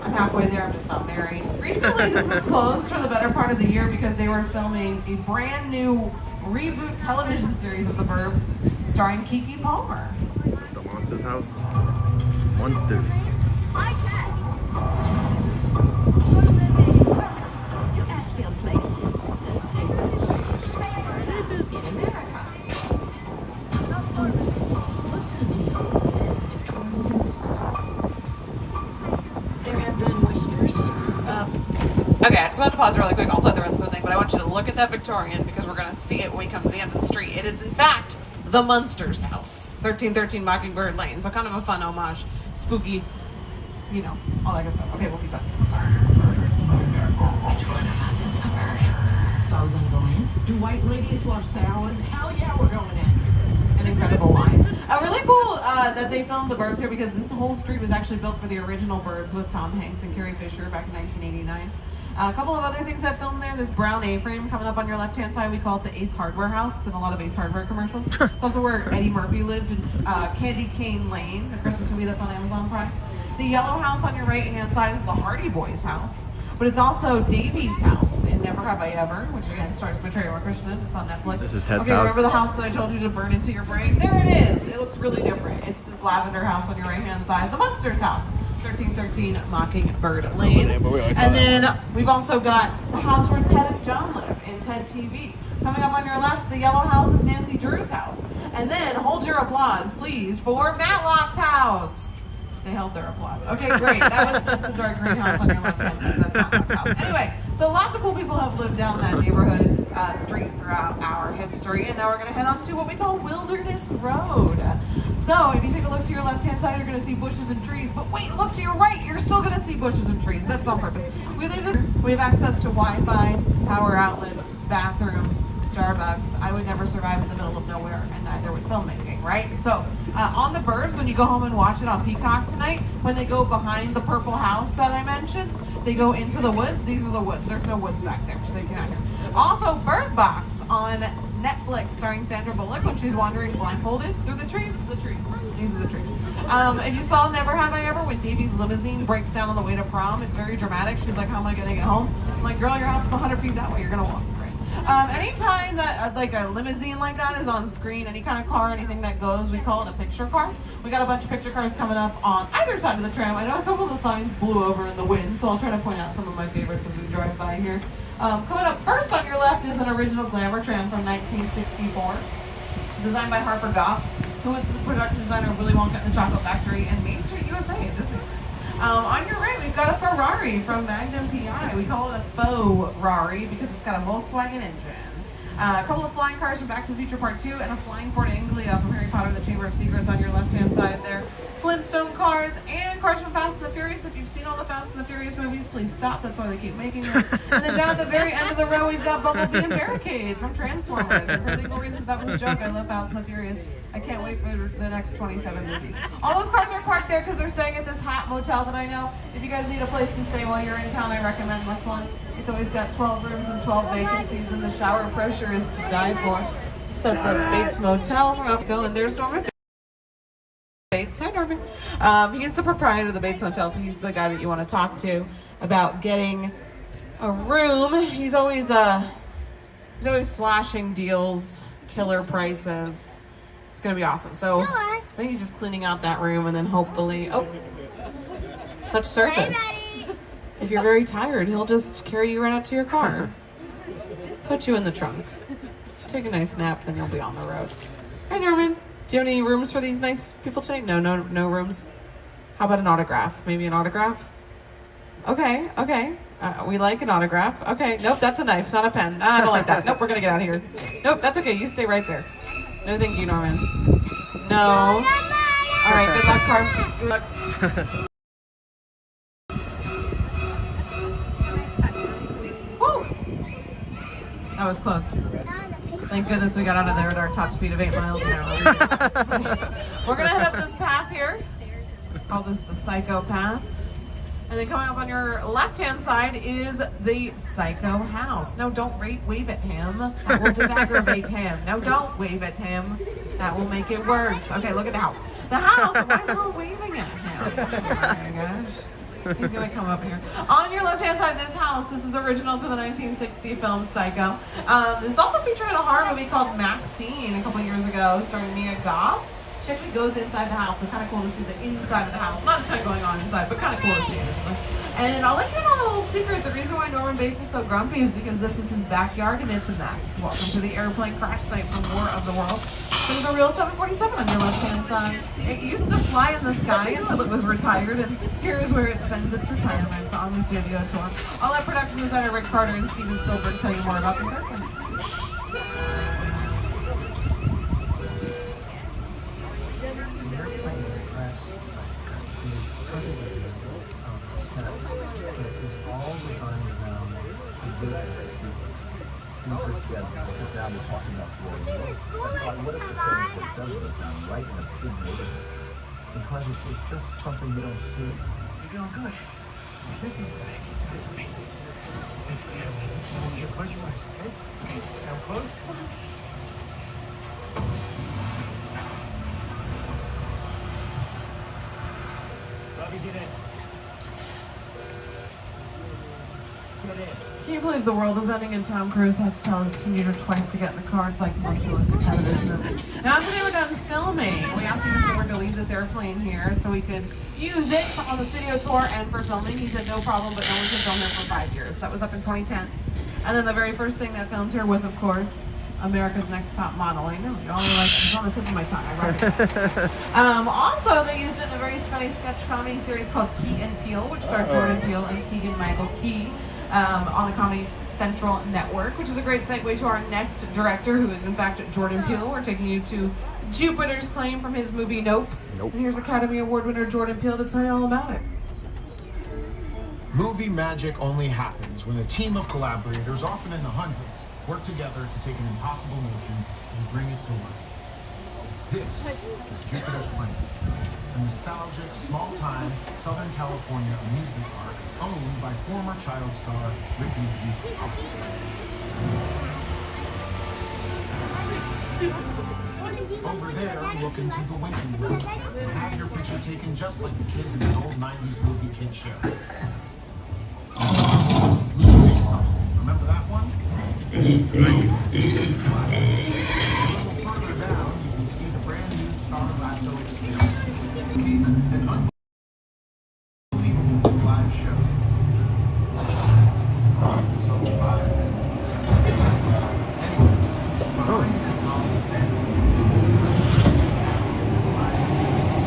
S11: I'm halfway there, I'm just not married. Recently, this was closed for the better part of the year because they were filming a brand new reboot television series of The Burbs starring Keke Palmer.
S1: It's the Monsters house. Monsters.
S14: Welcome to Ashfield Place, the safest in America. So, what's the deal with Victorians? There have been whispers.
S11: Okay, I just want to pause really quick. I'll play the rest of the thing, but I want you to look at that Victorian because we're going to see it when we come to the end of the street. It is, in fact, the Munsters house, 1313 Mockingbird Lane. So kind of a fun homage, spooky, you know, all that good stuff. Okay, we'll be back.
S14: Which one of us is the murderer? So are we going to go in?
S16: Do white ladies love salads? Hell yeah, we're going in.
S11: An incredible line. Really cool that they filmed the Burbs here because this whole street was actually built for the original Burbs with Tom Hanks and Carrie Fisher back in 1989. A couple of other things that filmed there. This brown A-frame coming up on your left-hand side, we call it the Ace Hardware House. It's in a lot of Ace Hardware commercials. It's also where Eddie Murphy lived in Candy Cane Lane, the Christmas movie that's on Amazon Prime. The yellow house on your right-hand side is the Hardy Boys house. But it's also Davy's house in Never Have I Ever, which again stars Betrayal of Christian. It's on Netflix.
S1: This is Ted's
S11: okay,
S1: house.
S11: Remember the house that I told you to burn into your brain? There it is. It looks really different. It's this lavender house on your right-hand side. The Munsters house, 1313 Mockingbird Lane. And then we've also got the house where Ted and John live in Ted TV. Coming up on your left, the yellow house is Nancy Drew's house. And then hold your applause, please, for Matlock's house. They held their applause. Okay, great. That's the dark green house on your left-hand side. That's Matlock's house. Anyway, so lots of cool people have lived down that neighborhood street throughout our history. And now we're going to head on to what we call Wilderness Road. So if you take a look to your left-hand side, you're going to see bushes and trees. But wait, look to your right. You're still going to see bushes and trees. That's on purpose. We have access to Wi-Fi, power outlets, bathrooms, Starbucks. I would never survive in the middle of nowhere, and neither would filmmaking, right? So on the Burbs, when you go home and watch it on Peacock tonight, when they go behind the purple house that I mentioned, they go into the woods. These are the woods. There's no woods back there, so they cannot hear. Also, Bird Box on Netflix, starring Sandra Bullock when she's wandering blindfolded through the trees. The trees. These are the trees. If you saw Never Have I Ever, when Davy's limousine breaks down on the way to prom, it's very dramatic. She's like, how am I going to get home? I'm like, girl, your house is 100 feet that way. You're going to walk. Anytime that like a limousine like that is on screen, any kind of car, anything that goes, we call it a picture car. We got a bunch of picture cars coming up on either side of the tram. I know a couple of the signs blew over in the wind, so I'll try to point out some of my favorites as we drive by here. Coming up first on your left is an original glamour tram from 1964, designed by Harper Goff, who was the production designer of Willy Wonka and the Chocolate Factory and Main Street USA at Disney. On your right, we've got a Ferrari from Magnum PI. We call it a faux Rari because it's got a Volkswagen engine. A couple of flying cars from Back to the Future Part 2 and a flying Ford Anglia from Harry Potter and the Chamber of Secrets on your left-hand side there. Flintstone cars and cars from Fast and the Furious. If you've seen all the Fast and the Furious movies, please stop. That's why they keep making them. And then down at the very end of the row, we've got Bumblebee and Barricade from Transformers. And for legal reasons, that was a joke. I love Fast and the Furious. I can't wait for the next 27 movies. All those cars are parked there because they're staying at this hot motel that I know. If you guys need a place to stay while you're in town, I recommend this one. It's always got 12 rooms and 12 vacancies, and the shower pressure is to die for. It's at the Bates Motel. We're off to go, and there's Norman Bates. Hi, Norman. He's the proprietor of the Bates Motel, so he's the guy that you want to talk to about getting a room. He's always slashing deals, killer prices. It's gonna be awesome. So I think he's just cleaning out that room, and then hopefully, such service. If you're very tired, he'll just carry you right out to your car, put you in the trunk, take a nice nap, then you'll be on the road. Hi, Norman. Do you have any rooms for these nice people today? No rooms. How about an autograph? Maybe an autograph? Okay. We like an autograph. Okay, nope, that's a knife, not a pen. I don't like that. Nope, we're gonna get out of here. Nope, that's okay, you stay right there. No, thank you, Norman. No. All right, good luck, Carp. Good luck. Woo! That was close. Thank goodness we got out of there at our top speed of 8 miles an hour. We're gonna head up this path here. Call this the Psycho Path. And then coming up on your left-hand side is the Psycho House. No, don't wave at him. That will just aggravate him. No, don't wave at him. That will make it worse. Okay, look at the house. The house, why is everyone waving at him? Oh my gosh. He's gonna come up here. On your left-hand side, this house, this is original to the 1960 film Psycho. It's also featured in a horror movie called Maxine a couple years ago, starring Mia Goth. She actually goes inside the house. It's kind of cool to see the inside of the house. Not a ton going on inside, but kind of cool to see it. And I'll let you know a little secret. The reason why Norman Bates is so grumpy is because this is his backyard and it's a mess. Welcome to the airplane crash site from War of the World. There's a real 747 on your left-hand side. It used to fly in the sky until it was retired, and here's where it spends its retirement on the studio tour. I'll let production designer Rick Carter and Steven Spielberg tell you more about this airplane.
S8: Sit down and talk about what if the 747 was down right in a big neighborhood? Because it's just something you don't see.
S4: You're doing good. Thank you. Listen to me. Close your eyes, okay? Okay, now closed. Bobby, get in. Get in.
S11: Can you believe the world is ending and Tom Cruise has to tell his teenager twice to get in the car? It's like the most realistic cut of this movie. Now, after they were done filming, we asked Steven Spielberg to leave this airplane here so we could use it on the studio tour and for filming. He said no problem, but no one could film here for 5 years. That was up in 2010. And then the very first thing that filmed here was, of course, America's Next Top Model. I know, you're only like, it's on the tip of my tongue. I wrote it. Also, they used it in a very funny sketch comedy series called Key and Peele, which starred Jordan Peele and Keegan-Michael Key. On the Comedy Central Network, which is a great segue to our next director, who is in fact Jordan Peele. We're taking you to Jupiter's Claim from his movie Nope. And here's Academy Award winner Jordan Peele to tell you all about it.
S8: Movie magic only happens when a team of collaborators, often in the hundreds, work together to take an impossible notion and bring it to life. This is Jupiter's Claim, a nostalgic, small-time Southern California amusement park owned by former child star Ricky G. Over there, look into the waiting room and have your picture taken just like the kids in the old 90s movie kid show. Remember that one? A little further down, you can see the brand new Star Lasso experience. An unbelievable live show. So live. Anyway, behind this novel fantasy lies a series.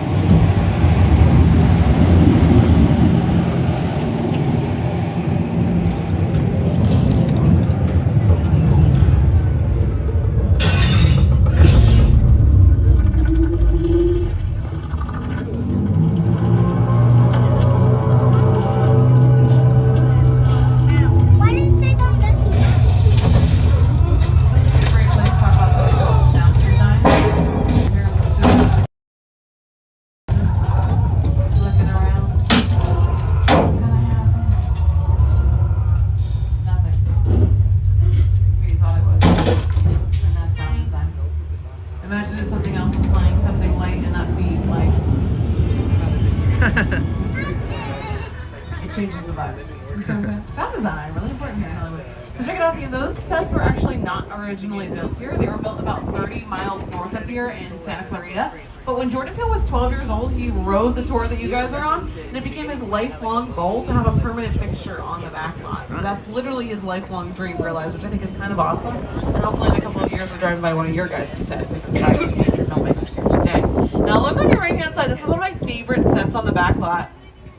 S11: design, really important here in Hollywood. So check it out, team. Those sets were actually not originally built here. They were built about 30 miles north of here in Santa Clarita. But when Jordan Peele was 12 years old, he rode the tour that you guys are on, and it became his lifelong goal to have a permanent fixture on the backlot. So that's literally his lifelong dream realized, which I think is kind of awesome. And hopefully in a couple of years we're driving by one of your guys' sets with the size of major filmmakers here today. Now look on your right-hand side. This is one of my favorite sets on the backlot.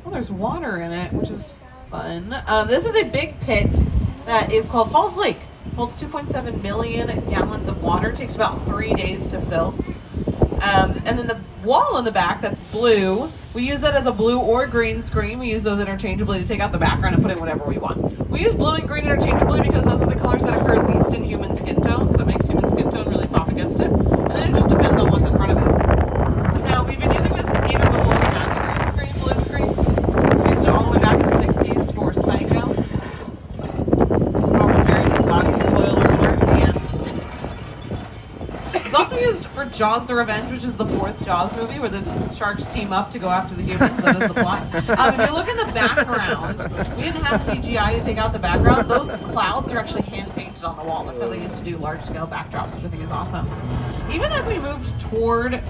S11: Oh, there's water in it, which is fun. This is a big pit that is called Falls Lake. Holds 2.7 million gallons of water. It takes about 3 days to fill. And then the wall in the back that's blue, we use that as a blue or green screen. We use those interchangeably to take out the background and put in whatever we want. We use blue and green interchangeably because those are the colors that occur least in human skin tone, so it makes human skin tone really pop against it. And then it just depends on what's in front of it. Now, we've been using this even before we had the green screen, blue screen. We used it all the way back in the 60s for Psycho. Robert buried his body, spoiler alert at the end. It's also used for Jaws the Revenge, which is the 4th Jaws movie where the sharks team up to go after the humans. That is the plot. If you look in the background, we didn't have CGI to take out the background. Those clouds are actually hand painted on the wall. That's how they used to do large scale backdrops, which I think is awesome. Even as we moved toward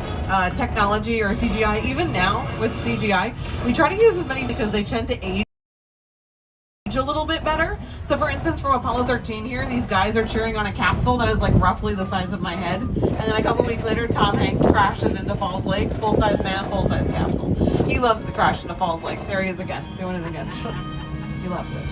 S11: technology or CGI, even now with CGI, we try to use as many because they tend to age a little bit better. So for instance, from Apollo 13 here, these guys are cheering on a capsule that is like roughly the size of my head. And then a couple weeks later, Tom Hanks crashes into Falls Lake. Full-size man, full-size capsule. He loves to crash into Falls Lake. There he is again, doing it again. He loves it.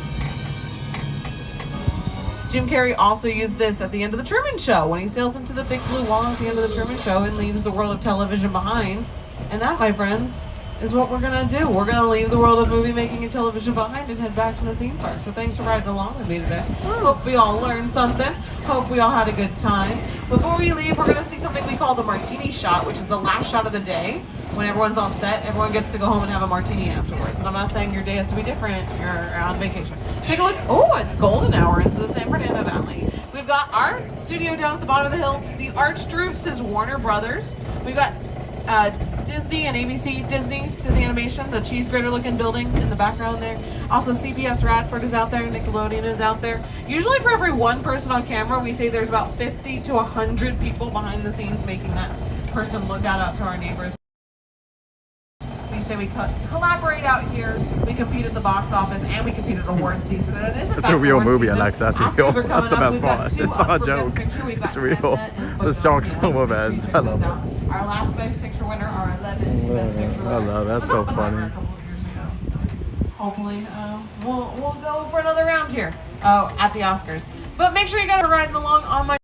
S11: Jim Carrey also used this at the end of the Truman Show when he sails into the big blue wall at the end of the Truman Show and leaves the world of television behind. And that, my friends, is what we're gonna do. We're gonna leave the world of movie making and television behind and head back to the theme park. So thanks for riding along with me today. Hope we all learned something. Hope we all had a good time. Before we leave, we're gonna see something we call the martini shot, which is the last shot of the day. When everyone's on set, everyone gets to go home and have a martini afterwards. And I'm not saying your day has to be different. You're on vacation. Take a look. Oh, it's golden hour into the San Fernando Valley. We've got our studio down at the bottom of the hill. The arched roof says Warner Brothers. We've got Disney and ABC, Disney Animation, the cheese grater looking building in the background there. Also CBS Radford is out there, Nickelodeon is out there. Usually for every one person on camera, we say there's about 50 to 100 people behind the scenes making that person look out to our neighbors. We say we collaborate out here, we compete at the box office, and we compete at award season. And it is
S1: It's a real movie, Alexa. That's real. That's the best part. It's not a joke. It's real. The sharks swim of heads. I love it.
S11: Our last best picture winner, our 11th best picture winner.
S1: I love that. That's so funny.
S11: Hopefully, we'll go for another round here at the Oscars. But make sure you guys are riding along on my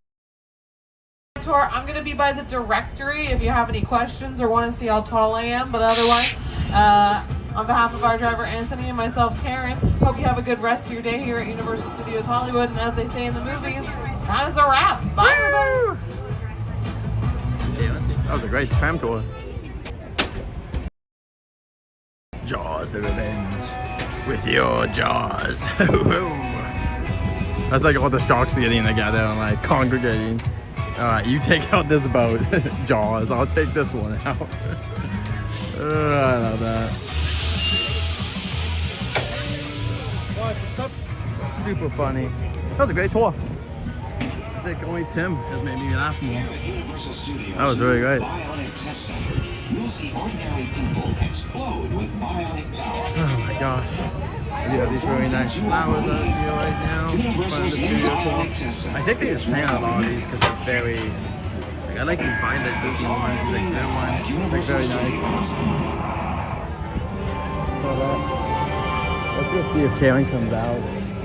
S11: tour. I'm going to be by the directory if you have any questions or want to see how tall I am. But otherwise, on behalf of our driver Anthony and myself, Karen, hope you have a good rest of your day here at Universal Studios Hollywood. And as they say in the movies, that is a wrap. Bye, everybody.
S1: That was a great tram tour. Jaws the Revenge with your jaws. That's like all the sharks getting together and like congregating. Alright, you take out this boat, Jaws. I'll take this one out. I love that. So super funny. That was a great tour. I think only Tim has made me laugh more. That was really great. Oh my gosh. We have these really nice flowers out here right now in front of the studio tour. I think they just paint a lot of these because it's very... Like, I like these violet looking ones, these like blue ones. They're very nice. So let's go see if Karen comes out.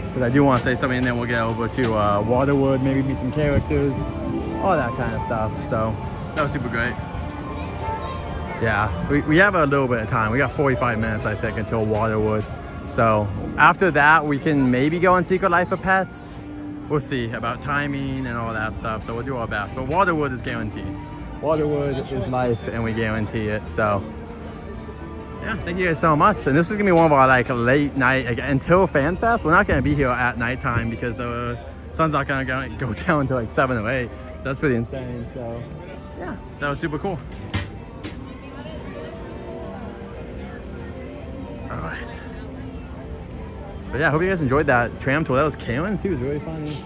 S1: Because I do want to say something and then we'll get over to Waterworld, maybe meet some characters, all that kind of stuff. So that was super great. Yeah, we have a little bit of time. We got 45 minutes, I think, until Waterworld. So after that, we can maybe go on Secret Life of Pets. We'll see about timing and all that stuff. So we'll do our best. But Waterworld is guaranteed. Waterworld is life and we guarantee it. So yeah, thank you guys so much. And this is gonna be one of our like late night, like, until Fan Fest. We're not gonna be here at nighttime because the sun's not gonna go down until like 7 or 8. So that's pretty insane. So yeah, that was super cool. All right. But yeah, I hope you guys enjoyed that tram tour. That was Karen. She was really funny.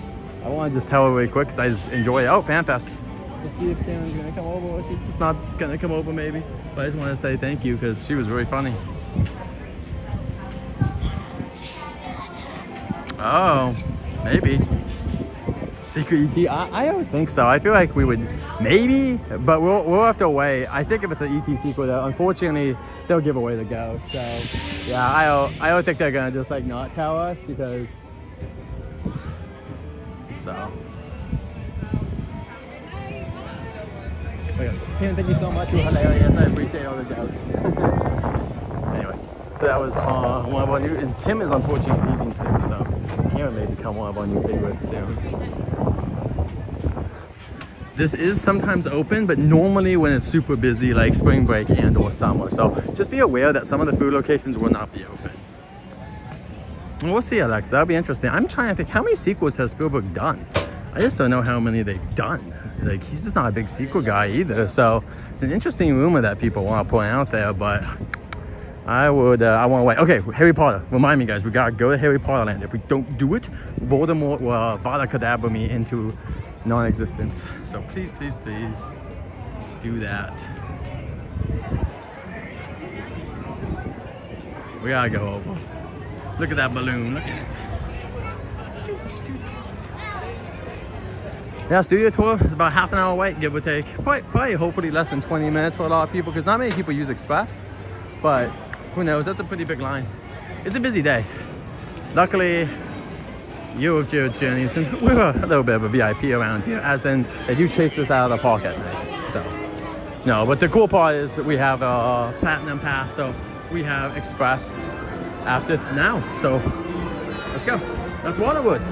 S1: I want to just tell her really quick because I just enjoy it. Oh, FanFest. Let's see if Karen's gonna come over or she's just not gonna come over maybe. But I just want to say thank you because she was really funny. Oh, maybe. Secret ET? I don't think so. I feel like we would maybe, but we'll have to wait. I think if it's an ET sequel, though, unfortunately, they'll give away the ghost. So yeah, I don't think they're gonna just like not tell us because. So. Ken, thank you so much. You're hilarious. I appreciate all the jokes. Anyway, so that was one of our new, and Tim is unfortunately leaving soon, so Karen may become one of our new favorites soon. This is sometimes open, but normally when it's super busy, like spring break and or summer. So just be aware that some of the food locations will not be open. And we'll see, Alex. That'll be interesting. I'm trying to think, how many sequels has Spielberg done? I just don't know how many they've done. Like, he's just not a big sequel guy either. So it's an interesting rumor that people want to point out there, but I want to wait. Okay, Harry Potter. Remind me, guys, we gotta go to Harry Potter Land. If we don't do it, Voldemort will Avada Kedavra me into non-existence. So please, please, please do that. We gotta go over. Look at that balloon. Look at it. Yeah, studio tour is about half an hour wait, give or take. Probably hopefully less than 20 minutes for a lot of people because not many people use Express. But who knows, that's a pretty big line. It's a busy day. Luckily, you're with Jared's Journeys and we're a little bit of a VIP around here, as in they do chase us out of the park at night. So, no, but the cool part is that we have a Platinum Pass, so we have Express after now. So, let's go. That's Waterworld.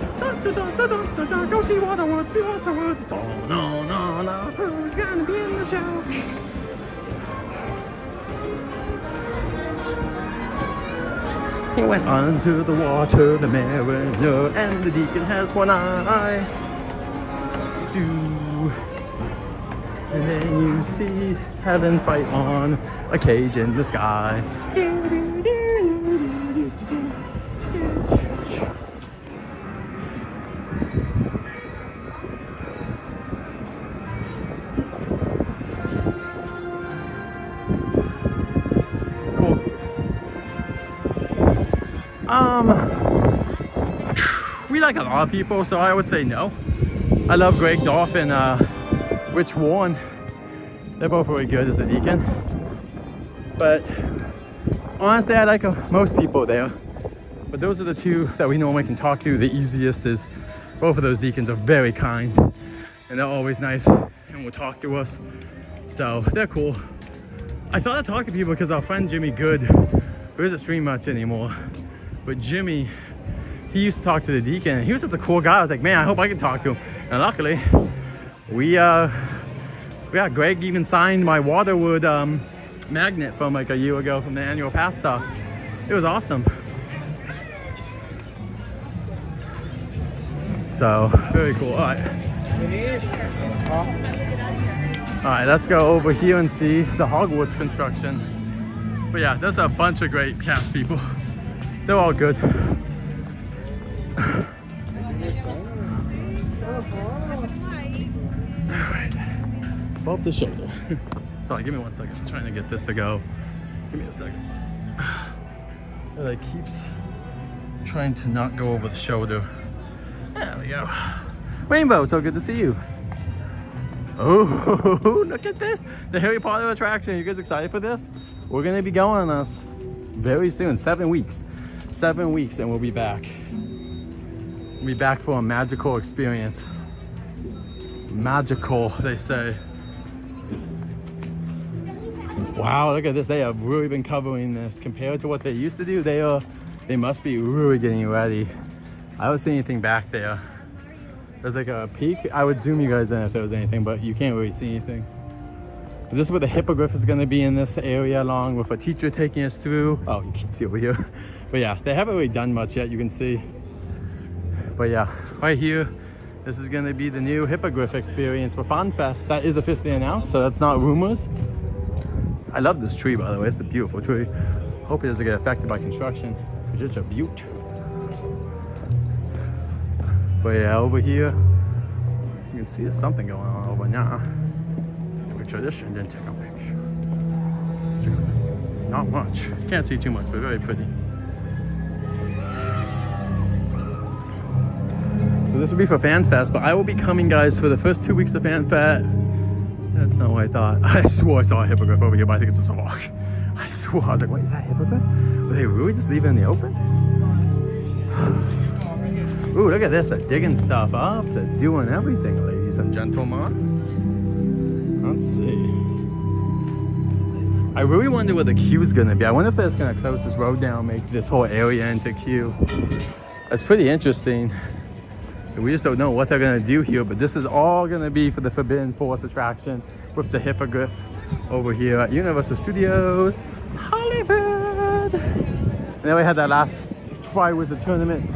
S1: Go see Waterworld, see Waterworld. Oh, no, who's gonna be in the show? He went under the water, the mariner, and the deacon has one eye. And then you see heaven fight on a cage in the sky. We like a lot of people, so I would say no. I love Greg Dolph and Rich Warren. They're both really good as the deacon. But honestly, I like most people there. But those are the two that we normally can talk to the easiest. Is both of those deacons are very kind and they're always nice and will talk to us. So they're cool. I started talking to people because our friend Jimmy Good, who doesn't stream much anymore, but Jimmy, he used to talk to the deacon and he was such a cool guy. I was like, man, I hope I can talk to him. And luckily, we got Greg even signed my Waterworld magnet from like a year ago from the annual pass stuff. It was awesome. So, very cool. All right. All right, let's go over here and see the Hogwarts construction. But yeah, there's a bunch of great cast people. They're all good. Above the shoulder. Sorry, give me 1 second. I'm trying to get this to go. Give me a second. It like keeps trying to not go over the shoulder. There we go. Rainbow, so good to see you. Oh, look at this. The Harry Potter attraction. You guys excited for this? We're gonna be going on this very soon. 7 weeks. 7 weeks and we'll be back. We'll be back for a magical experience. Magical, they say. Wow, look at this. They have really been covering this compared to what they used to do. They must be really getting ready. I don't see anything back there. There's like a peak. I would zoom you guys in if there was anything, but you can't really see anything. But this is where the hippogriff is going to be in this area, along with a teacher taking us through. Oh, you can see over here. But yeah, they haven't really done much yet, you can see. But yeah, right here, this is going to be the new hippogriff experience for FanFest. That is officially announced, so that's not rumors. I love this tree, by the way. It's a beautiful tree. Hope it doesn't get affected by construction, because it's a beaut. But yeah, over here, you can see there's something going on over now. Took a tradition, didn't take a picture. Not much. Can't see too much, but very pretty. So this will be for FanFest, but I will be coming, guys, for the first 2 weeks of FanFest. That's not what I thought. I swore I saw a hippogriff over here, but I think it's a hawk. I swore. I was like, wait, is that a hippogriff? Were they really just leaving it in the open? Ooh, look at this. They're digging stuff up. They're doing everything, ladies and gentlemen. Let's see. I really wonder where the queue's gonna be. I wonder if they're just gonna close this road down, make this whole area into queue. That's pretty interesting. We just don't know what they're gonna do here, but this is all gonna be for the Forbidden Forest attraction with the hippogriff over here at Universal Studios Hollywood. And then we had that last Tri-Wizard Tournament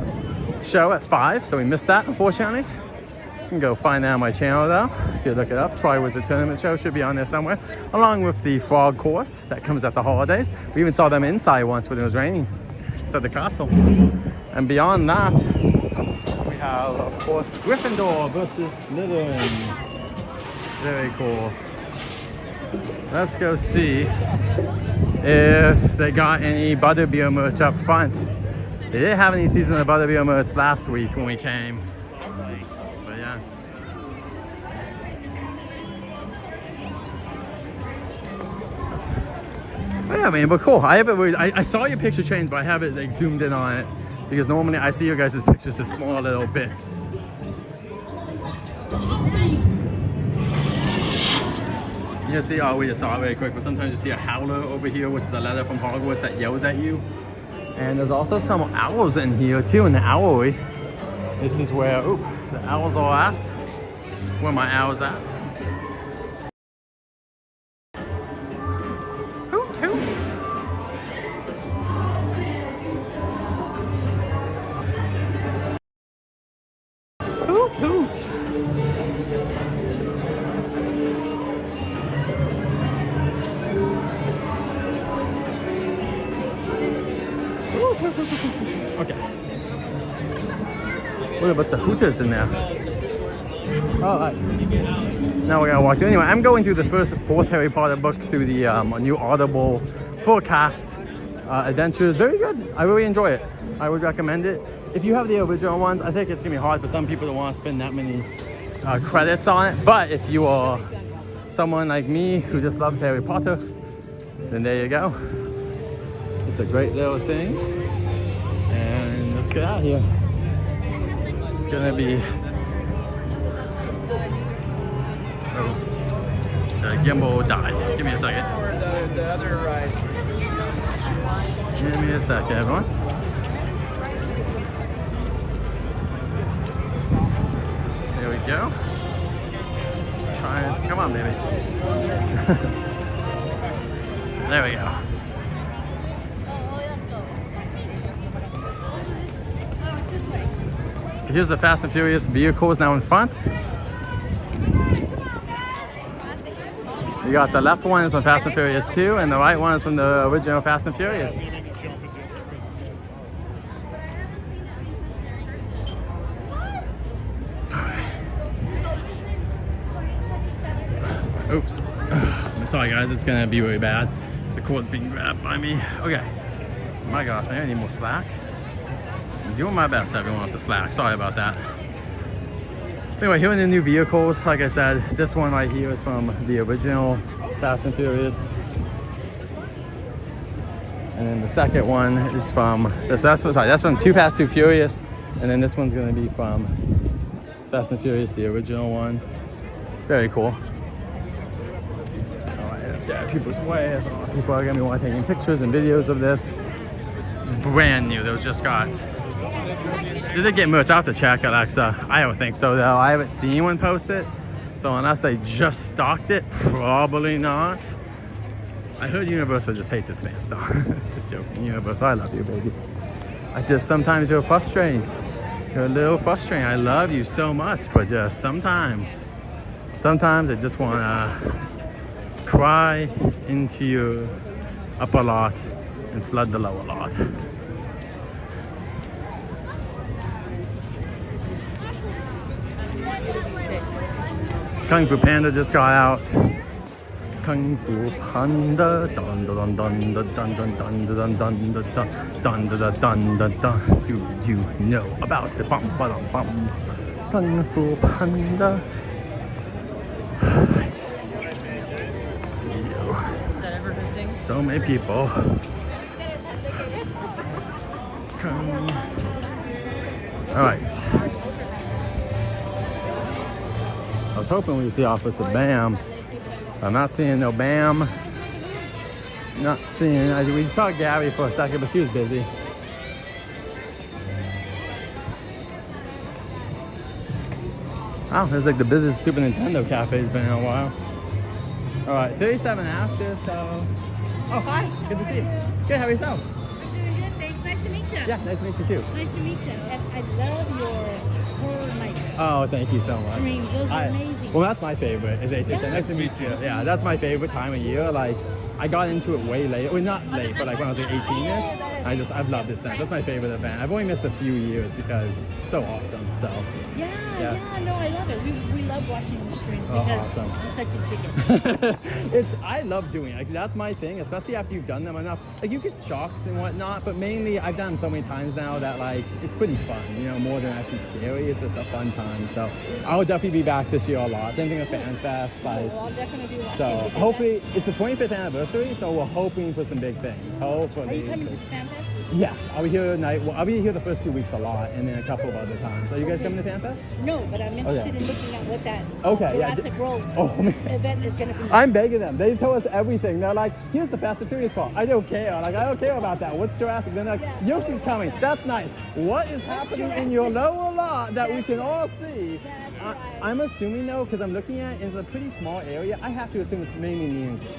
S1: show at 5, so we missed that, unfortunately. You can go find that on my channel though. If you look it up, Tri-Wizard Tournament show should be on there somewhere, along with the frog course that comes at the holidays. We even saw them inside once when it was raining inside the castle. And beyond that, we have, of course, Gryffindor versus Slytherin. Very cool. Let's go see if they got any Butterbeer merch up front. They didn't have any season of Butterbeer merch last week when we came. But yeah. But yeah, man, but cool. I haven't really, I saw your picture change, but I haven't like zoomed in on it. Because normally I see your guys' pictures as small little bits. You see, oh, we just saw it very quick, but sometimes you see a howler over here, which is the letter from Hogwarts that yells at you. And there's also some owls in here too, in the owlery. This is where, ooh, the owls are at. Where my owl's at. Okay. Look, a bunch of hooters in there. Alright. Now we're gonna walk through. Anyway, I'm going through the fourth Harry Potter book through the new Audible forecast adventures. Very good. I really enjoy it. I would recommend it. If you have the original ones, I think it's gonna be hard for some people to want to spend that many credits on it. But if you are someone like me who just loves Harry Potter, then there you go. It's a great little thing. And let's get out of here. It's gonna be, oh, the gimbal died. Give me a second.
S3: The other ride.
S1: Give me a second, everyone. There we go. Try it. Come on, baby. There we go. Here's the Fast and Furious vehicles now in front. You got the left one is from Fast and Furious 2, and the right one is from the original Fast and Furious. Oops. Sorry guys, it's gonna be really bad. The cord's being grabbed by me. Okay. My gosh, man, I need more slack. I'm doing my best, everyone, with the slack. Sorry about that. Anyway, here are the new vehicles. Like I said, this one right here is from the original Fast and Furious. And then the second one is from, that's from Too Fast, Too Furious. And then this one's gonna be from Fast and Furious, the original one. Very cool. All right, let's get out of people's way. So people are gonna be taking pictures and videos of this. It's brand new, those just got. Did they get merch? I'll have to check, Alexa. I don't think so though. I haven't seen one posted. So unless they just stocked it, probably not. I heard Universal just hates its fans though. Just joking. Universal, I love you, baby. Sometimes you're frustrating. You're a little frustrating. I love you so much, but just sometimes I just wanna cry into your upper lot and flood the lower lot. Kung Fu Panda just got out. Kung Fu Panda, dun dun dun dun dun dun dun dun dun dun dun dun dun dun. Do you know about the bum bum bum? Kung Fu Panda. See you.
S2: Is that ever good thing?
S1: So many people. All right. I was hoping we'd see Officer Bam. I'm not seeing no Bam. Not seeing. We saw Gabby for a second, but she was busy. Wow, it's like the busiest Super Nintendo cafe's been in a while. All right, 37 after, so. Oh, hi. Good to see you. Good, how are yourself?
S10: I'm doing good, thanks. Nice to meet you.
S1: Yeah, nice to meet you too.
S10: Nice to meet you. And I love your horror nights.
S1: Oh, thank you so much.
S10: Streams, those are amazing.
S1: Well, that's my favorite, is HHN. Nice to meet you. Yeah, that's my favorite time of year. Like, I got into it way late. Well, not late, but like when I was like 18-ish. I've loved it since. That's my favorite event. I've only missed a few years because it's so awesome, so.
S10: Yeah, no, I love it. We love watching your streams because
S1: awesome.
S10: I'm such a chicken.
S1: I love doing it. Like, that's my thing, especially after you've done them enough. Like, you get shocks and whatnot, but mainly I've done them so many times now that like it's pretty fun, you know, more than actually scary. It's just a fun time. So I will definitely be back this year a lot. Same thing with FanFest. Like,
S10: Well, I'll definitely be watching.
S1: so
S10: because
S1: hopefully it's the 25th anniversary, so we're hoping for some big things. Hopefully.
S10: Are you coming to FanFest?
S1: Yes, I'll be here tonight. Well, I'll be here the first 2 weeks a lot, and then a couple of other times. Are you guys coming to FanFest?
S10: No, but I'm interested in looking at what that Jurassic World event is going to be.
S1: I'm begging them. They tell us everything. They're like, here's the Fast and Furious part. I don't care. Like, I don't care about that. What's Jurassic? Then they're like, Yoshi's coming. That's nice. What is happening in your lower lot that we can all see? I'm assuming, though, because I'm looking at it, it's a pretty small area. I have to assume it's mainly neon kids.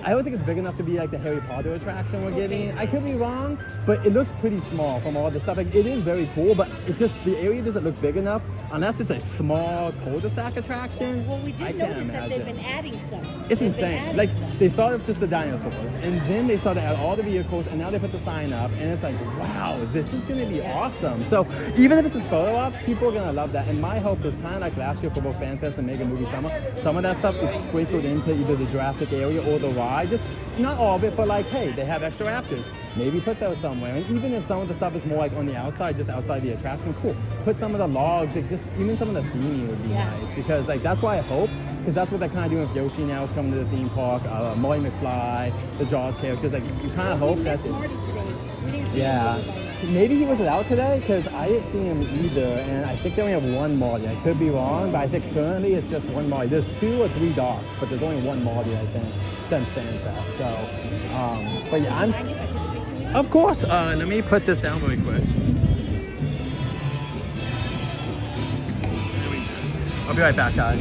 S1: I don't think it's big enough to be like the Harry Potter attraction we're getting. I could be wrong, but it looks pretty small from all the stuff. Like, it is very cool, but it's just the area doesn't look big enough unless it's a small cul-de-sac attraction.
S10: Well, we did notice that they've been adding stuff.
S1: It's insane. Like, they started with just the dinosaurs, and then they started to add all the vehicles, and now they put the sign up, and it's like, wow, this is gonna be awesome. So even if it's a photo op, people are gonna love that. And my hope is kind of like last year for both FanFest and Mega Movie Summer. Some of that stuff is sprinkled into either the Jurassic area or the ride. Just not all of it, but like, hey, they have extra raptors. Maybe put those somewhere. And even if some of the stuff is more like on the outside, just outside the attraction, cool. Put some of the logs, like just even some of the theming would be nice. Because like that's why I hope, because that's what they're kind of doing with Yoshi now, is coming to the theme park. Molly McFly, the Jaws characters. Like you kind of hope that. Yeah. Maybe he wasn't out today because I didn't see him either, and I think they only have one Marty. I could be wrong, but I think currently it's just one Marty. There's 2 or 3 dogs, but there's only one Marty, I think, since FanFest. So, but yeah, of course. Let me put this down really quick. I'll be right back, guys.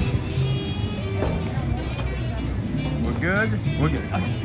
S1: We're good. We're good. Okay.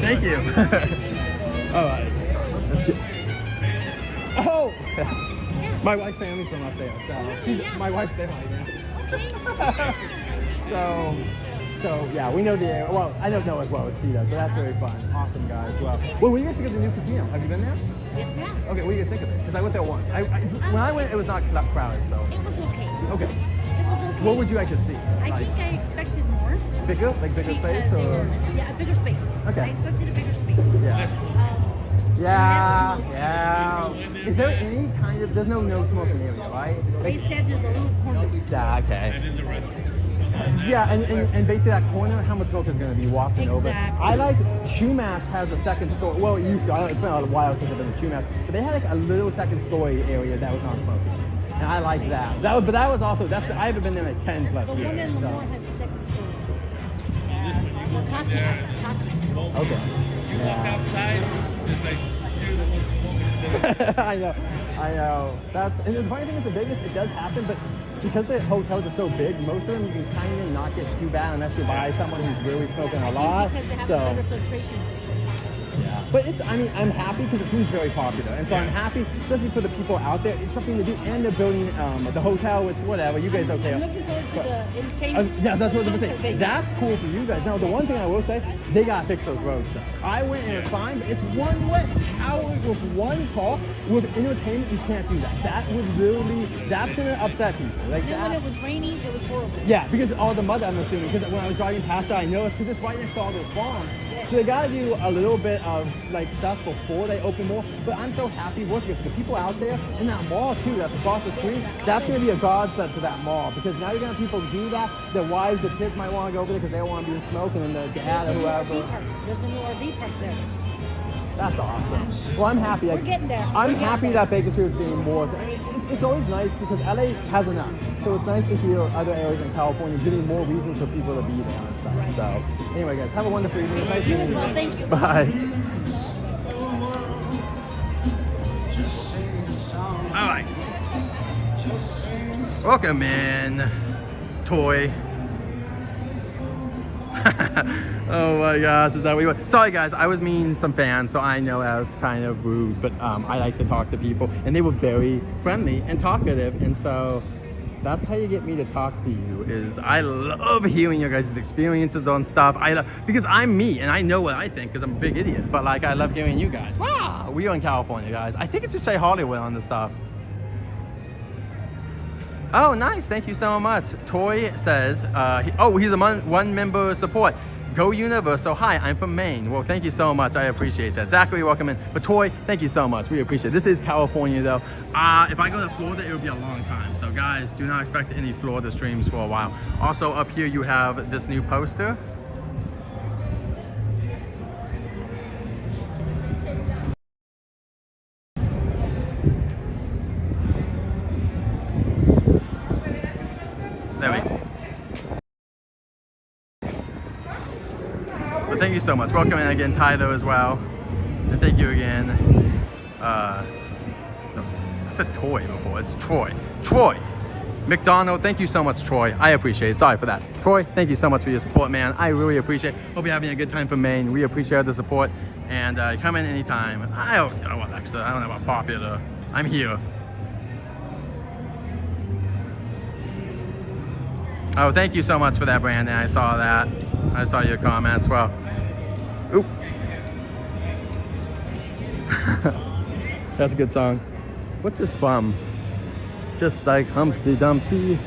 S1: Thank you. All right, let's go. Oh, my wife's family's from up there, so my wife's there right now. So yeah, we know the area. Well, I don't know as well as she does, but that's very fun. Awesome guys. Well, what do you guys think of the new casino? Have you been there?
S2: Yes, ma'am.
S1: Okay, what do you guys think of it? Because I went there once. When I went, it was not crowded, so.
S2: It was okay.
S1: Okay.
S2: It was okay.
S1: What would you like to see?
S2: I think I expected more.
S1: Bigger? Like bigger space? Or?
S2: Yeah, a bigger space.
S1: Okay.
S2: I expected a bigger space.
S1: Yeah. Is there any kind of, there's no smoking area, right?
S2: They said there's a little corner.
S1: Yeah, okay. Yeah, and basically that corner, how much smoke is going to be wafting over. I like Chumash has a second story. Well, it used to. It's been a while since I've been to Chumash, but they had like a little second story area that was non-smoking, and I like that. But that was also I haven't been there in like 10 plus years.
S2: The one in the north has a second story. Well, Tachi.
S1: Okay.
S17: You walk outside, it's like
S1: I know. And the funny thing is, the Vegas, it does happen, but because the hotels are so big, most of them you can kind of not get too bad unless you buy someone who's really smoking a lot.
S2: Because they have a better filtration system.
S1: Yeah. But it's, I mean, I'm happy because it seems very popular. And so I'm happy, especially for the people out there. It's something to do. And they're building the hotel. It's whatever. You guys okay?
S10: I'm looking forward to the entertainment.
S1: Yeah, that's what I was going to say. That's cool for you guys. Now, the one thing I will say, they got to fix those roads, though. I went and it's fine, but it's one way. How, with one car, with entertainment, you can't do that. That would literally, that's going to upset people. Like
S10: And then when it was raining, it was horrible.
S1: yeah, because all the mud, I'm assuming, because when I was driving past that, I noticed, because it's right next to all those farms. So they got to do a little bit of like stuff before they open more. But I'm so happy, once again, for the people out there in that mall too, that's across the street, that's going to be a godsend to that mall. Because now you're going to have people do that. Their wives, their kids might want to go over there because they don't want to be in smoke, and then the dad or whoever.
S10: There's a new RV park there.
S1: That's awesome. Well, I'm happy.
S10: We're getting there.
S1: I'm happy that Baker Street is getting more. I mean, it's always nice because LA has enough. So it's nice to hear other areas in California getting more reasons for people to be there and stuff.
S10: Right.
S1: So anyway, guys, have a wonderful evening. Nice
S10: You
S1: meeting
S10: as well. Thank you.
S1: Bye. All right. Welcome in, Toy. Oh my gosh, is that what you want? Sorry guys, I was meeting some fans, so I know that's kind of rude, but I like to talk to people, and they were very friendly and talkative, and so that's how you get me to talk to you, is I love hearing your guys' experiences on stuff. Because I'm me, and I know what I think, because I'm a big idiot, but like I love hearing you guys. Wow, we are in California, guys. I think it's just say Hollywood on this stuff. Oh, nice. Thank you so much. Toy says, he's a one member support. Go Universe. Hi, I'm from Maine. Well, thank you so much. I appreciate that. Zachary, welcome in. But Toy, thank you so much. We appreciate it. This is California, though. If I go to Florida, it would be a long time. So, guys, do not expect any Florida streams for a while. Also, up here, you have this new poster. There we go. But thank you so much. Welcome in again, Tyler, as well. And thank you again. No, I said Toy before. It's Troy. Troy. McDonald, thank you so much, Troy. I appreciate it. Sorry for that. Troy, thank you so much for your support, man. I really appreciate it. Hope you're having a good time from Maine. We appreciate the support. And come in anytime. I don't know about Alexa. I don't know about popular. I'm here. Oh, thank you so much for that, Brandon. I saw that. I saw your comments. Well, oop. That's a good song. What's this from? Just like Humpty Dumpty,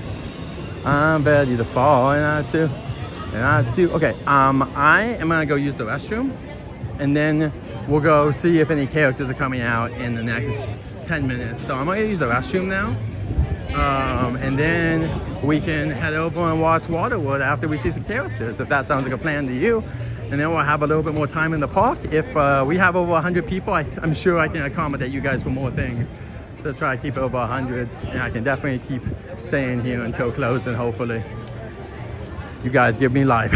S1: I'm ready to fall, and I do. Okay, I am gonna go use the restroom, and then we'll go see if any characters are coming out in the next 10 minutes. So I'm gonna use the restroom now. And then we can head over and watch Waterworld after we see some characters, if that sounds like a plan to you. And then we'll have a little bit more time in the park. If we have over 100 people, I'm sure I can accommodate you guys for more things. So let's try to keep it over 100. And I can definitely keep staying here until closing, hopefully. You guys give me life.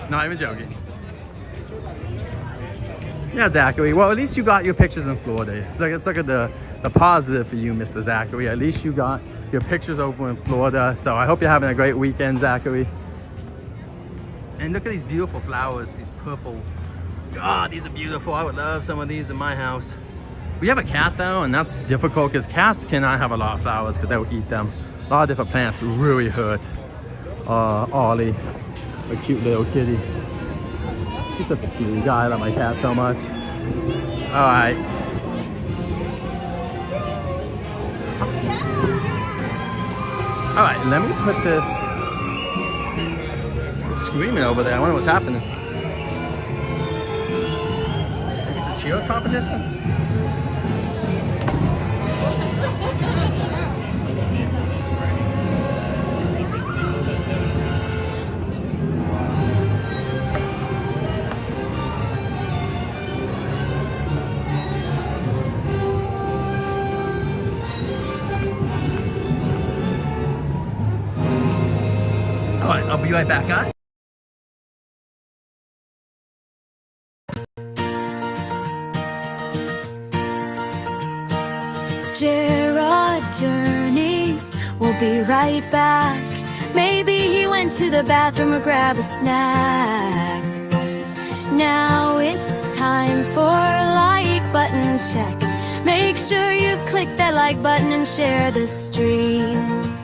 S1: Not even joking. Yeah, Zachary. Well, at least you got your pictures in Florida. Let's look at the positive for you, Mr. Zachary. At least you got your pictures over in Florida. So I hope you're having a great weekend, Zachary. And look at these beautiful flowers, these purple. God, these are beautiful. I would love some of these in my house. We have a cat though, and that's difficult because cats cannot have a lot of flowers because they will eat them. A lot of different plants really hurt. Ollie, a cute little kitty. He's such a cute guy. I love my cat so much. All right. All right, let me put this. It's screaming over there. I wonder what's happening. Maybe it's a cheer competition? I'll be right back, guys.
S9: Gerard Journeys, we'll be right back. Maybe he went to the bathroom or grab a snack. Now it's time for for a like button check. Make sure you've clicked that like button and share the stream.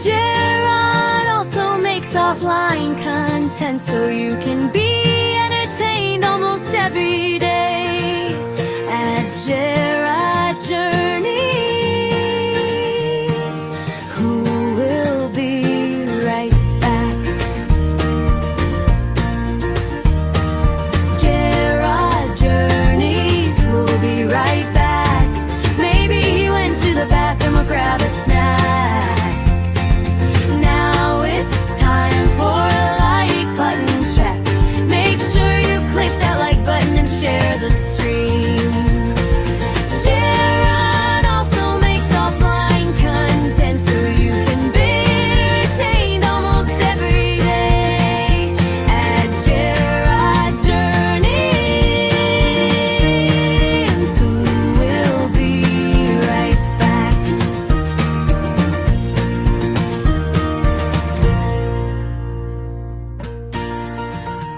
S9: Jared also makes offline content so you can be entertained almost every day at Jared Journeys, who will be right back. Jared Journeys, who will be right back. Maybe he went to the bathroom or grabbed a snack. Now it's time for a like button check. Make sure you click that like button and share the stream. Jared also makes offline content so you can be entertained almost every day at Jared Journeys, who will be right back.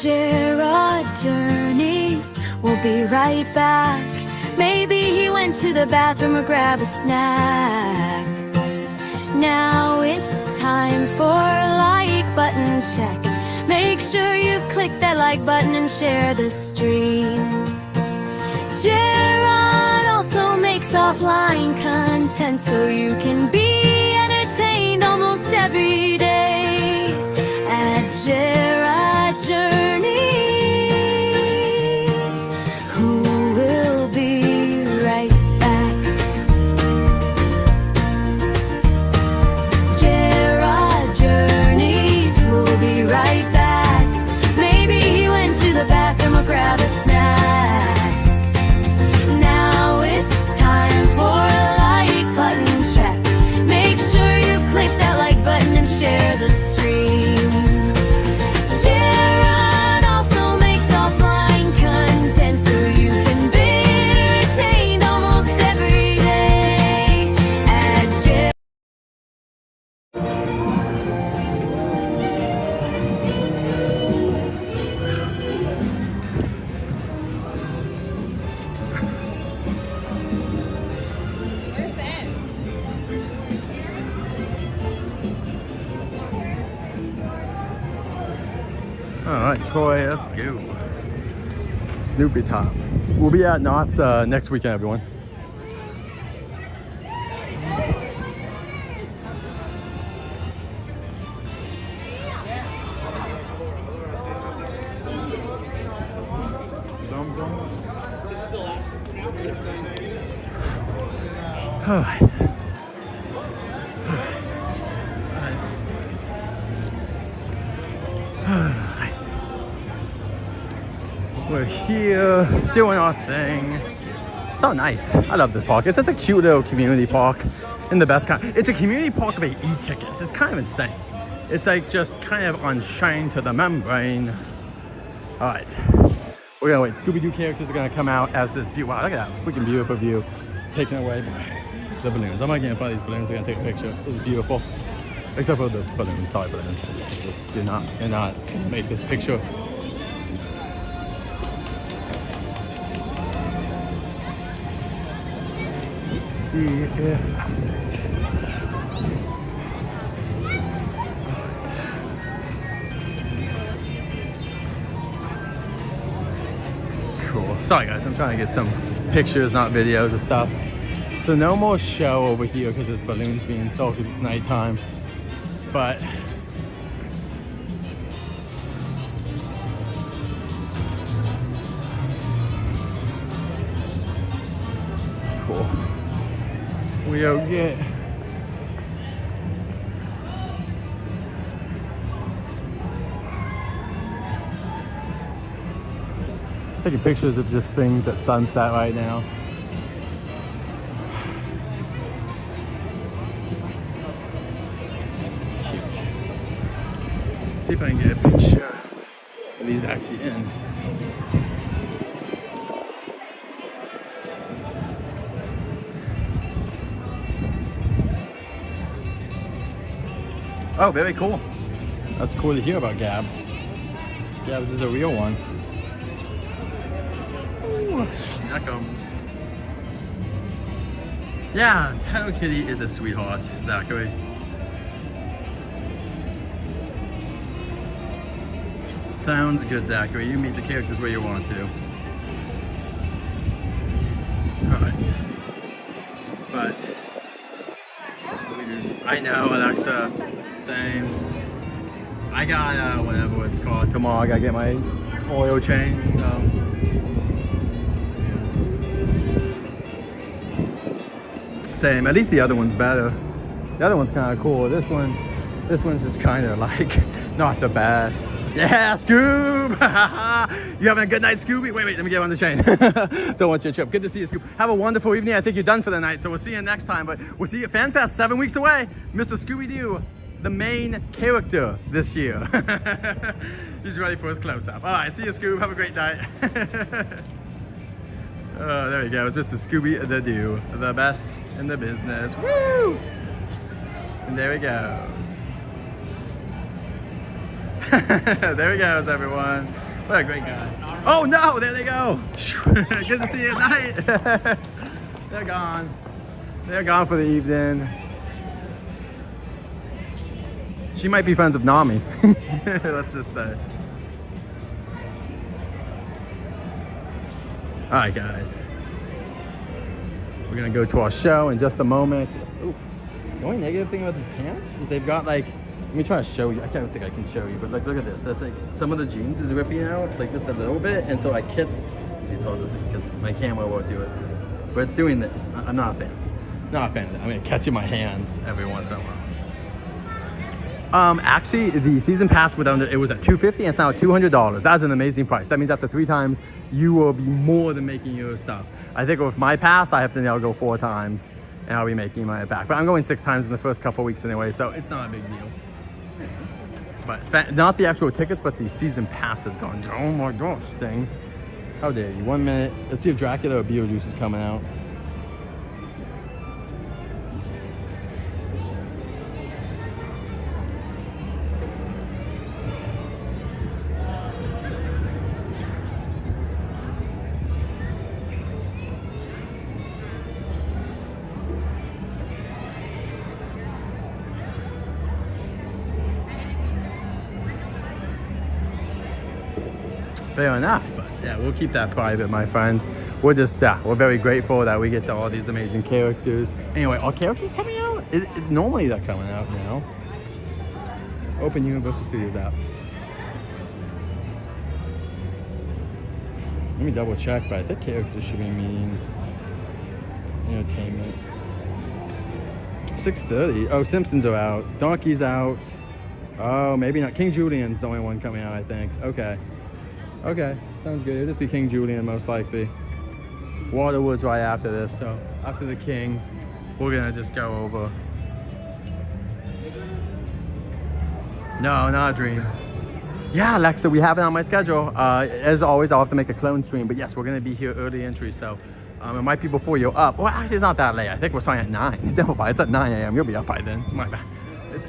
S9: Jared Journeys will be right back. Maybe he went to the bathroom or grabbed a snack. Now it's time for a like button check. Make sure you've clicked that like button and share the stream. Jared also makes offline content so you can be entertained almost every day at Jared Journeys, who will be right back. Jared Journeys, who will be right back. Maybe he went to the bathroom or grabbed a snack. Now it's time for a like button check. Make sure you click that like button and share the stream. Jared also makes offline content so you can be entertained almost every day at Jared.
S1: Alright, Troy, let's go. Snoopy Top. We'll be at Knott's next weekend, everyone. Alright. We're here doing our thing. So nice. I love this park. It's just a cute little community park in the best kind. It's a community park of e-tickets. It's kind of insane. It's like just kind of unchained to the membrane. All right. We're gonna wait. Scooby-Doo characters are gonna come out as this view. Wow, look at that freaking beautiful view. Taken away by the balloons. I'm not getting in front of these balloons. We're gonna take a picture. It's beautiful. Except for the balloons. Sorry, balloons. Just you're not gonna make this picture. See if cool. Sorry guys, I'm trying to get some pictures, not videos of stuff. So no more show over here because there's balloons being sold because it's nighttime. But cool. We'll get taking pictures of just things at sunset right now. Cute. See if I can get a picture of these actually in. Oh, very cool. That's cool to hear about Gabs. Yeah, this is a real one. Ooh, schneckums. Yeah, Hello Kitty is a sweetheart, Zachary. Sounds good, Zachary. You meet the characters where you want to. Alright. But I know, Alexa. Same. I got whatever it's called. Tomorrow I gotta get my oil change, so. Same. At least the other one's better. The other one's kind of cool. This one's just kind of like not the best. Yeah, Scoob! You having a good night, Scooby? Wait, let me get on the chain. Don't want you to trip. Good to see you, Scoob. Have a wonderful evening. I think you're done for the night, so we'll see you next time. But we'll see you at FanFest 7 weeks away. Mr. Scooby-Doo, the main character this year. He's ready for his close-up. All right, see you, Scoob. Have a great night. Oh, there he goes, Mr. Scooby-Doo, the best in the business. Woo! And there he goes. There he goes, everyone. What a great guy. Oh no, there they go. Good to see you at night. They're gone. They're gone for the evening. She might be friends with Nami. Let's just say. All right, guys. We're gonna go to our show in just a moment. Ooh. The only negative thing about these pants is they've got like, let me try to show you. I don't think I can show you, but like, look at this. That's like, some of the jeans is ripping out, like just a little bit. And so I can't, see, it's hard to see because my camera won't do it. But it's doing this. I'm not a fan. Not a fan of that. I'm gonna catch in my hands every once in a while. Actually, the season pass it was at $250 and it's now $200. That's an amazing price. That means after 3 times, you will be more than making your stuff. I think with my pass, I have to now go 4 times and I'll be making my back. But I'm going 6 times in the first couple weeks anyway, so it's not a big deal. But not the actual tickets, but the season pass has gone. Oh my gosh, thing. How dare you? 1 minute. Let's see if Dracula or Beetlejuice is coming out. Fair enough, but yeah, we'll keep that private, my friend. We're just, we're very grateful that we get to all these amazing characters. Anyway, are characters coming out? Normally they're coming out now. Open Universal Studios app. Let me double check, but I think characters should be meaning entertainment. 6:30. Oh, Simpsons are out. Donkey's out. Oh, maybe not. King Julian's the only one coming out, I think. Okay. Okay, sounds good. It'll just be King Julian most likely. Waterworld's right after this, so after the King, we're gonna just go over. No, not a dream. Yeah, Alexa, we have it on my schedule. As always, I'll have to make a clone stream, but yes, we're gonna be here early entry, so it might be before you're up. Well, actually, it's not that late. I think we're starting at 9. No, it's at 9 a.m. You'll be up by then. My bad.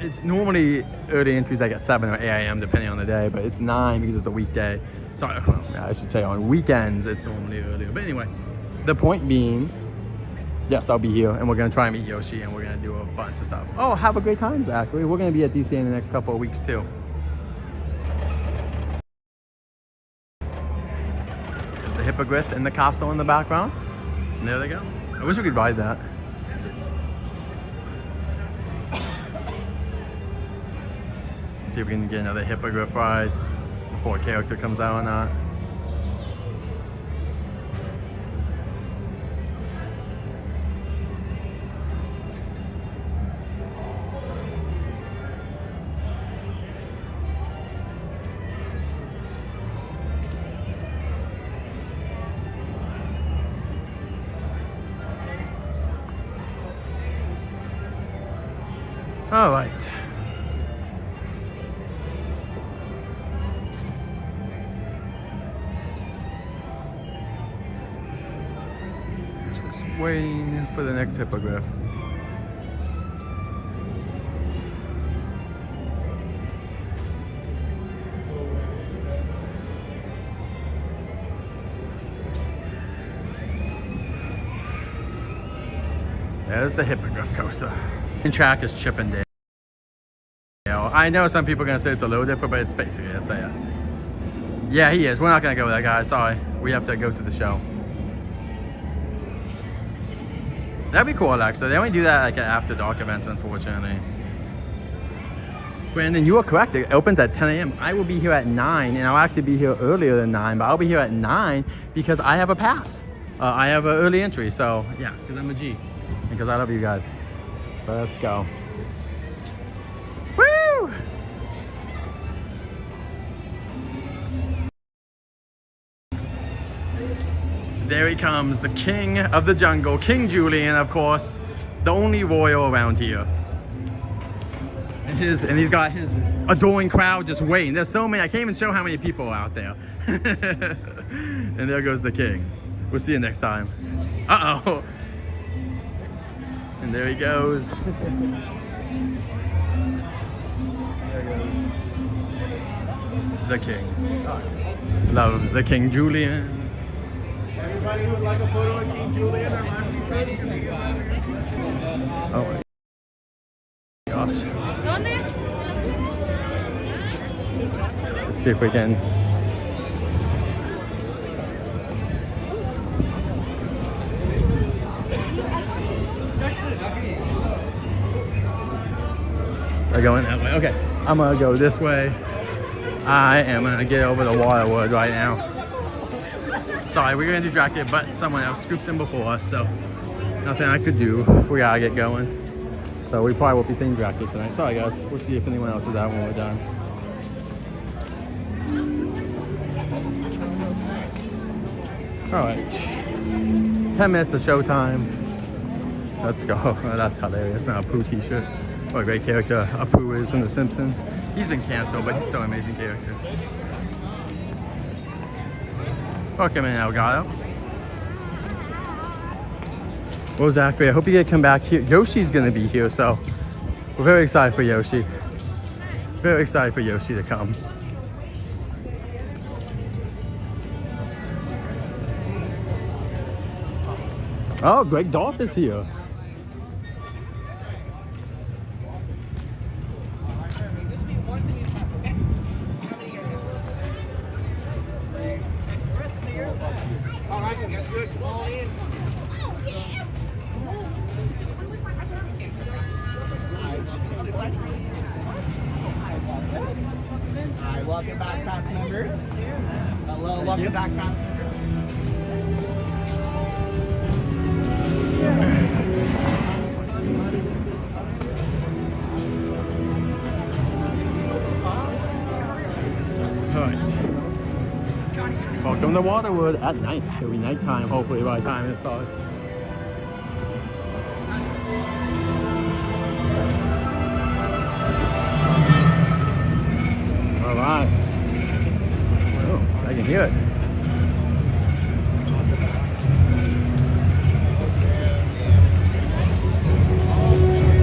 S1: It's normally early entries like at 7 or 8 a.m. depending on the day, but it's 9 because it's a weekday. Sorry, I should say on weekends it's normally earlier. But anyway, the point being, yes, I'll be here and we're gonna try and meet Yoshi and we're gonna do a bunch of stuff. Oh, have a great time, Zachary. We're gonna be at DC in the next couple of weeks too. There's the hippogriff in the castle in the background. And there they go. I wish we could ride that. See if we can get another hippogriff ride before a character comes out or not. All right. Waiting for the next hippogriff. There's the Hippogriff coaster. The track is Chippendale. I know some people are gonna say it's a little different, but it's basically, it's a, yeah, he is. We're not gonna go with that guy, sorry. We have to go to the show. That'd be cool, Alexa. They only do that like at after dark events, unfortunately. Brandon, you are correct. It opens at 10 a.m. I will be here at 9, and I'll actually be here earlier than 9, but I'll be here at 9 because I have a pass. I have an early entry, so yeah, because I'm a G. And because I love you guys. So let's go. Woo! There he comes, the king of the jungle, King Julian, of course, the only royal around here. And he's got his adoring crowd just waiting. There's so many, I can't even show how many people are out there. And there goes the king. We'll see you next time. Uh-oh. And there he goes. There goes the king. Love the King Julian.
S15: Everybody who would like a photo of King Julian or my
S1: Oh my gosh. Let's see if we can. We're going that way. Okay, I'm gonna go this way. I am gonna get over to Waterworld right now. Sorry, we're gonna do Dracula, but someone else scooped them before us, so nothing I could do. We gotta get going. So we probably won't be seeing Dracula tonight. Sorry guys, we'll see if anyone else is out when we're done. All right, 10 minutes of showtime. Let's go. Oh, that's hilarious. Now Apu t-shirt. What a great character Apu is from The Simpsons. He's been canceled, but he's still an amazing character. Welcome in, Elgato. Well, Zachary, I hope you get to come back here. Yoshi's gonna be here, so we're very excited for Yoshi. Very excited for Yoshi to come. Oh, Greg Dolph is here.
S18: Welcome back, past members. Hello, welcome back, past members.
S1: Welcome to Waterworld at night. It'll be nighttime, hopefully, by the time it starts. All right. Oh, I can hear it.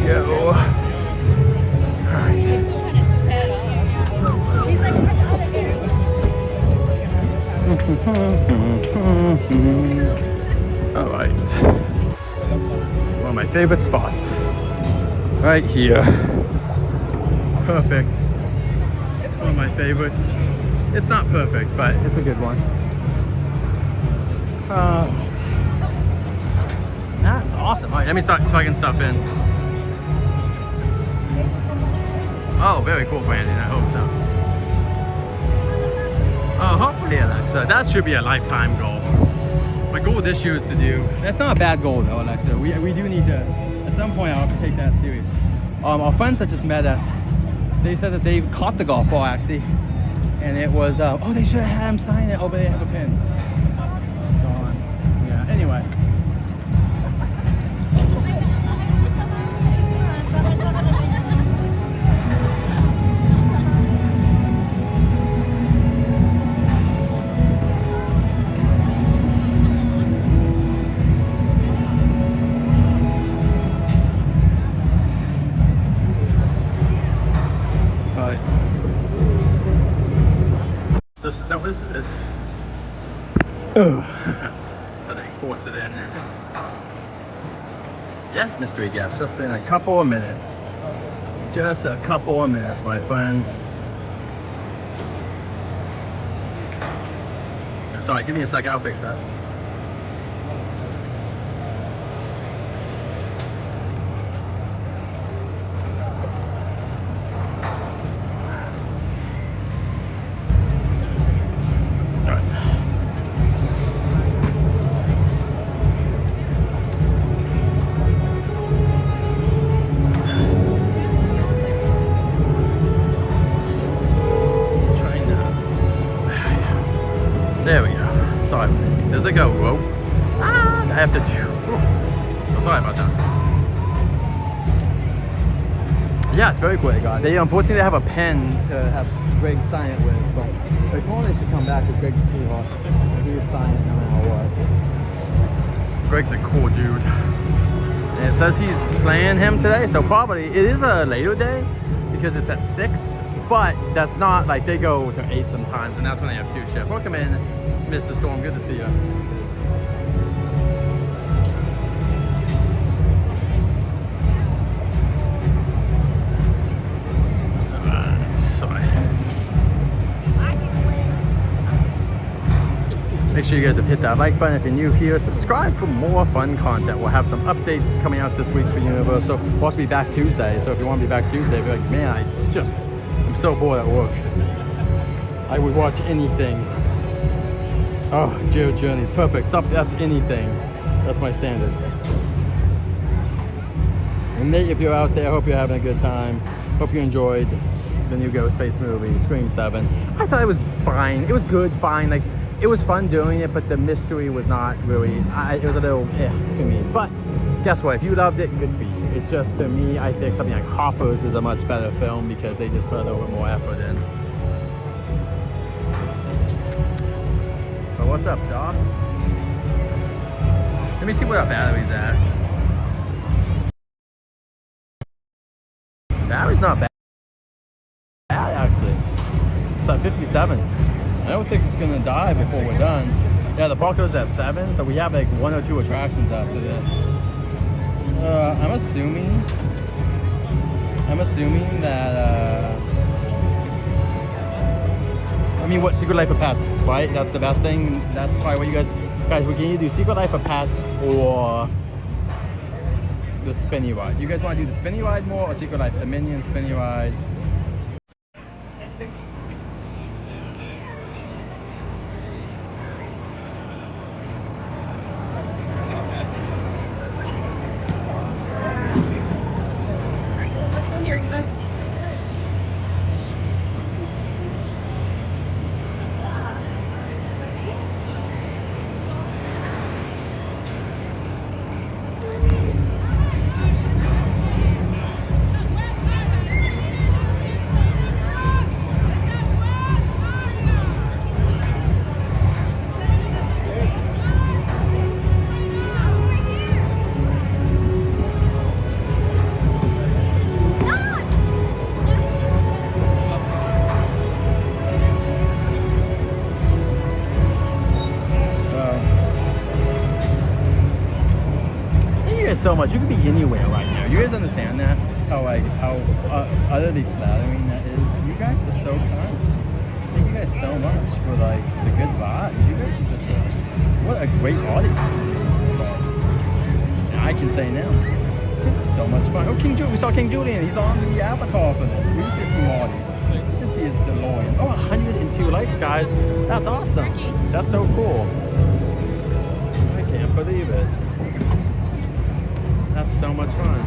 S1: Go. All right. All right. One of my favorite spots. Right here. Perfect. One of my favorites. It's not perfect, but it's a good one. That's awesome. All right, let me start plugging stuff in. Oh, very cool, Brandon. I hope so. Oh, hopefully, Alexa. That should be a lifetime goal. My goal this year is to do. That's not a bad goal, though, Alexa. We do need to. At some point, I'll have to take that serious. Our friends that just met us, they said that they caught the golf ball actually, and it was. Oh, they should have had him sign it. Oh, but they have a pin. Gone. Yeah. Anyway. No, this is it. Oh, but they force it in. Yes, mystery guest, just in a couple of minutes. Just a couple of minutes, my friend. Sorry, give me a second, I'll fix that. There we go. Sorry. There's like a rope. I have to do. So sorry about that. Yeah, it's very quick. They unfortunately have a pen to have Greg sign it with, but they told me they should come back because Greg's a sweetheart. He would sign it no matter what. Greg's a cool dude. And it says he's playing him today, so probably it is a later day because it's at 6. But that's not like they go to 8 sometimes, and that's when they have 2 shifts. Welcome in, Mr. Storm. Good to see you. Sorry. Make sure you guys have hit that like button if you're new here. Subscribe for more fun content. We'll have some updates coming out this week for Universal. We'll also be back Tuesday, so if you want to be back Tuesday, be like, man, I'm so bored at work. I would watch anything. Oh, Jared Journey's perfect. That's anything. That's my standard. And Nate, if you're out there, hope you're having a good time. Hope you enjoyed the new Ghostface movie, Scream 7. I thought it was fine. It was good, fine. Like, it was fun doing it, but the mystery was not really. It was a little to me. But guess what? If you loved it, good for you. It's just, to me, I think something like Hoppers is a much better film because they just put a little bit more effort in. But what's up, dogs? Let me see where our battery's at. Battery's not bad, actually. It's at 57. I don't think it's gonna die before we're done. Yeah, the park goes at 7, so we have like 1 or 2 attractions after this. I'm assuming that, I mean, what, Secret Life of Pets, right? That's the best thing. That's probably what you guys, we can either do Secret Life of Pets or the spinny ride. You guys want to do the spinny ride more or Secret Life, the Minion spinny ride? So much. You could be anywhere right now. You guys understand that? How utterly flattering that is. You guys are so kind. Thank you guys so much for like the good vibes. You guys are just what a great audience. And I can say now, this is so much fun. Oh, King Julian. We saw King Julian. He's on the avatar for this. We just did some audience. You can see his DeLorean. Oh, 102 likes, guys. That's awesome. That's so cool. I can't believe it. That's so much fun.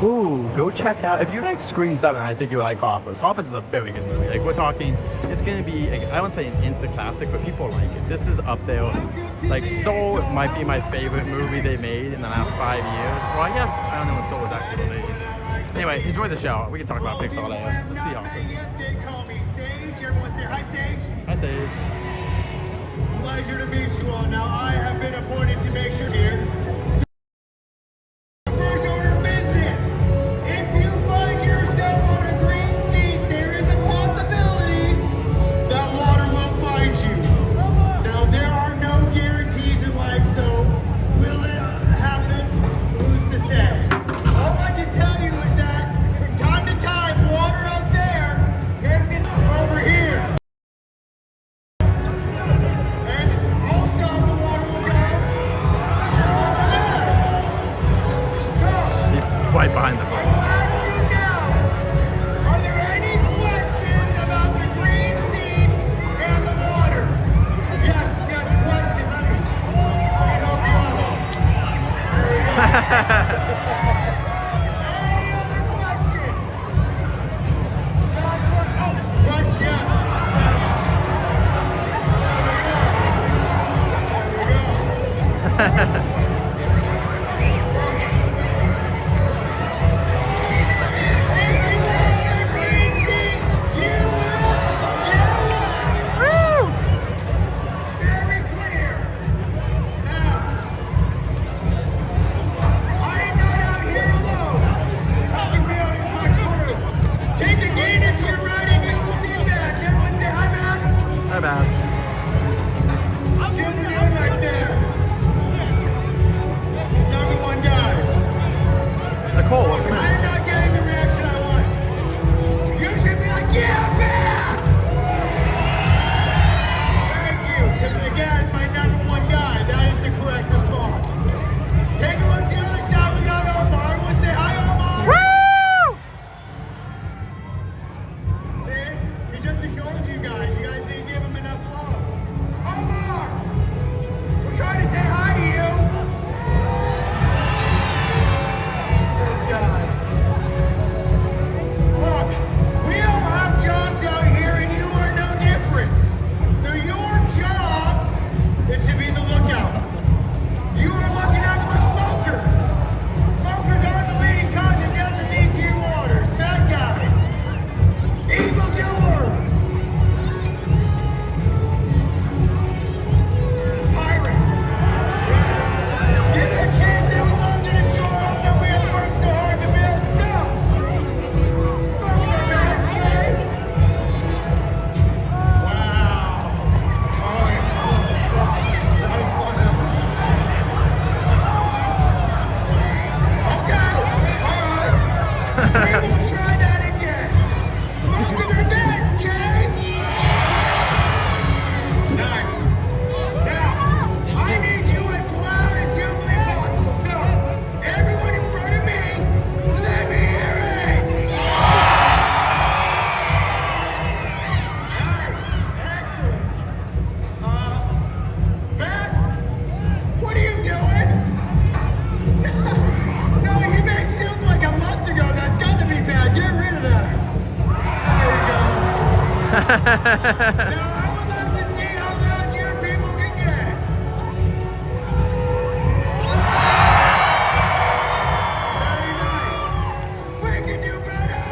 S1: Ooh, go check out, if you like Scream 7, I think you like Courthouse. Courthouse is a very good movie. Like, we're talking, it's gonna be, I won't say an instant classic, but people like it. This is up there. Like, Soul might be my favorite movie they made in the last 5 years. Well, I guess, I don't know when Soul was actually released. Anyway, enjoy the show. We can talk about Pixar later. Let's see how
S19: They call me Sage. Everyone say hi, Sage.
S1: Hi, Sage.
S19: Pleasure to meet you all. Now, I have been appointed to make sure here. won't try that again. Smokers are dead, okay? Nice. Now, I need you as loud as humanly possible. So, everyone in front of me, let me hear it. Nice. Excellent. Bats, what are you doing? No, you made soup like a month ago. That's got to be bad. Get rid of that. There you go. Now, I would like to see how loud your people can get. Very nice. We can do better.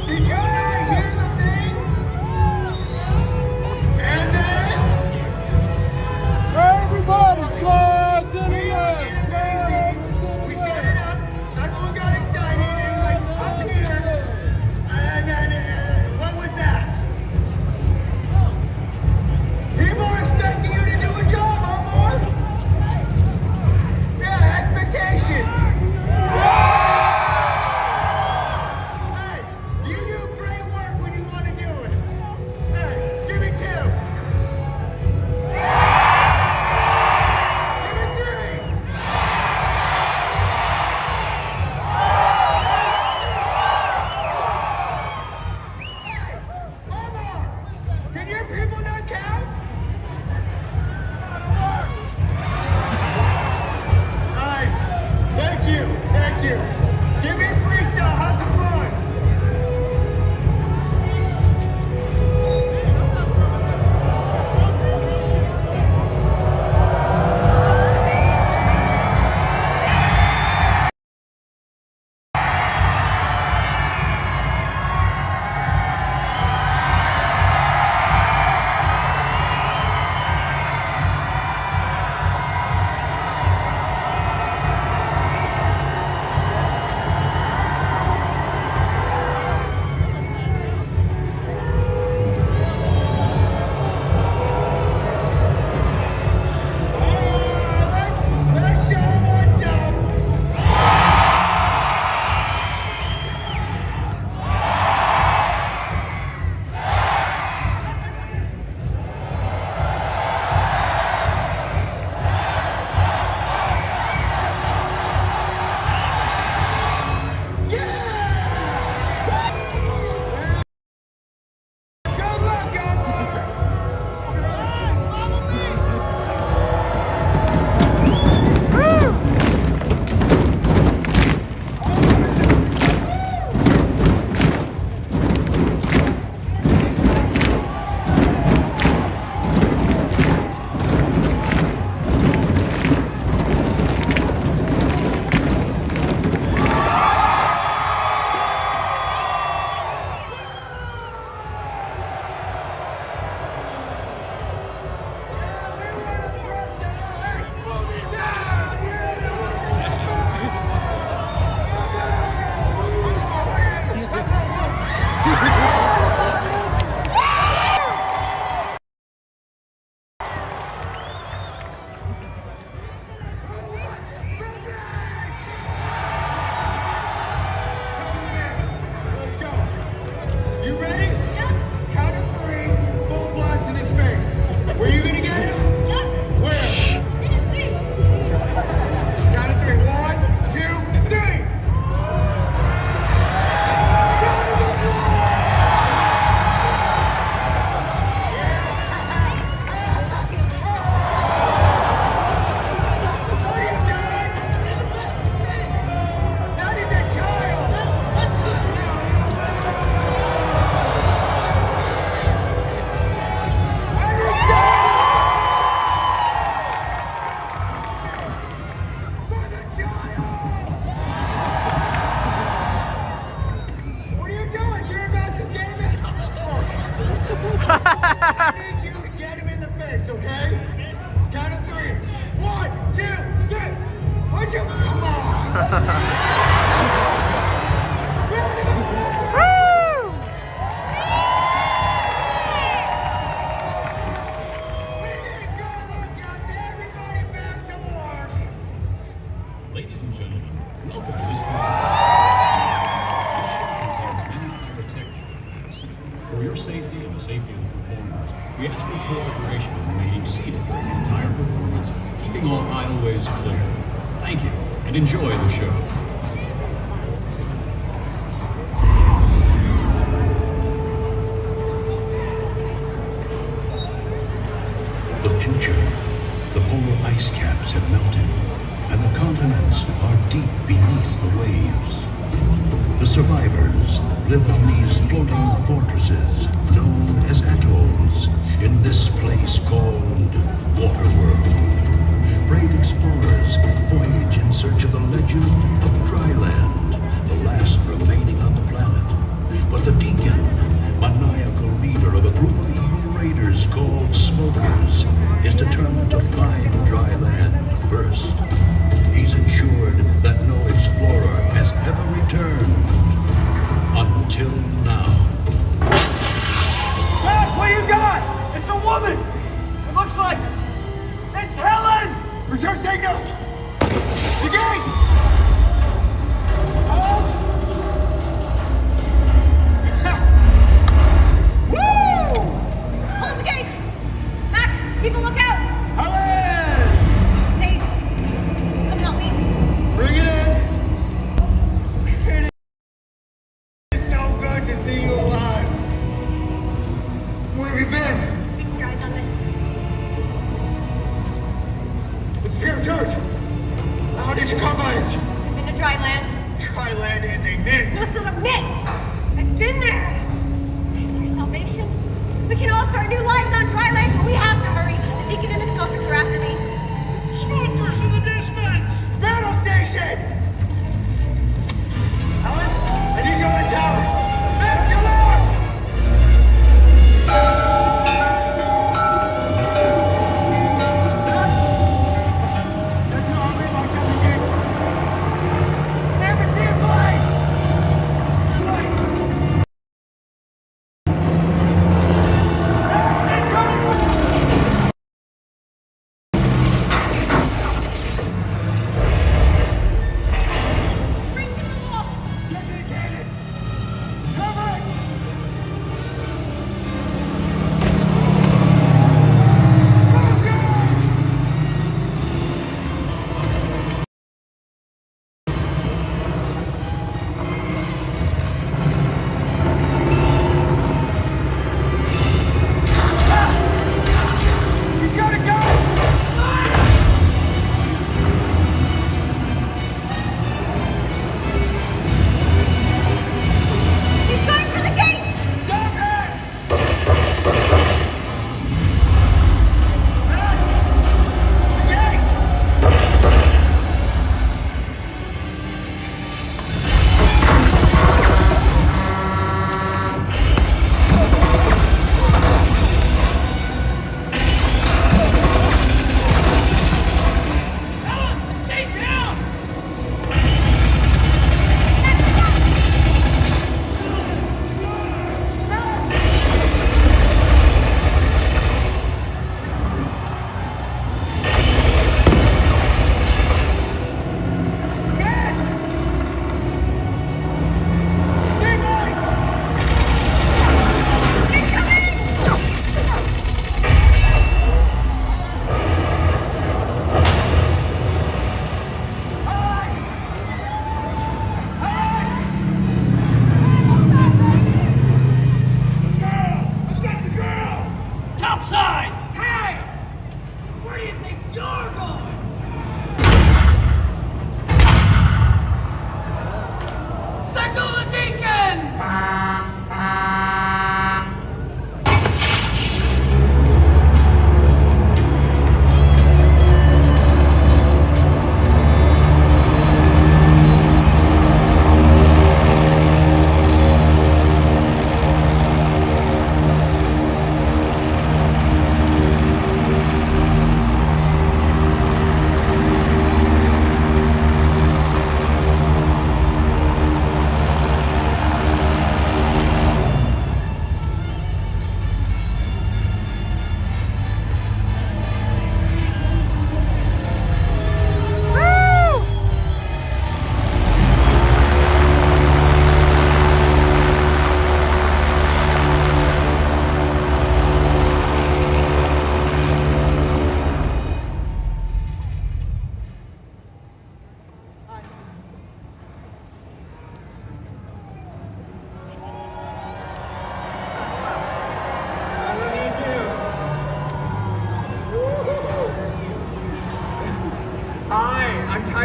S19: Did you not hear the thing? And then
S17: Everybody slides in
S19: we
S17: the
S19: are
S17: air.
S19: getting ready
S20: Ladies and gentlemen, welcome to this contains many pyrotechnical effects. For your safety and the safety of the performers, we ask for cooperation in remaining seated during the entire performance, keeping all aisleways clear. Thank you, and enjoy the show.
S21: The future. The polar ice caps have melted, and the continents are deep beneath the waves. The survivors live on these floating fortresses known as atolls in this place called Waterworld. Brave explorers voyage in search of the legend of Dryland, the last remaining on the planet. But the Deacon, maniacal leader of a group of evil raiders called Smokers, is determined to find Dryland first. He's ensured that no explorer has ever returned until now.
S19: Matt, what you got? It's a woman! It looks like it's Helen! Return signal! The gate! Hold! Woo!
S2: Close the gates! Mac, people look out!
S19: Helen!
S2: Say, come help me.
S19: Bring it in! It's so good to see you alive. Where have you been?
S2: Fix your eyes on this.
S19: It's pure dirt. How did you come by it?
S2: I've been to Dryland.
S19: Dryland is a myth.
S2: No, it's not a myth. I've been there. It's our salvation. We can all start new lives on Dryland, but we have to hurry. The Deacon and the Smokers are after me.
S19: Smokers in the distance! Battle stations! Helen, I need you on the tower. Back your left! That's how we locked down the gates. Never see it play!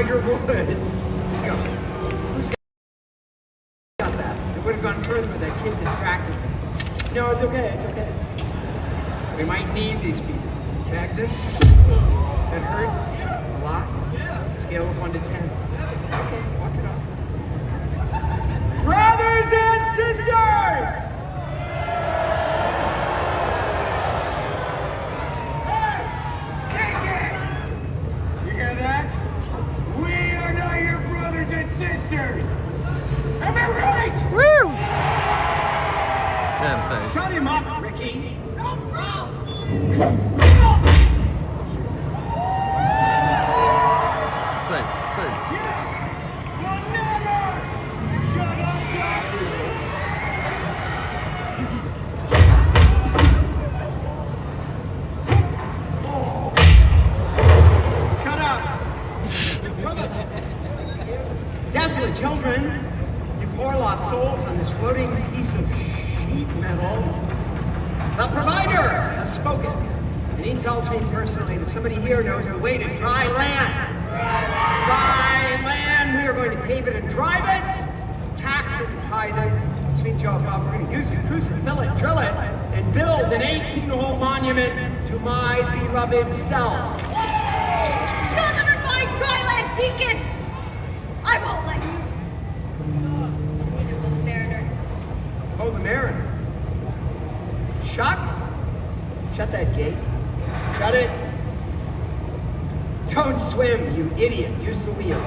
S5: Tiger Woods. Go. Who's got that? It would have gone further, but that kid distracted me. No, it's okay, it's okay. We might need these people. Magnus, that hurt a lot? Scale of 1 to 10. Okay, walk it off. Brothers and sisters! You hear that? We are not your brothers and sisters! Am I right?
S1: Woo! Yeah, I'm sorry.
S5: Shut him up, Ricky! No, bro!
S1: Safe.
S5: You'll never shut us up! Shut up! Desolate children, you poor lost souls on this floating piece of sheet metal. The provider has spoken, and he tells me personally that somebody here knows the way to dry land. Dry land, we are going to pave it and drive it, tax it and tithe it. Sweet job, Bob, we're going to use it, cruise it, fill it, drill it, and build an 18-hole monument to my beloved self.
S9: You'll never find dry land, Deacon! I won't let you. Neither will the Mariner.
S5: Oh, the Mariner. Chuck? Shut that gate. Shut it. Don't swim, you idiot. Use the wheel.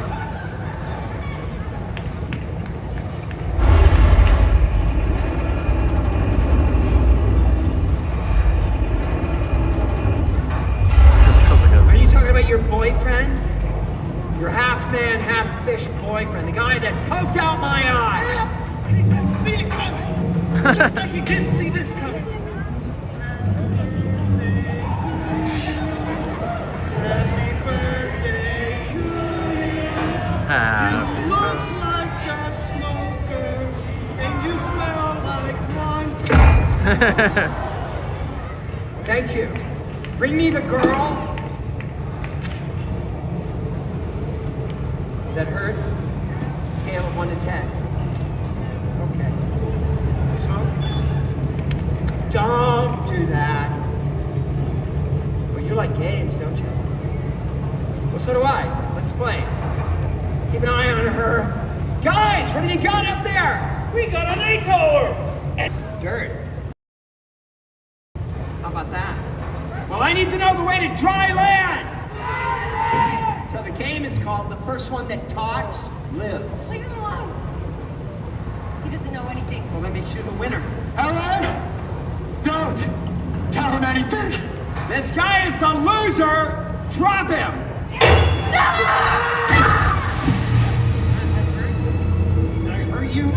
S5: Are you talking about your boyfriend? Your half-man, half-fish boyfriend. The guy that poked out my eye.
S19: I didn't see it coming. Just like you didn't see this coming. Happy birthday to you. You look like a smoker, and you smell like one.
S5: Thank you. Bring me the girl. That hurt? Scale of 1 to 10. Okay. Smoke? Don't do that. Well, you like games, don't you? Well, so do I. Let's play. Keep an eye on her. Guys, what do you got up there? We got an 8-tower! Dirt. How about that? Well, I need to know the way to dry land! So the game is called The First One That Talks Lives.
S9: Leave him alone. He doesn't know anything.
S5: Well, that makes you the winner.
S19: Helen! Don't tell him anything!
S5: This guy is a loser! Drop him! Did I hurt you?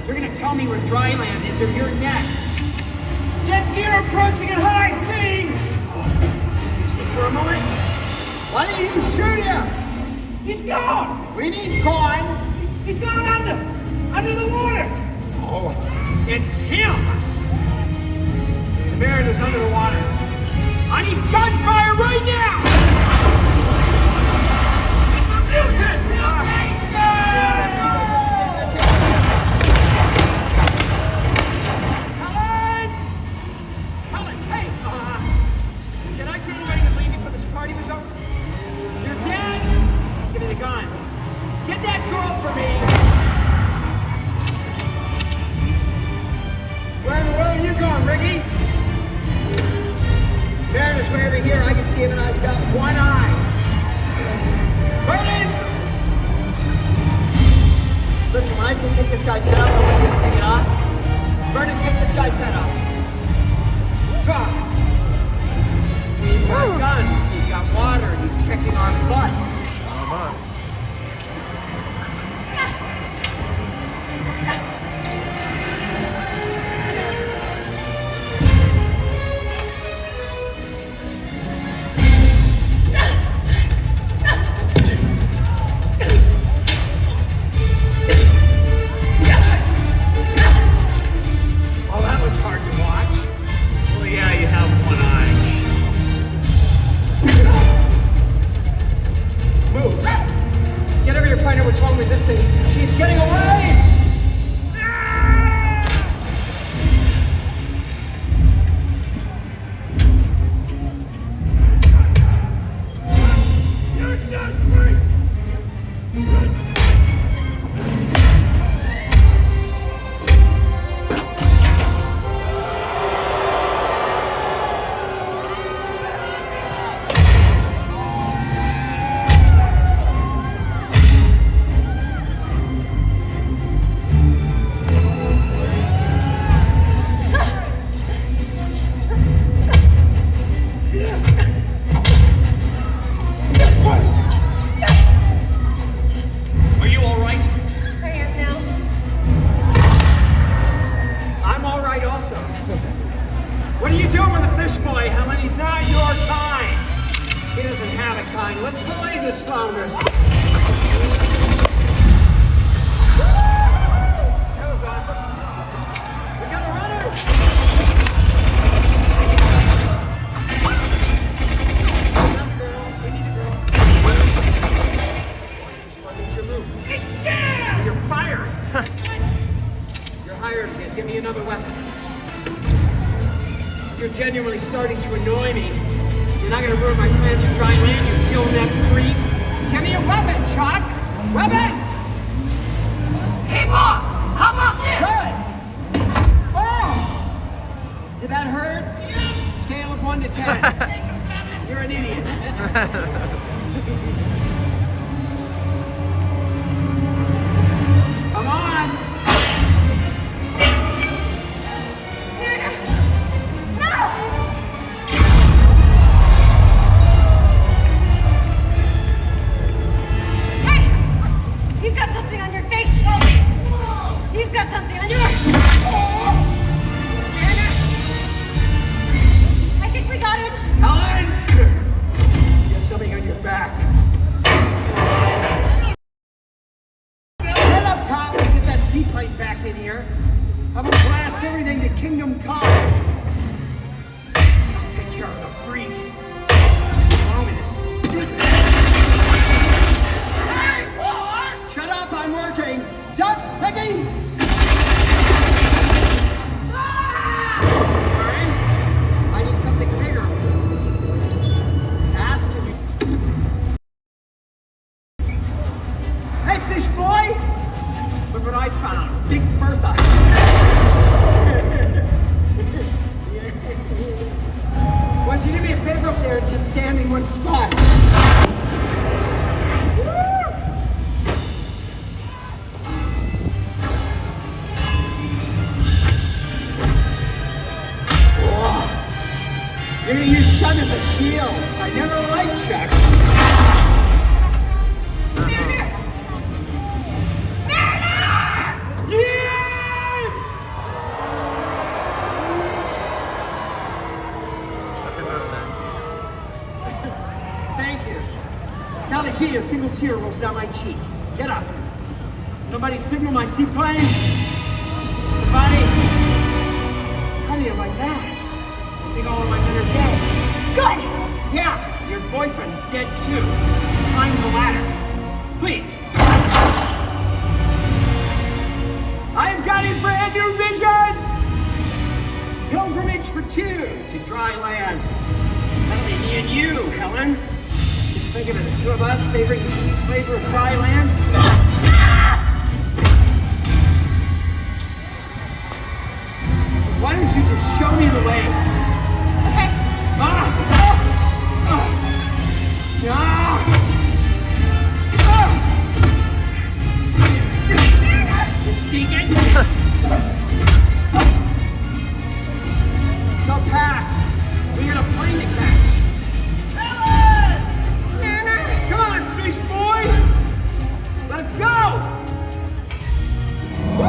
S5: You're gonna tell me where dry land is or you're next. Jet ski are approaching at high speed! Excuse me for a moment. Why don't you shoot him? He's gone! What do you mean, gone? He's gone under the water! Oh, it's him! The Mariner's under the water. I need gunfire right now! Music! Helen, hey! Did I see anybody would leave before this party was over? You're dead? Give me the gun. Get that girl for me! Where in the world are you going, Ricky? Mariner's way over here. I can see him and I've got one eye. Vernon! Listen, when I say take this guy's head off, I want you to take it off. Vernon, take this guy's head off. Talk. We've got guns, he's got water, he's kicking our butts.
S1: Our butts.
S5: moment this thing, she's getting away!
S19: You're done free!
S5: Are you all right?
S2: I am now.
S5: I'm all right also. What are you doing with the fish boy, Helen? He's not your kind. He doesn't have a kind. Let's fillet this flounder. That was awesome. We got a runner. Enough, girl. We need a girl. Your move. You're fired. You're hired again. Give me another weapon. You're genuinely starting to annoy me. You're not gonna ruin my plans for dry land. You're killing that freak. Give me a weapon, Chuck. Weapon. Hey, boss. How about this? Good. Oh. Did that hurt? Scale of 1 to 10. You're an idiot. Come on!
S2: Hey! You've got something on your face! You've got something on your... I think we got him!
S5: Helen! You have something on your back. Head up top and get that seaplane back in here. I will blast everything to Kingdom Come. I'll take care of the freak. What's wrong with this? Hey, what? Shut up, I'm working. Duck picking! Sorry. I need something bigger. Ask and you. Hey, fish boy! Look what I found. Big Bertha. Why don't you do me a favor up there and just stand in one spot? Whoa. You're gonna use Shun as a shield. I never liked Chuck. Yes! Thank you. Golly gee, a single tear rolls down my cheek. Get up. Somebody signal my seaplane. Somebody. How do you like that? I think all of my men are dead.
S2: Good!
S5: Yeah, your boyfriend's dead too. Climb the ladder. Please. I've got a brand new vision! Pilgrimage for two to dry land. That'll be me and you, Helen. Just think of it, the two of us savoring the sweet flavor of dry land. Why don't you just show me the way?
S2: Okay.
S5: It's stinking. Go pack. We got a plane to catch. Come on, fish boy. Let's go. Woo!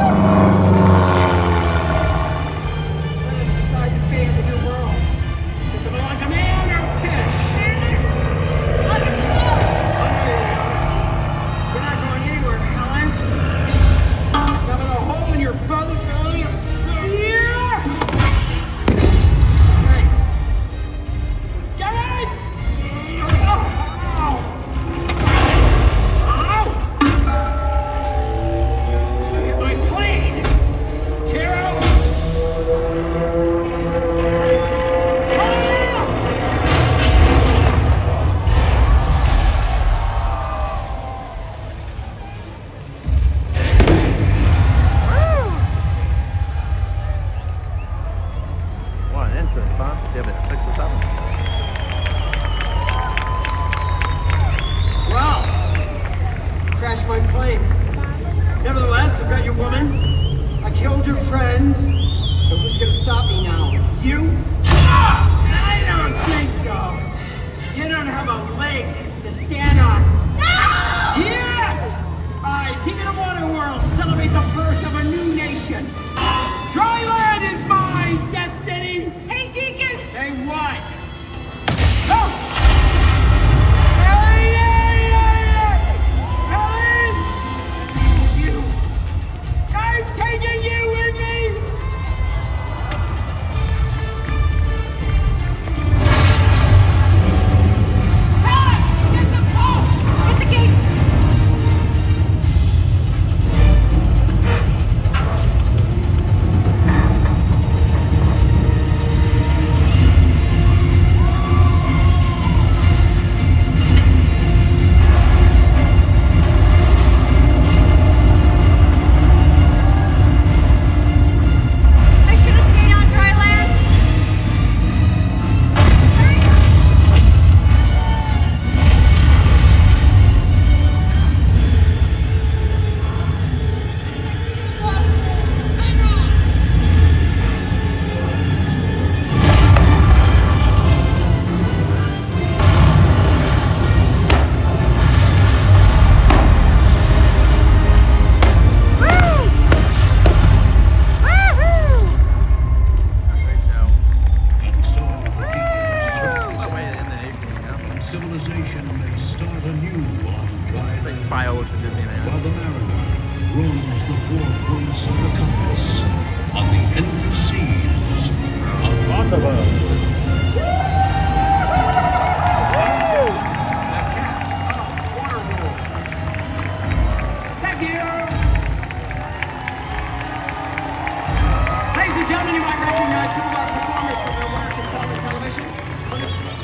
S5: Let us decide the fate of the new world. Is it like a man or a fish?
S2: I'll get the boat!
S5: woman. I killed your friends. So who's gonna stop me now? You? I don't think so. You don't have a leg to stand on. No! Yes! Alright, take it to Waterworld. Celebrate the birth of a new nation. Dry land is my destiny.
S2: Hey, Deacon!
S5: Hey, what? Oh! Hey! Helen! You! I'm taking you with me!
S2: Helen! Get the phone! Get the gates!
S21: Civilization may start anew on dry land.
S1: Fireworks at Disneyland.
S21: While the mariner roams the four points of the compass on the endless seas of Waterworld.
S5: Thank you! Ladies and gentlemen, you might recognize some of our performers from American film and television.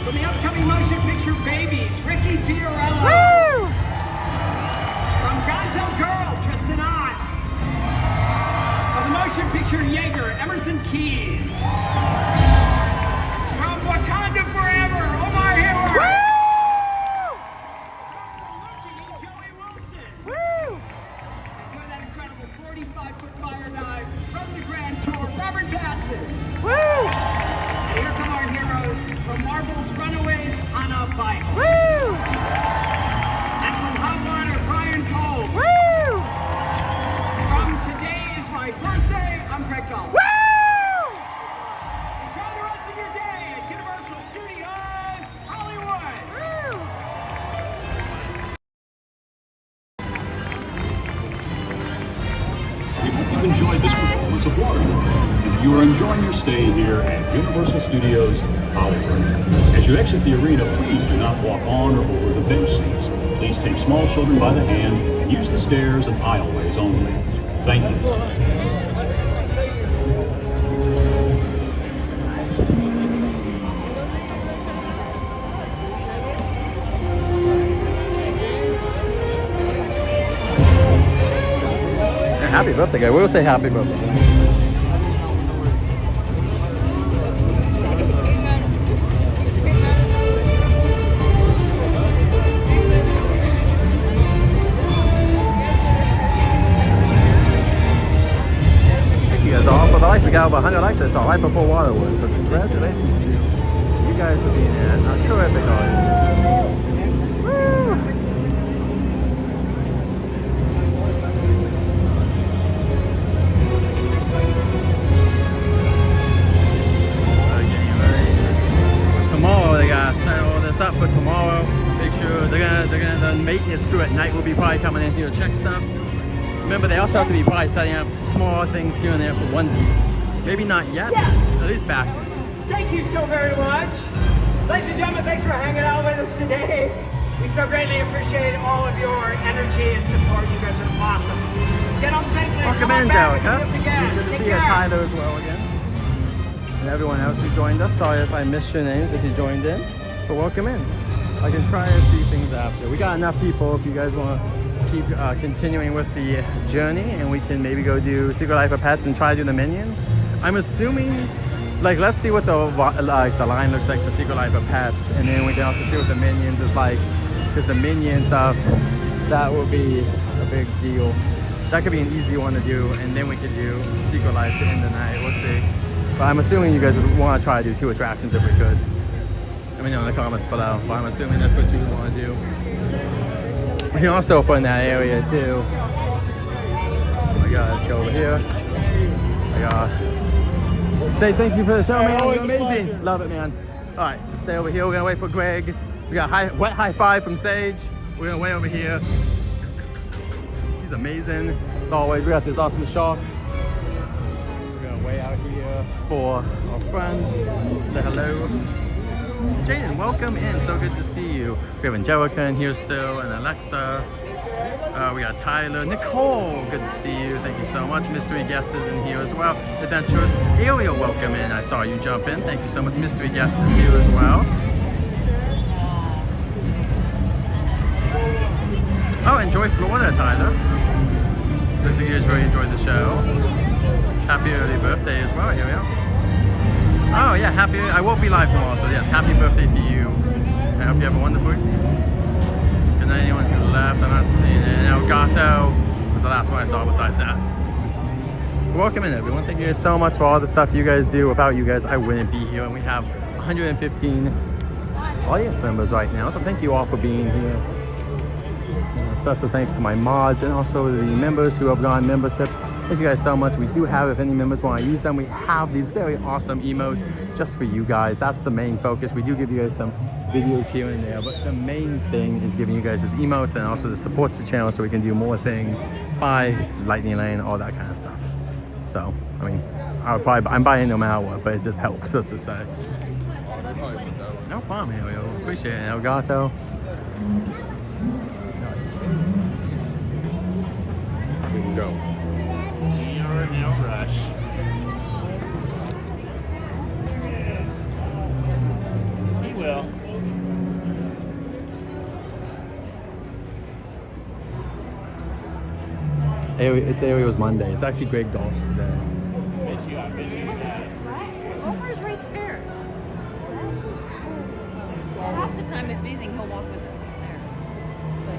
S5: From the upcoming motion picture Babies, Ricky Fiorello. Woo! From Gonzo Girl, Tristan Ott. From the motion picture Jaeger, Emerson Keys. From Wakanda Forever, Omar Hayward. Woo! Joey Wilson. Woo! Enjoy that incredible 45-foot fire dive from the Grand Tour, Robert Pattinson. Woo! And here come our heroes from Marvel's Runaways on a Bike. Woo! And from Hot Water, Brian Cole. Woo! From Today Is My Birthday, I'm Greg Collins. Woo! Enjoy the rest of your day at Universal Studios Hollywood. Woo!
S20: We hope you've enjoyed this performance of Waterworld. If you are enjoying your stay here at Universal Studios Hollywood, as you exit the arena, please do not walk on or over the bench seats. Please take small children by the hand and use the stairs and aisleways only. Thank you.
S1: Happy birthday, guy. We'll say happy birthday. Thank you guys all for the likes. We got over 100 likes I saw right before Waterworld. So congratulations to you. You guys are being a terrific audience. Up for tomorrow. Make sure the maintenance crew at night will be probably coming in here to check stuff. Remember, they also have to be probably setting up small things here and there for one piece. Maybe not yet, at least back.
S5: Thank you so very much. Ladies and gentlemen, thanks for hanging out with us today. We so greatly appreciate all of your energy and support. You guys are awesome. Get home safely.
S1: Welcome in, Derek. Huh?
S5: See us again.
S1: Good to see you, Tyler, as well again. And everyone else who joined us. Sorry if I missed your names if you joined in. But welcome in. I can try a few things after. We got enough people if you guys want to keep continuing with the journey, and we can maybe go do Secret Life of Pets and try to do the Minions. I'm assuming, like, let's see what the line looks like for Secret Life of Pets, and then we can also see what the Minions is like, because the Minion stuff, that will be a big deal. That could be an easy one to do, and then we could do Secret Life to end the night. We'll see. But I'm assuming you guys would want to try to do 2 attractions if we could. Let me know in the comments below. But I'm assuming that's what you would want to do. We can also fund that area too. Oh my god, let's go over here. Oh my gosh. Say thank you for the show, man. You're amazing. Love it, man. Alright, let's stay over here. We're gonna wait for Greg. We got wet high five from stage. We're gonna wait over here. He's amazing. As always, we got this awesome shop. We're gonna wait out here for our friend. Say hello. Jaden, welcome in. So good to see you. We have Angelica in here still, and Alexa. We got Tyler. Nicole, good to see you. Thank you so much. Mystery guest is in here as well. Adventurers. Ariel, welcome in. I saw you jump in. Thank you so much. Mystery guest is here as well. Oh, enjoy Florida, Tyler. Looks like you guys really enjoyed the show. Happy early birthday as well. Here we are. Oh yeah, happy. I won't be live tomorrow, so yes, happy birthday to you. I hope you have a wonderful week. Good night, anyone who left. I'm not seeing it. And Elgato was the last one I saw besides that. Welcome in, everyone. Thank you guys so much for all the stuff you guys do. Without you guys, I wouldn't be here. And we have 115 audience members right now, so thank you all for being here. And a special thanks to my mods and also the members who have gone memberships. Thank you guys so much. We do have, if any members want to use them, we have these very awesome emotes just for you guys. That's the main focus. We do give you guys some videos here and there, but the main thing is giving you guys this emotes and also to support the channel so we can do more things, buy Lightning Lane, all that kind of stuff. So, I mean, I'm buying no matter what, but it just helps, let's just say. No problem, Ariel. Appreciate it, Elgato. We can go.
S17: You're in no rush. He will.
S1: It's Ariel's Monday. It's actually Greg Dolph's today.
S2: Omar's right there. Half the time, if anything, he'll walk with us up there. But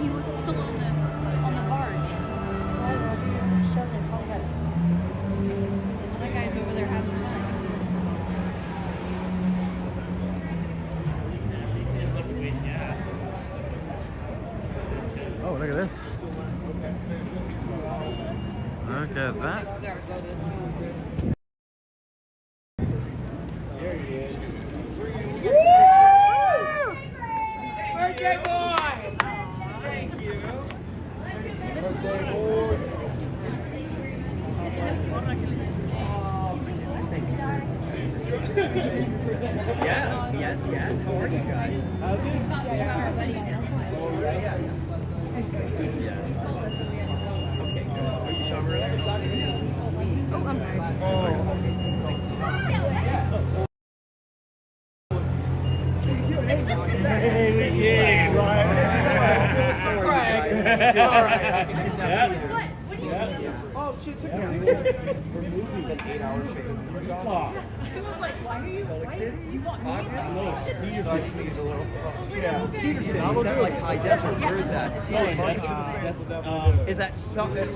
S2: he was still on the barge. The other guy's over there having fun.
S1: Oh, look at this. Look at that.
S19: There he is. Birthday boy! Thank you. Birthday boy.
S5: Yes. How are you guys?
S19: How's it?
S5: Yes. Okay, good. Are you summer earlier?
S2: Oh, I'm sorry.
S19: Hey, we did. All right. Happy to see you. Oh, shit, took We're moving an 8-hour trip. Utah.
S2: I was like, why are you
S5: Salt Lake City?
S2: You want me?
S19: No, Cedar City is a little.
S5: Yeah. Cedar City. Is that like high desert? Where is that? Cedar City. Is that south of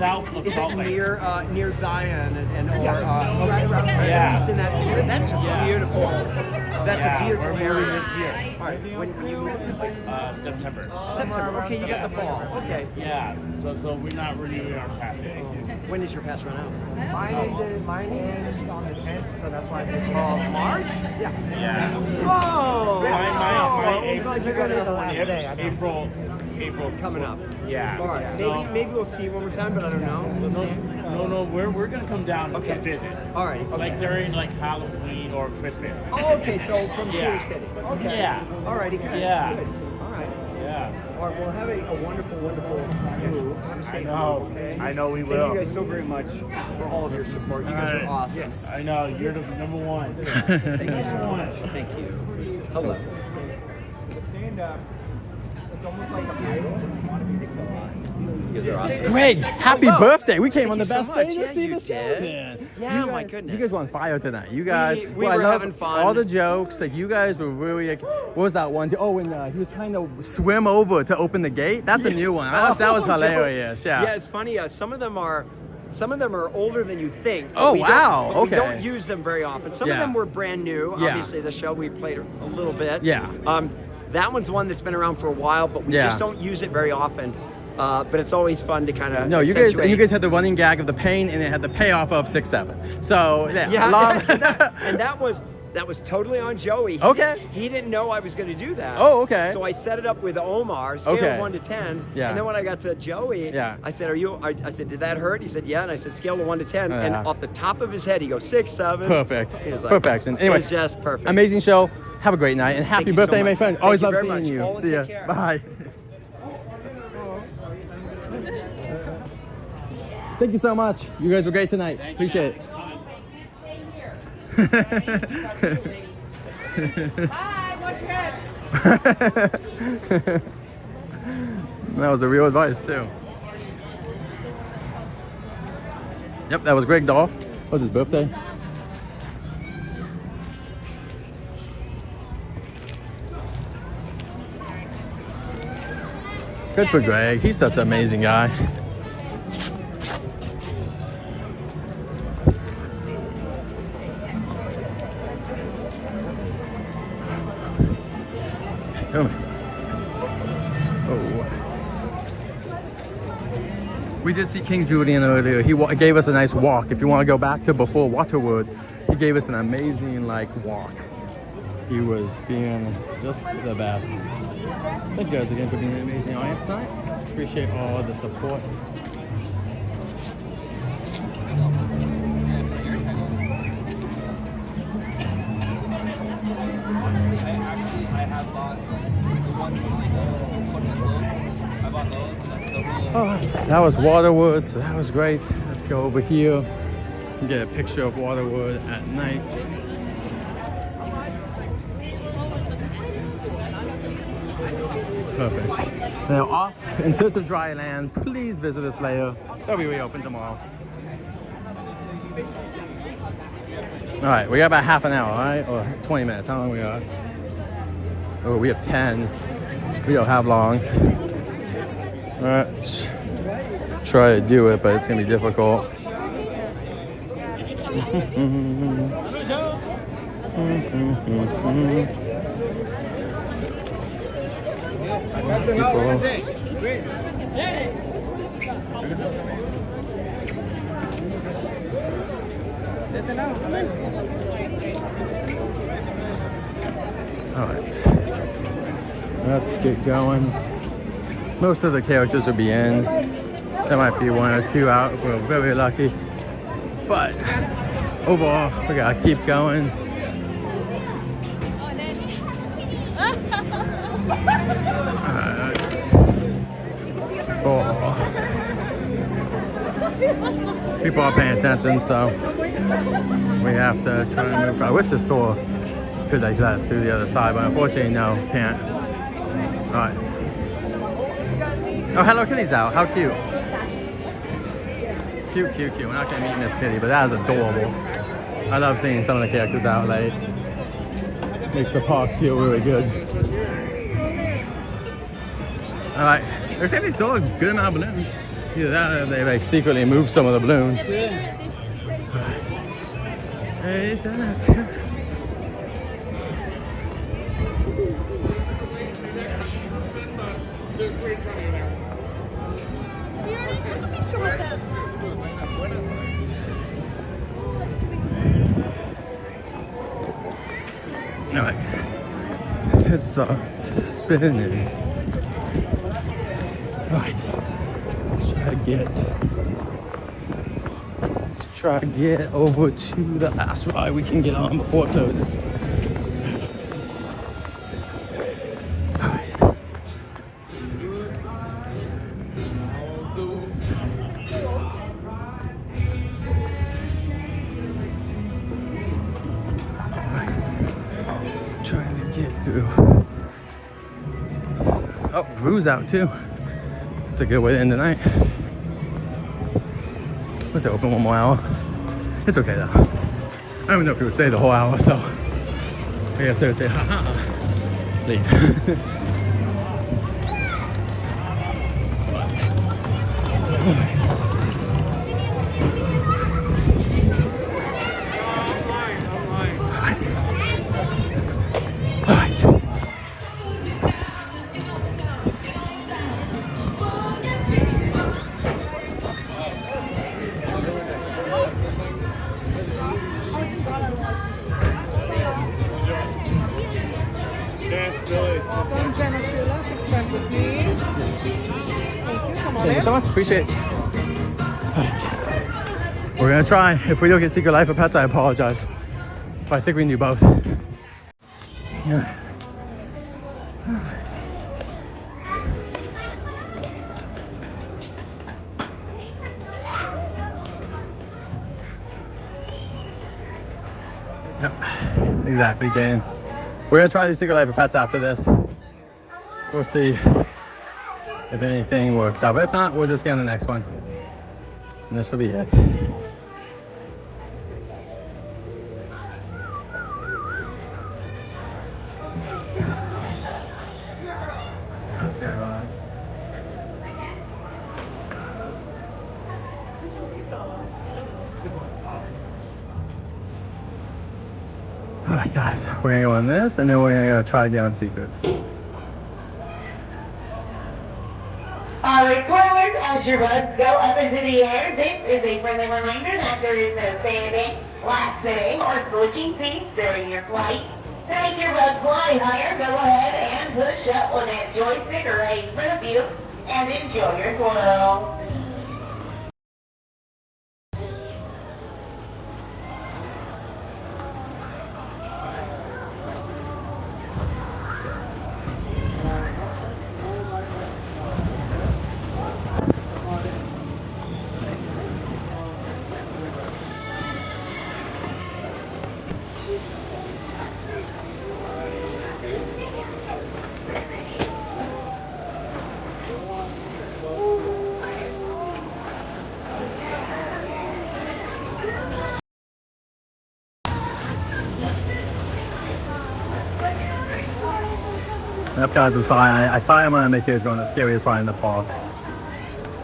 S5: Salt Lake? Near Zion and or
S19: yeah.
S5: East in that area? That's beautiful. That's a beautiful
S19: We're moving
S5: area.
S19: this year.
S5: All right. When you moved?
S19: September.
S5: September. Okay, you got the fall. Okay.
S19: Yeah. So we're not renewing our passes.
S5: When does your pass run out?
S15: Mine ends on the 10th, so that's why I picked
S5: March?
S19: Yeah.
S5: Oh!
S19: April
S5: coming up.
S19: Yeah.
S5: All right. Maybe we'll see you one more time, but I don't know. We'll see.
S19: No, we're gonna come down
S5: Okay.
S19: to visit.
S5: All right. Okay.
S19: Like during like Halloween or Christmas.
S5: Oh, okay. So from
S19: Yeah.
S5: Cedar City. Okay.
S19: Yeah.
S5: All righty. Good.
S19: Yeah.
S5: Good. All right.
S19: Yeah.
S5: All right. Well, have a wonderful move. Have a safe
S19: know.
S5: move, okay?
S19: I know we
S5: Thank
S19: will.
S5: you guys so very much for all of your support. You guys are awesome.
S19: Yes. I know. You're the number one.
S5: Thank you so much. Thank you. Hello.
S15: Stand up. It's almost like a idol.
S5: You
S3: guys are awesome.
S1: Greg, happy birthday. We came on the
S5: Thank
S1: best
S5: you so
S1: day to
S5: much.
S1: see
S5: Yeah,
S1: the
S5: you
S1: show.
S5: did.
S1: Man.
S5: Yeah,
S1: You
S5: my
S1: guys-
S5: goodness.
S1: You guys were on fire tonight. You guys,
S5: We
S1: I
S5: were
S1: love
S5: having fun.
S1: all the jokes. Like you guys were really like, what was that one? Oh, when he was trying to swim over to open the gate. That's a new one. I thought that was hilarious. Yeah.
S5: Yeah, it's funny. Some of them are older than you think. but
S1: Oh,
S5: we don't-
S1: wow.
S5: but
S1: Okay.
S5: We don't use them very often. Some of
S1: Yeah.
S5: them were brand new.
S1: Yeah.
S5: Obviously, the show we played a little bit.
S1: Yeah.
S5: That one's one that's been around for a while, but we
S1: Yeah.
S5: just don't use it very often. But it's always fun to kind of
S1: No, you guys had the running gag of the pain, and it had the payoff of 6'7". So yeah, I love.
S5: and that was totally on Joey.
S1: Okay.
S5: He didn't know I was going to do that.
S1: Oh, okay.
S5: So I set it up with Omar, scale
S1: Okay.
S5: of 1 to 10.
S1: Yeah.
S5: And then when I got to Joey,
S1: Yeah.
S5: I said, I said, did that hurt? He said, yeah. And I said, scale of 1 to 10. And
S1: Yeah.
S5: off the top of his head, he goes 6, 7.
S1: Perfect.
S5: He was like,
S1: Perfection. Anyway,
S5: it's just perfect.
S1: Amazing show. Have a great night and happy
S5: you so
S1: birthday, my
S5: much.
S1: friend.
S5: Thank
S1: Always
S5: you
S1: love
S5: very
S1: seeing
S5: much.
S1: you.
S5: Oh,
S1: See ya.
S5: take care.
S1: Bye. Thank you so much. You guys were great tonight. Appreciate it.
S10: Bye, watch your head.
S1: That was a real advice too. Yep, that was Greg Dolph. What was his birthday? Good for Greg. He's such an amazing guy. We did see King Julian earlier. He gave us a nice walk. If you want to go back to before Waterworld, he gave us an amazing walk. He was being just the best. Thank you guys again for being an amazing audience tonight. Appreciate all the support. Oh, that was Waterworld, so that was great. Let's go over here and get a picture of Waterworld at night. Perfect. Now off in search of dry land. Please visit us later. They'll be reopened tomorrow. All right, we got about half an hour, right? Or 20 minutes. How long we got? Oh, we have 10. We don't have long. All right, try to do it, but it's gonna be difficult. All right, let's get going. Most of the characters will be in. There might be 1 or 2 out if we're very lucky. But overall, we gotta keep going. People are paying attention, so we have to try and move. I wish the store could let us through the other side, but unfortunately, no, can't. All right. Oh, Hello Kitty's out. How cute. Cute, cute, cute. We're not gonna meet Miss Kitty, but that is adorable. I love seeing some of the characters out late. Makes the park feel really good. All right. They're saying they saw a good amount of balloons. Either that or they secretly moved some of the balloons. Hey, all right. It's spinning. All right. Let's try to get over to the last ride we can get on before it closes. Trying to get through. Oh, Drew's out too. That's a good way to end the night. Was they open one more hour? It's okay though. I don't even know if it would stay the whole hour, so I guess they would say, ha ha, leave. Thank you so much, appreciate it. We're gonna try. If we don't get Secret Life of Pets, I apologize. But I think we can do both. Yeah. Yep, exactly, Jane. We're gonna try the Secret Life of Pets after this. We'll see if anything works out. But if not, we'll just get on the next one. And this will be it. Alright guys, we're gonna go on this and then we're gonna try down Secret.
S7: Alright, spoilers, as your buds go up into the air, this is a friendly reminder that there is no standing, lap sitting, or switching seats during your flight. To make your buds fly higher, go ahead and push up on that joystick or raise for the view, and enjoy your twirl.
S1: Yep guys, I saw him when I was going the scariest ride in the park.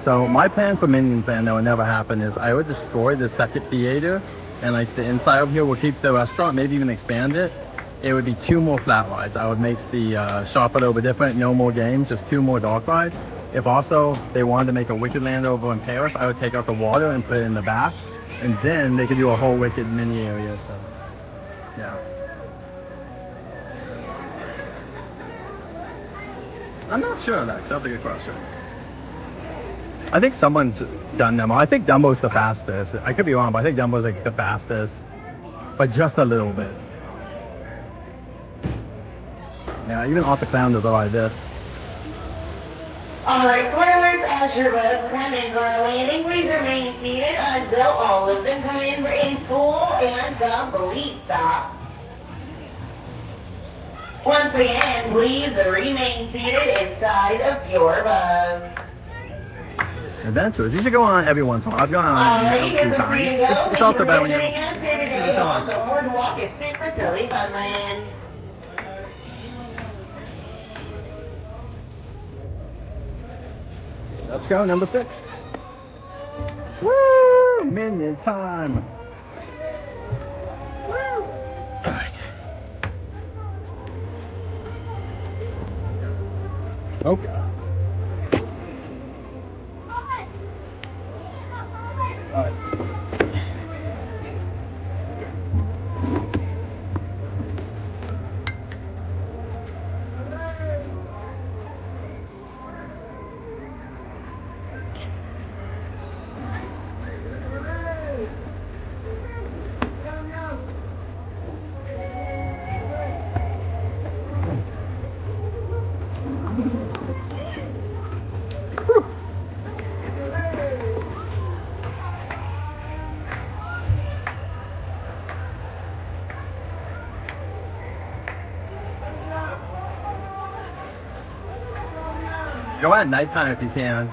S1: So my plan for Minion Plan that would never happen is I would destroy the second theater and like the inside of here, we'll keep the restaurant, maybe even expand it. It would be 2 more flat rides. I would make the shop a little bit different, no more games, just 2 more dark rides. If also they wanted to make a Wicked Land over in Paris, I would take out the water and put it in the back. And then they could do a whole Wicked mini area, so yeah. I'm not sure of that, that's a good question. I think someone's done Dumbo. I think Dumbo's the fastest. I could be wrong, but I think Dumbo's like the fastest. But just a little bit. Yeah, even Off the Clown does like this.
S7: Alright, spoilers, as your buds come in for a landing, please remain seated until all of them come in for a full and complete stop. Once again, please remain seated inside of your bus.
S1: Adventures. You should go on every once in a while. I've gone on it 2 times. It's also better when you...
S7: On the boardwalk at Super Silly Funland.
S1: Let's go, number 6. Woo! Minion time. Woo! All right. Okay. All right. Go at nighttime if you can.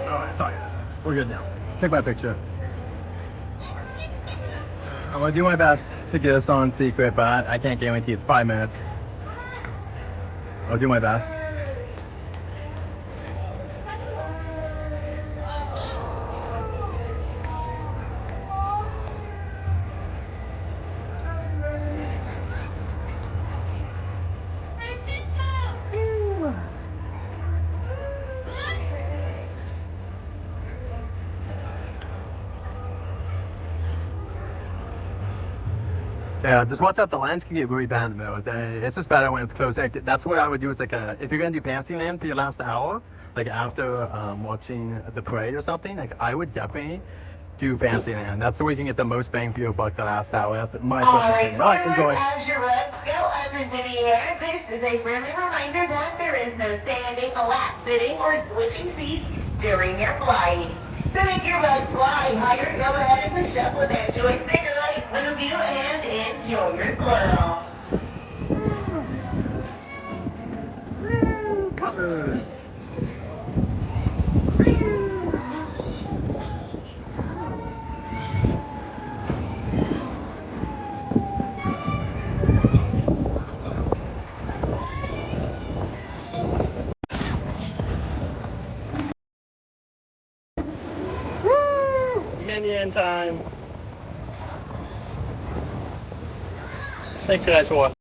S1: Alright, sorry. We're good now. Take my picture. I'm gonna do my best to get us on secret, but I can't guarantee it's 5 minutes. I'll do my best. Yeah, just watch out. The lens can get really bad in the middle of the day. It's just better when it's close. Like, that's what I would do is like if you're gonna do Fantasyland for your last hour, like after watching the parade or something, like I would definitely do Fantasyland. That's the way you can get the most bang for your buck the last hour. That's my opinion. All right, enjoy.
S7: As your legs go up into the air, this is a friendly reminder that there is no standing, lap sitting, or switching seats during your flight. To make your butt fly higher, go ahead and push up with that joystick light, move you, and enjoy your swirl.
S1: Colors. Minion time. Thanks guys for watching.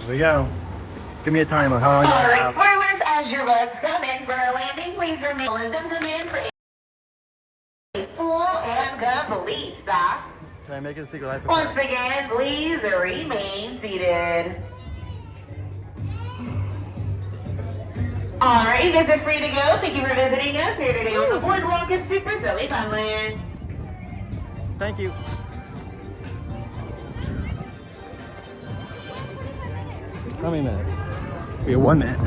S1: Here we go. Give me a timer. How long do I have?
S7: Alright, as your bugs come in for a landing, please remain demand for a full and complete stop.
S1: Can I make it a secret life?
S7: Once again, please remain seated. Alright, you guys are free to go. Thank you for visiting us here today on the Boardwalk at Super Silly Funland.
S1: Thank you. How many minutes? We have 1 minute.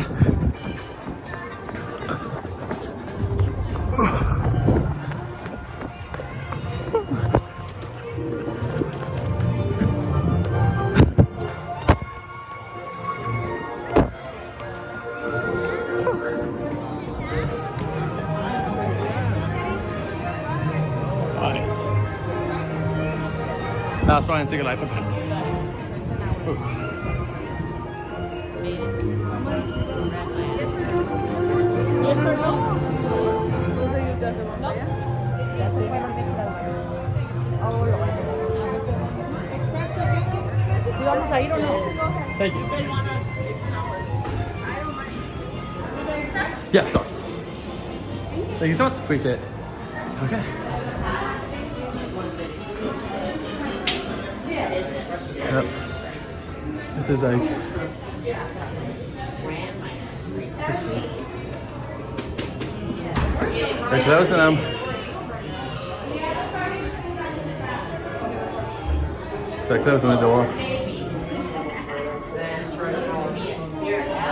S1: Last one, Secret Life event.
S10: Yes or no? Will you use that one? ¿Vamos a ir o no?
S1: Thank you. Yes, sorry. Thank you so much. Appreciate it. Okay. Yep. This is like. Let's see. They're closing them. So they're closing the door.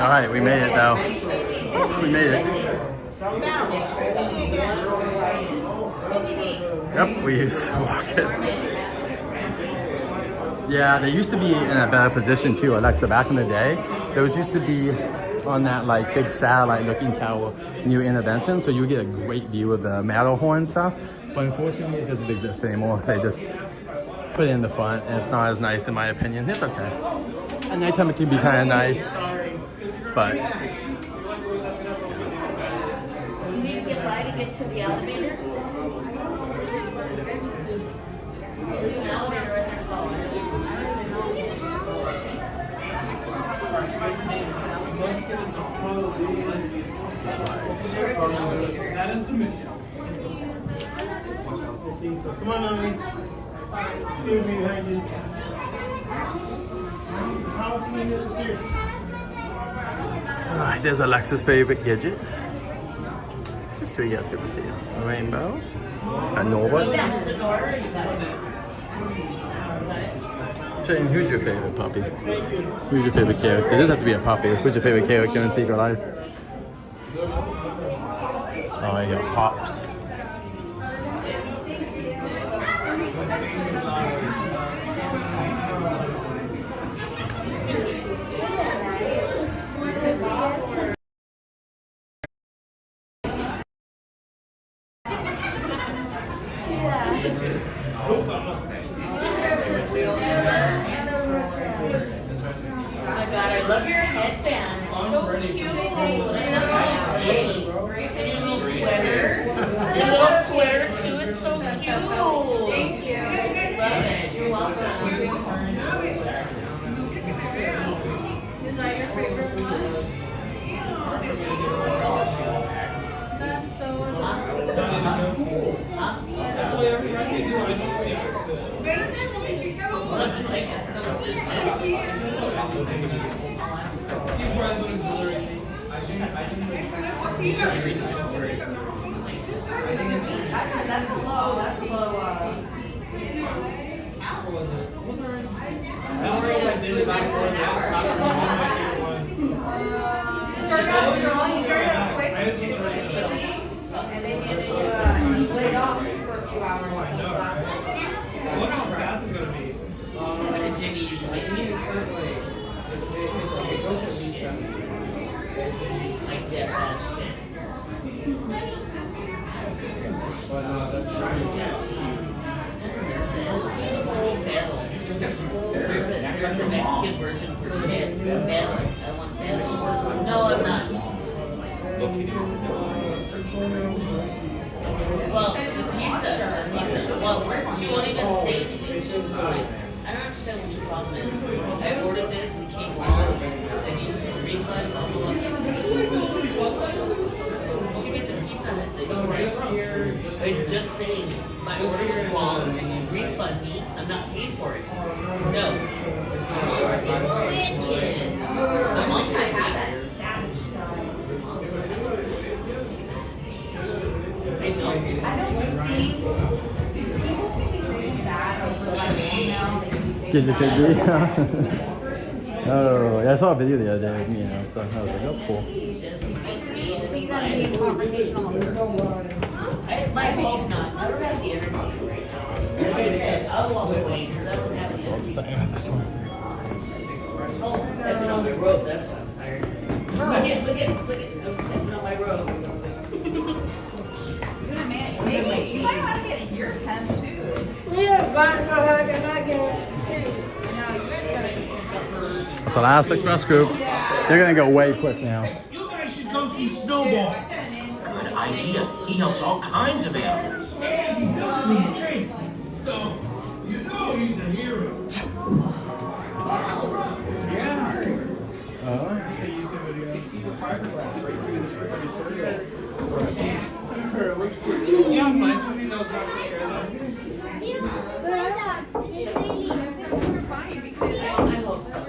S1: All right, we made it though. We made it. Yep, we use rockets. Yeah, they used to be in a better position too, Alexa. Back in the day, those used to be on that like big satellite-looking tower near Intervention, so you get a great view of the Matterhorn stuff. But unfortunately, it doesn't exist anymore. They just put it in the front, and it's not as nice in my opinion. It's okay. At nighttime it can be kind of nice, but
S2: You need to get by to get to the elevator. There's an elevator right there.
S15: That is the mission. Come on, Emily. Excuse me, behind you.
S1: alright, there's Alexa's favorite gadget. There's two you guys get to see it. A rainbow. A Norbert. Shane, who's your favorite puppy? Who's your favorite character? It doesn't have to be a puppy. Who's your favorite character in Secret Life? Oh, you got Pops.
S2: my God, I love your headband. So cute. And your little sweater. Your little sweater too. It's so cute. Thank you. Love it. You're welcome. Is that your favorite one? That's so
S11: That's low. That's low. And then you laid off for a few hours.
S15: I wonder how fast it's gonna be.
S2: Jimmy usually. Like dead ass shit.
S15: But that's trying to
S2: There's the Mexican version for shit. Metal. I want metal. No, I'm not. Well, the pizza. Well, she won't even say it. She's like, I don't understand what your problem is. I ordered this and came wrong. I need a refund. Blah, blah, blah. She made the pizza that they I'm just saying, my order was wrong and you refund me. I'm not paid for it. No. My mom tried to have that savage. I don't see people can be really bad or so like now they can be
S1: Kids are crazy. Oh, yeah, I saw a video the other day of me and so I was like, that's cool.
S2: see them being confrontational. I hope not. I don't have the energy right now. Like I said, I'll walk away because I don't have the energy.
S1: It's all the same at this point.
S2: Oh, I'm stepping on my road. That's why I'm tired. Look at. I'm stepping on my road.
S11: Maybe you might want to get a ear pen too.
S10: Yeah, but I can not get it too.
S11: No, you guys gotta.
S1: It's the last express group. They're gonna go way quick now.
S19: You guys should go see Snowball.
S12: Good idea. He helps all kinds of animals.
S19: And he does need drink. So, you know he's a hero.
S15: Yeah, I'm fine. Somebody knows not to share that.
S2: I hope so.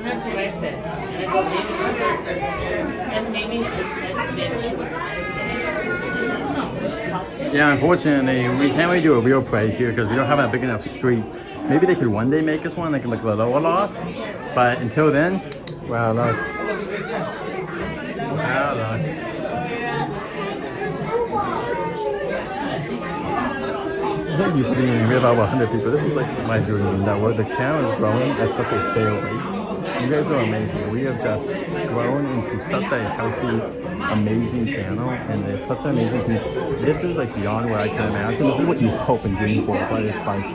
S2: That's what I said. And I go, maybe she was, and maybe she was,
S1: Yeah, unfortunately, we can't really do a real parade here because we don't have a big enough street. Maybe they could one day make us one, like a lower lot. But until then, wow, look. Wow, look. Thank you for being here. We have over 100 people. This is like my dream. That where the channel is growing at such a fair rate. You guys are amazing. We have just grown into such a healthy, amazing channel, and it's such an amazing thing. This is like beyond what I can imagine. This is what you hope and dream for, but it's like,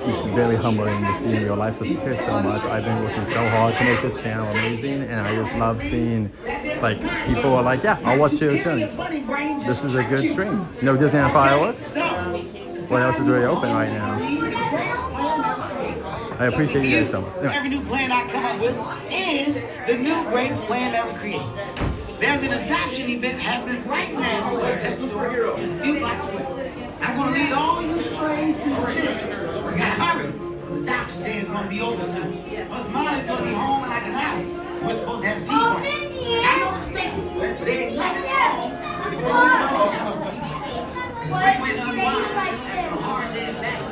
S1: it's very humbling to see in real life. So thank you so much. I've been working so hard to make this channel amazing, and I just love seeing like people are like, yeah, I'll watch your channel. This is a good stream. No Disneyland fireworks. What else is really open right now? I appreciate you guys so much. Anyway.
S19: Every new plan I come up with is the new greatest plan ever created. There's an adoption event happening right now at that store, just a few blocks away. I'm going to lead all you strays through the city. We got to hurry, because adoption day is going to be over soon. Plus, mine is going to be home in like an hour. We're supposed to have a tea party. I know what you're thinking, but there ain't nothing wrong with the golden money to have a tea party. It's a great way to unwind after a hard day of battle.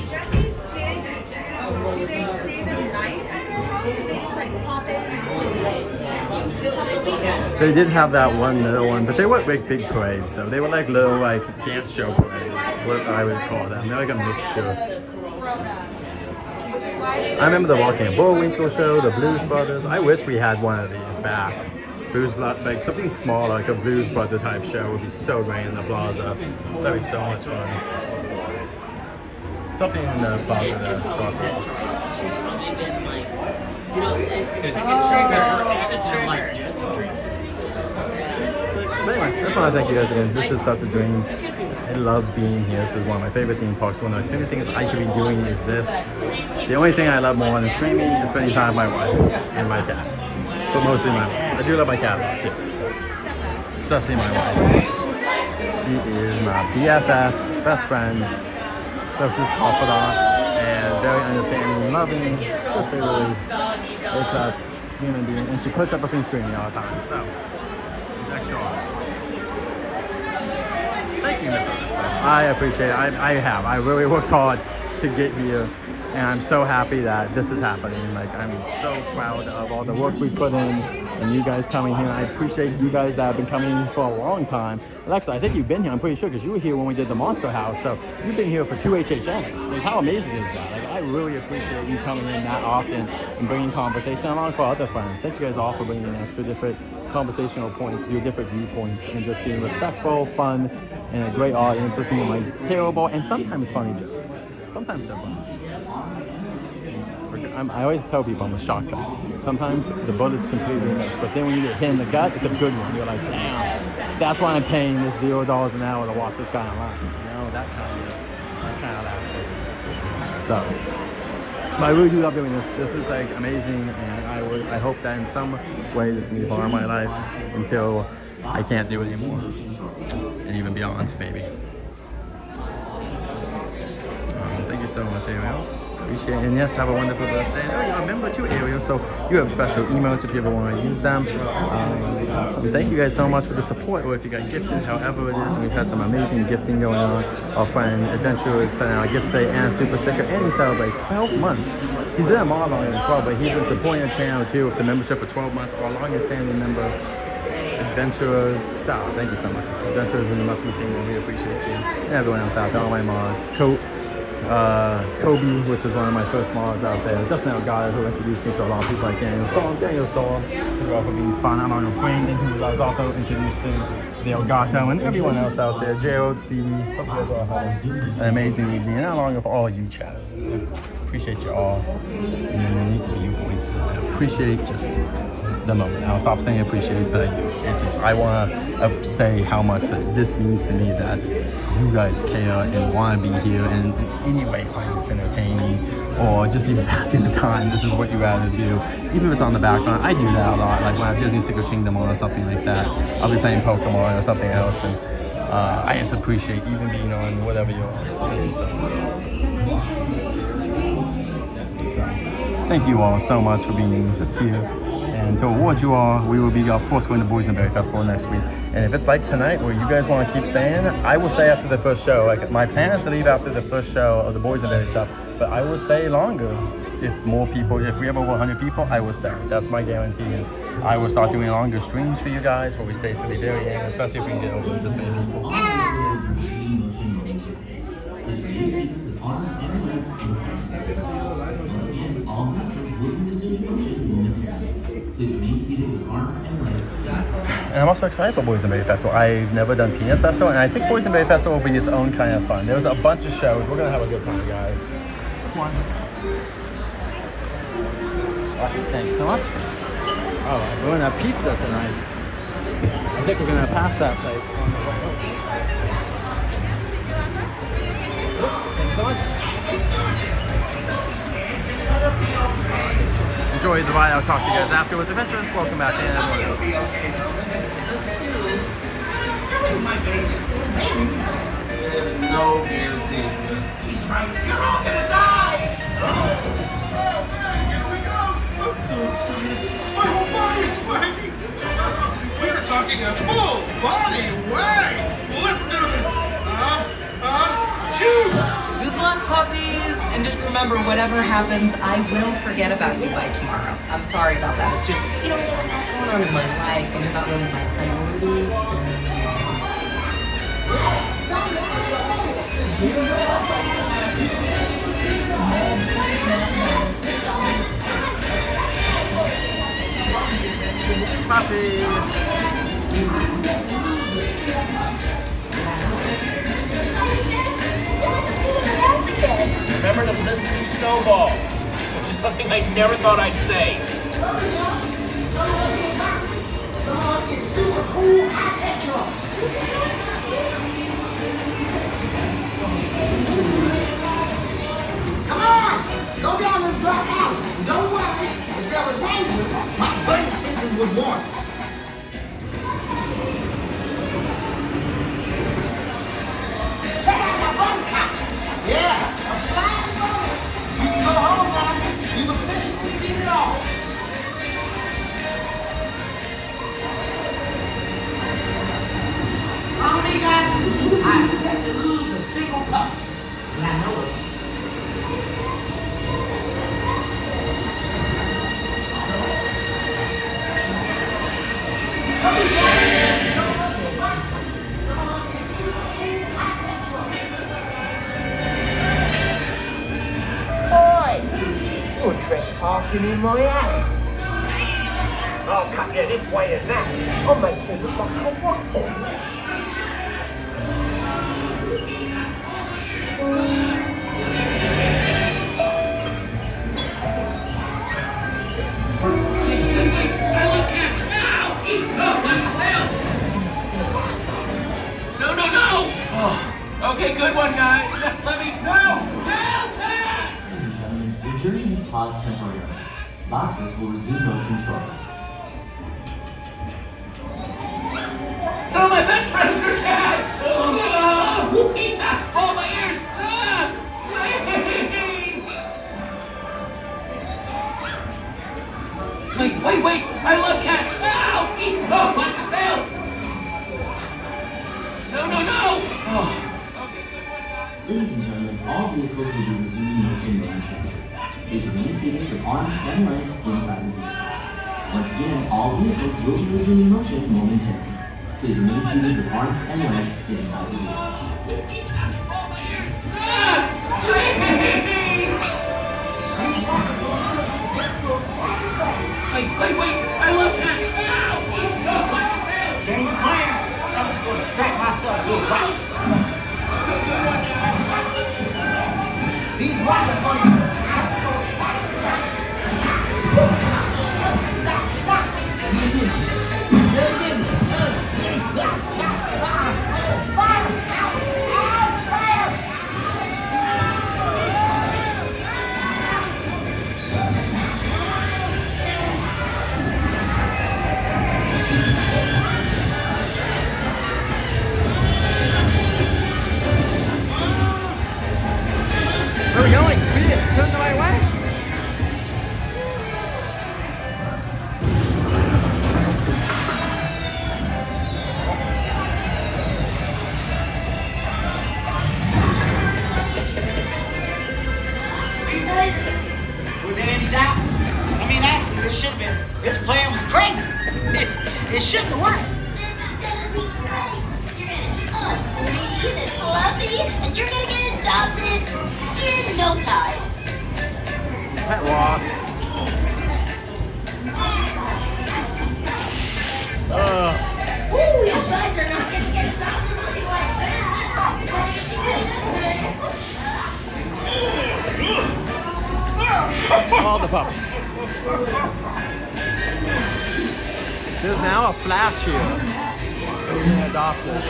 S2: Jesse's kids, do they stay the night at their house, or they just like pop in just on the weekend?
S1: They did have that one little one, but they weren't like big parades though. They were like little like dance show parades, what I would call them. They're like a mixture. I remember the Rocky and Bullwinkle show, the Blues Brothers. I wish we had one of these back. Blues Brothers, like something small, like a Blues Brother type show would be so great in the plaza. That'd be so much fun. Something in the plaza there. Awesome. Anyway, just want to thank you guys again. This is such a dream. I love being here. This is one of my favorite theme parks. One of my favorite things I could be doing is this. The only thing I love more than streaming is spending time with my wife and my cat. But mostly my wife. I do love my cat a lot too. Especially my wife. She is my BFF, best friend, closest confidant, and very understanding and loving. Just a really A-class human being. And she puts up with me streaming all the time. So she's extra awesome. Thank you, Miss Anderson. I appreciate it. I really worked hard to get here, and I'm so happy that this is happening. Like, I'm so proud of all the work we put in, and you guys coming here. I appreciate you guys that have been coming for a long time. Alexa, I think you've been here, I'm pretty sure, because you were here when we did the Monster House, so you've been here for 2 HHNs. Like, how amazing is that? Like, I really appreciate you coming in that often and bringing conversation along for other friends. Thank you guys all for bringing in extra different conversational points, your different viewpoints, and just being respectful, fun, and a great audience, listening to my terrible and sometimes funny jokes. Sometimes they're funny. I always tell people I'm a shotgun. Sometimes the bullet's completely missed, but then when you get hit in the gut, it's a good one. You're like, damn, that's why I'm paying this $0 an hour to watch this guy online. You know, that kind of attitude. So, but I really do love doing this. This is like amazing, and I hope that in some way this can be part of my life until I can't do it anymore, and even beyond, maybe. Thank you so much, Ariel. Appreciate it. And yes, have a wonderful birthday. And you're a member too, Ariel, so you have special emotes if you ever want to use them. And thank you guys so much for the support, or if you got gifted, however it is. And we've had some amazing gifting going on. Our friend Adventurers sent out a gift today and a super sticker, and he celebrated 12 months. He's been a model longer than 12, but he's been supporting the channel too with the membership for 12 months. Our longest standing member, Adventurers. Oh, thank you so much. Adventurers in the Mushroom Kingdom, we appreciate you. And everyone else out there, all my mods. Kobe, which is one of my first mods out there. Justin Elgato, who introduced me to a lot of people like Daniel Storm, who also being fun. I'm on Brandon, who was also introduced to the Elgato, and everyone else out there. Gerald, Speedy, hope you guys all have an amazing evening, and along with all you chatters. Appreciate you all and your unique viewpoints. I appreciate just the moment. I'll stop saying appreciate, but I do. It's just, I want to say how much that this means to me, that you guys care and want to be here and in any way find this entertaining or just even passing the time. This is what you rather do. Even if it's on the background, I do that a lot. Like when I have Disney Secret Kingdom on or something like that, I'll be playing Pokemon or something else, and I just appreciate even being on whatever you're on. So thank you so much. So, thank you all so much for being just here. And to reward you all, we will be, of course, going to Boysenberry Festival next week. And if it's like tonight, where you guys want to keep staying, I will stay after the first show. Like, my plan is to leave after the first show of the Boysenberry stuff, but I will stay longer. If more people, if we have over 100 people, I will stay. That's my guarantee. Is I will start doing longer streams for you guys, where we stay to the very end, especially if we can get over this many people. And I'm also excited for Boysenberry Festival. I've never done Peanuts Festival, and I think Boysenberry Festival will be its own kind of fun. There's a bunch of shows. We're gonna have a good time, guys. Come on. Thank you so much. Oh, we're gonna have pizza tonight. I think we're gonna pass that place on the way. Thanks so much. Enjoy the ride. I'll talk to you guys afterwards. Adventurers, welcome back in. Everyone else.
S19: There's no guarantee. He's right. You're all gonna die! Here we go! I'm so excited. My whole body's wagging. We're talking a full body wag. Let's do this. Choose.
S6: Good luck, puppies. And just remember, whatever happens, I will forget about you by tomorrow. I'm sorry about that. It's just, I got a lot going on in my life, and you're not really my priorities.
S17: Remember to listen to Snowball, which is something I never thought I'd say.
S19: Someone get super cool high-tech drunk. Come on! Go down this dark alley. Don't worry. If there was danger, my burning senses would warn us. Check out my button cop. Yeah, a flying roller. You can go home now. You've officially seen it all. Amiga, I expect to lose a single cup. And I know it.
S5: Boy, you're trespassing in my alley. I'll cut you this way and that. I'll make you look like a what for you.
S17: I love cats now! No, no, no! Oh, okay, good one, guys. Let me go!
S22: Ladies and gentlemen, your journey is paused temporarily. Boxes will resume motion shortly.
S17: Some of my best friends are cats! Oh, my ears! Wait! I love cats! Ow! Oh, my belt! No! Oh.
S22: Ladies and gentlemen, all vehicles will be resuming motion momentarily. Please remain seated with arms and legs inside the vehicle. Once again, all vehicles will be resuming motion momentarily. Please remain seated with arms and legs inside the vehicle.
S17: Wait! I love cats! Ow!
S19: Change plan. I'm just going to strap myself to a rock. These rocks are funny.
S1: Where are we going? We didn't turn the right way.
S19: This plan was crazy. It shouldn't have worked.
S13: Clean and fluffy, and you're gonna get adopted in no time.
S1: Pet walk.
S13: Ooh, your buds are not gonna get adopted looking like that.
S1: All the puppies. There's now a flash here. Being adopted.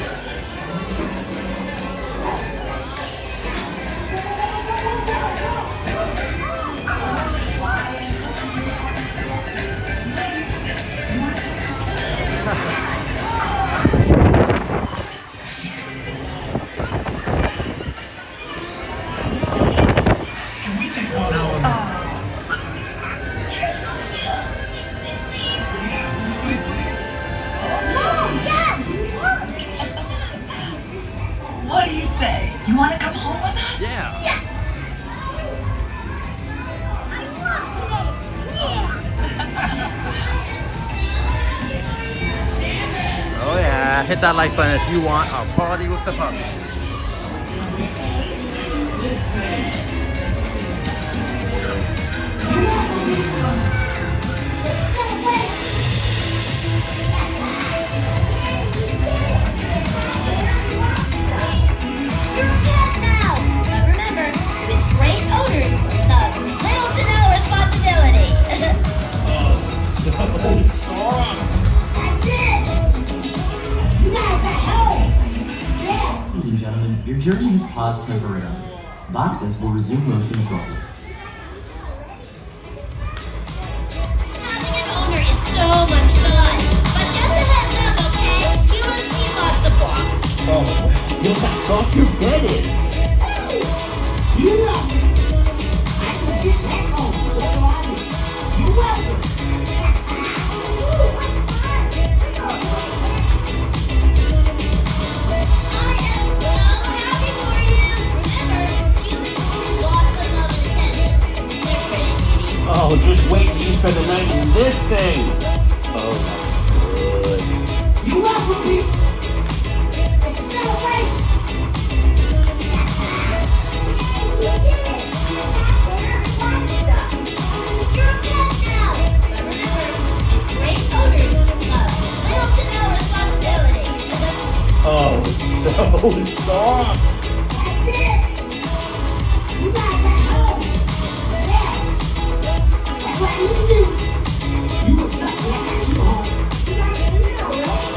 S4: Can we take one out?
S13: Mom, Dad, look! What do you say? You want to come home with us?
S1: Yeah.
S13: Yes! I love today! Yeah!
S1: Oh yeah, hit that like button if you want a party with the puppies.
S13: You're a cat now! But remember, with great owners comes little to no responsibility.
S17: So soft.
S13: That's it! You guys got help! Yeah!
S22: Ladies and gentlemen, your journey has paused temporarily. Boxes will resume motion shortly.
S13: Having an owner is so much fun. But just a heads up, okay? You will see lots of walks.
S17: Oh, look how soft your bed is.
S13: You love me. I just get back home, so happy. You're welcome. Ooh, what fun! I am so happy for you. Remember, you receive lots of love and attention. They're pretty needy.
S17: Oh, just wait till you spend the night in this thing. Oh, that's good.
S13: You welcome me. It's a celebration. Yay, you did it. You're back there. Fun stuff. You're a pet now. But remember, with great owners comes little to no responsibility.
S17: Oh, it's so soft.
S13: That's it. You guys got home. Yeah. That's what you do.
S19: You were tough. I got you home.
S13: You guys can know, right?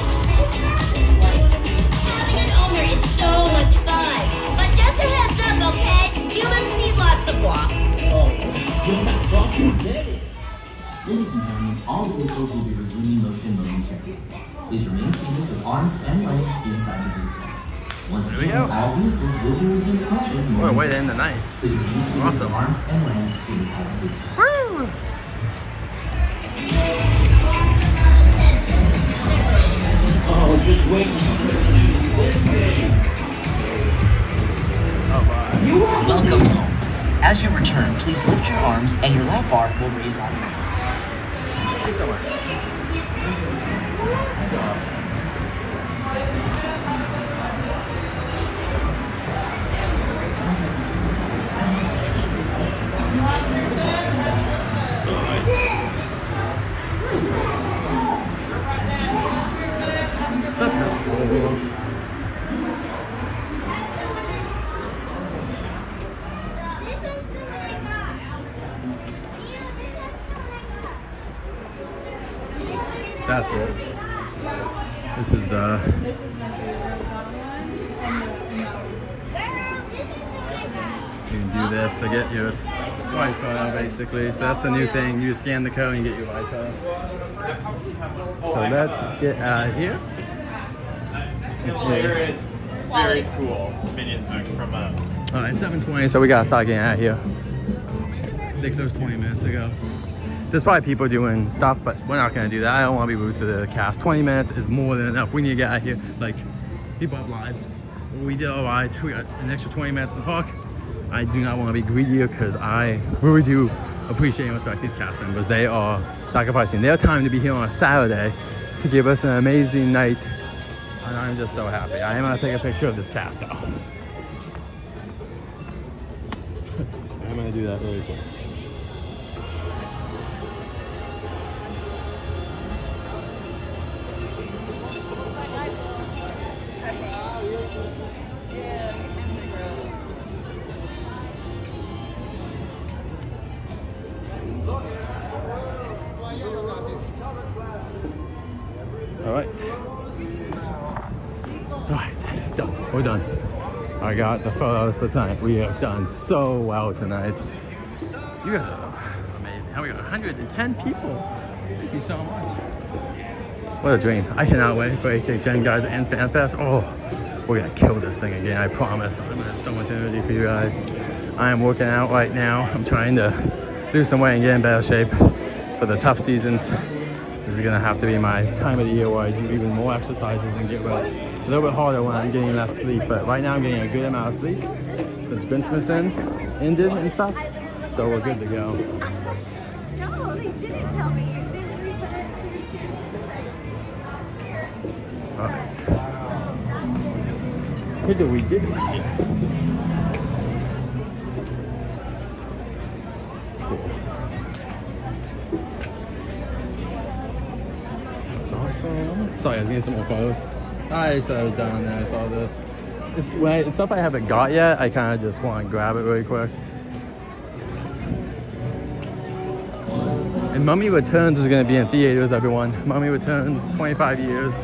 S13: Having an owner is so much fun. But just a heads up, okay? You will see lots of walks.
S17: Oh, look how soft your bed is.
S22: Ladies and gentlemen, all vehicles will be resuming motion momentarily. Please remain seated with arms and legs inside the vehicle. Once
S1: There we
S22: again,
S1: go.
S22: all vehicles will be resuming motion
S1: We're way
S22: momentarily.
S1: to end the night.
S22: Please remain seated
S1: Awesome.
S22: with arms and legs inside the vehicle.
S1: Woo!
S17: Oh, just wait till you spend the night in this thing.
S1: Oh, bye.
S22: You are welcome home. As you return, please lift your arms and your lap bar will raise out of your
S1: Thank you so much. That's it. This is the you can do this to get your Wi-Fi basically. So that's the new thing. You just scan the code and you get your Wi-Fi. So let's get out of here.
S14: There is very cool minions mix from
S1: Alright, 7:20, so we gotta start getting out of here. They closed 20 minutes ago. There's probably people doing stuff, but we're not gonna do that. I don't wanna be rude to the cast. 20 minutes is more than enough. We need to get out of here. Like, people have lives. We did all right. We got an extra 20 minutes in the park. I do not wanna be greedy because I really do appreciate and respect these cast members. They are sacrificing their time to be here on a Saturday to give us an amazing night. And I'm just so happy. I am gonna take a picture of this cat though. I'm gonna do that really quick. All right. Alright, done. We're done. I got the photos for tonight. We have done so well tonight. You guys are amazing. How we got 110 people. Thank you so much. What a dream. I cannot wait for HHN guys and FanFest. Oh, we're gonna kill this thing again, I promise. I'm gonna have so much energy for you guys. I am working out right now. I'm trying to lose some weight and get in better shape for the tough seasons. This is gonna have to be my time of the year where I do even more exercises and get ready. It's a little bit harder when I'm getting less sleep, but right now I'm getting a good amount of sleep since Christmas ended and stuff. So we're good to go.
S2: No, they didn't tell me.
S1: Alright. What did we do? That's awesome. Sorry, I was getting some more photos. I said I was done and I saw this. It's stuff I haven't got yet. I kind of just want to grab it really quick. And Mummy Returns is going to be in theaters, everyone. Mummy Returns, 25 years.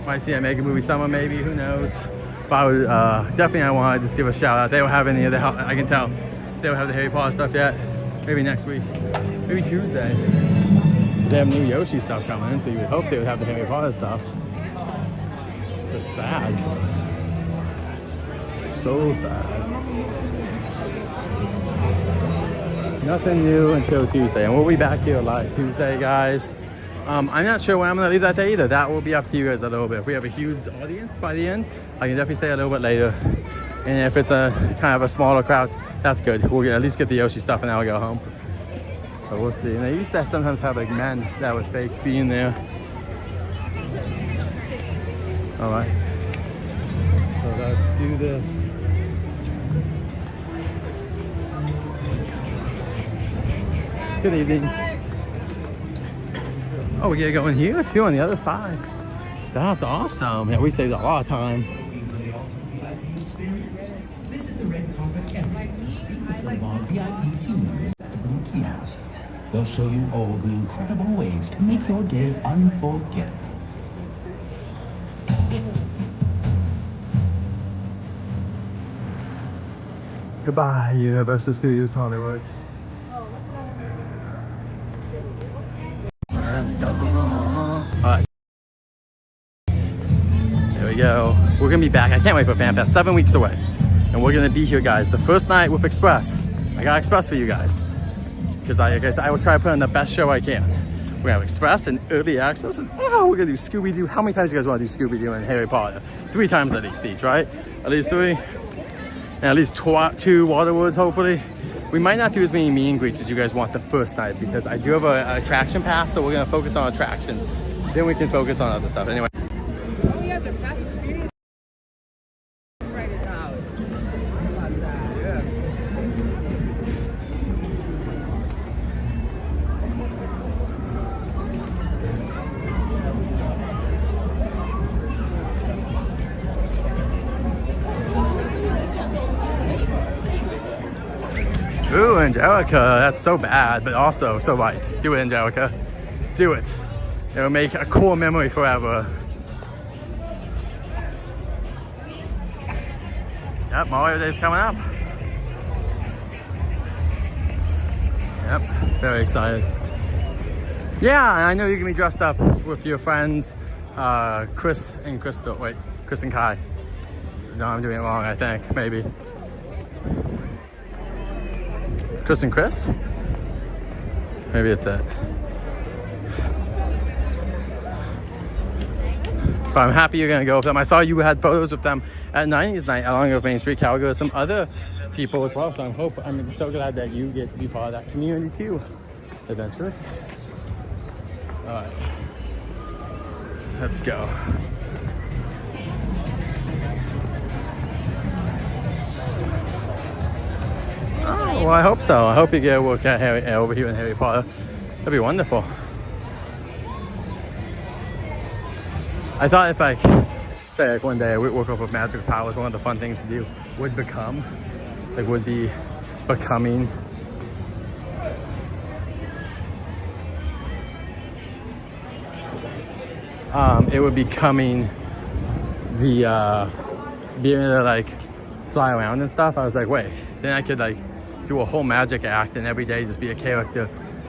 S1: Might see I make a movie summer, maybe, who knows. But I would, definitely I want to just give a shout out. They don't have any of the, I can tell, they don't have the Harry Potter stuff yet. Maybe next week, maybe Tuesday. They have new Yoshi stuff coming in, so you would hope they would have the Harry Potter stuff. It's sad. So sad. Nothing new until Tuesday, and we'll be back here live Tuesday, guys. I'm not sure when I'm gonna leave that day either. That will be up to you guys a little bit. If we have a huge audience by the end, I can definitely stay a little bit later. And if it's a kind of a smaller crowd, that's good. We'll at least get the Yoshi stuff and then I'll go home. So we'll see. And they used to sometimes have like men that would fake being there. All right. So let's do this. Good evening. Oh, we gotta go in here too on the other side. That's awesome. Yeah, we saved a lot of time.
S8: Visit the red carpet cafe and speak with one of our VIP team members at the Blue Kiosk. They'll show you all the incredible ways to make your day unforgettable.
S1: Goodbye, Universal Studios Hollywood. Alright. There we go. We're gonna be back. I can't wait for FanFest. 7 weeks away. And we're gonna be here, guys. The first night with Express. I got Express for you guys. Because like I said, I will try to put on the best show I can. We're gonna have Express and early access. And oh, we're gonna do Scooby-Doo. How many times do you guys want to do Scooby-Doo and Harry Potter? 3 times at least each, right? At least 3. And at least 2 Waterworlds, hopefully. We might not do as many meet and greets as you guys want the first night because I do have an attraction pass, so we're gonna focus on attractions. Then we can focus on other stuff. Anyway.
S5: Oh yeah, the Fast and Furious. Right it out. How about that? Yeah.
S1: Ooh, Angelica, that's so bad, but also so right. Do it, Angelica. Do it. It'll make a core memory forever. Yep, Mario Day's coming up. Yep, very excited. Yeah, I know you're gonna be dressed up with your friends, Chris and Crystal. Wait, Chris and Kai. No, I'm doing it wrong, I think, maybe. Chris and Chris? Maybe it's it. But I'm happy you're gonna go with them. I saw you had photos with them at 90s night along with Main Street Calgary. Some other people as well. So I'm so glad that you get to be part of that community too, adventurers. All right, let's go. Oh, well, I hope so. I hope you get to work at over here in Harry Potter. That'd be wonderful. I thought if I say like one day I would work up with magical powers, one of the fun things to do would be becoming it would be coming the being able to like fly around and stuff. I was like, wait, then I could like do a whole magic act and every day just be a character,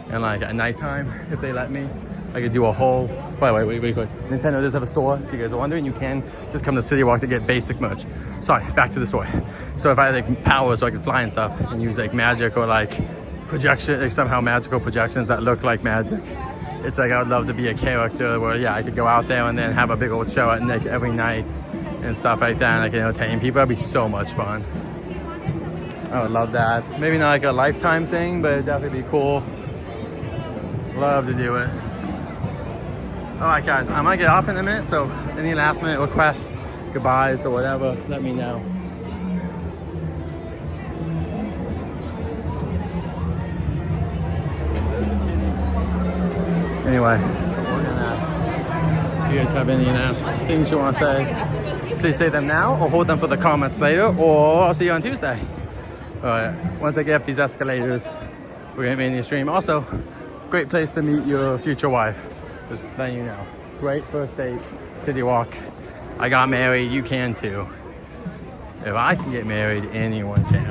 S1: and like at nighttime, if they let me, I could do a whole, wait, Nintendo does have a store. If you guys are wondering, you can just come to Citywalk to get basic merch. Sorry, back to the story. So if I had like powers so I could fly and stuff and use like magic or like projection, like somehow magical projections that look like magic, it's like I would love to be a character where yeah, I could go out there and then have a big old show at like every night and stuff like that, and I can entertain people. That'd be so much fun. I would love that. Maybe not like a lifetime thing, but it'd definitely be cool. Love to do it. All right, guys, I might get off in a minute, so any last minute requests, goodbyes, or whatever, let me know. Anyway, if you guys have any last things you want to say, please say them now or hold them for the comments later, or I'll see you on Tuesday. All right, once I get up these escalators, we're gonna be in the stream. Also, great place to meet your future wife. Just letting you know. Great first date, Citywalk. I got married, you can too. If I can get married, anyone can.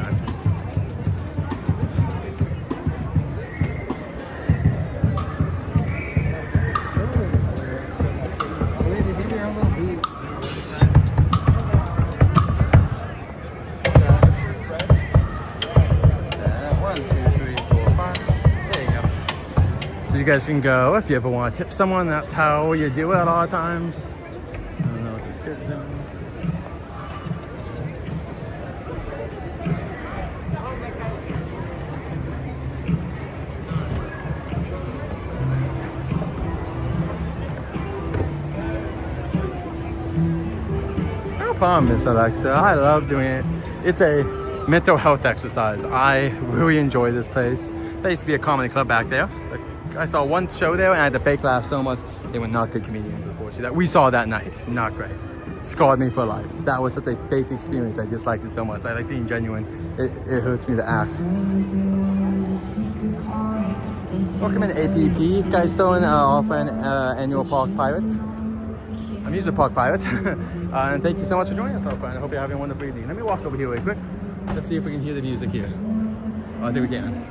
S1: You guys can go if you ever want to tip someone. That's how you do it a lot of times. I don't know what this kid's doing. No problem, Miss Alexa. I love doing it. It's a mental health exercise. I really enjoy this place. There used to be a comedy club back there. I saw one show there and I had to fake laugh so much. They were not good comedians, unfortunately. That we saw that night, not great. Scarred me for life. That was such a fake experience. I disliked it so much. I like being genuine. It hurts me to act. Welcome in APP. You guys still in offering annual Park Pirates? Amusement Park Pirates. And thank you so much for joining us, I hope you're having a wonderful evening. Let me walk over here real quick. Let's see if we can hear the music here. Oh, I think we can.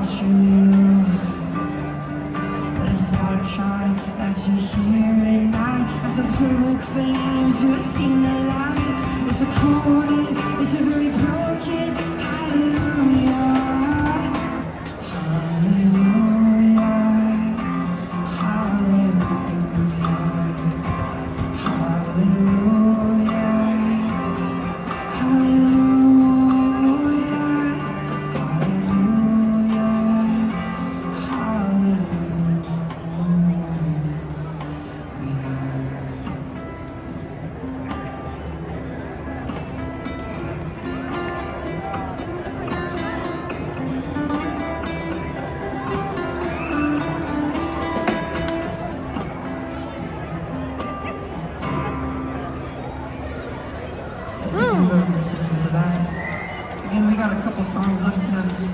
S16: about you. This light shine that you hear at night as the perfect flames you have seen the light. It's a cold and it's a very broken hallelujah. Hallelujah. Hallelujah. Hallelujah. Again, we got a couple songs left in us,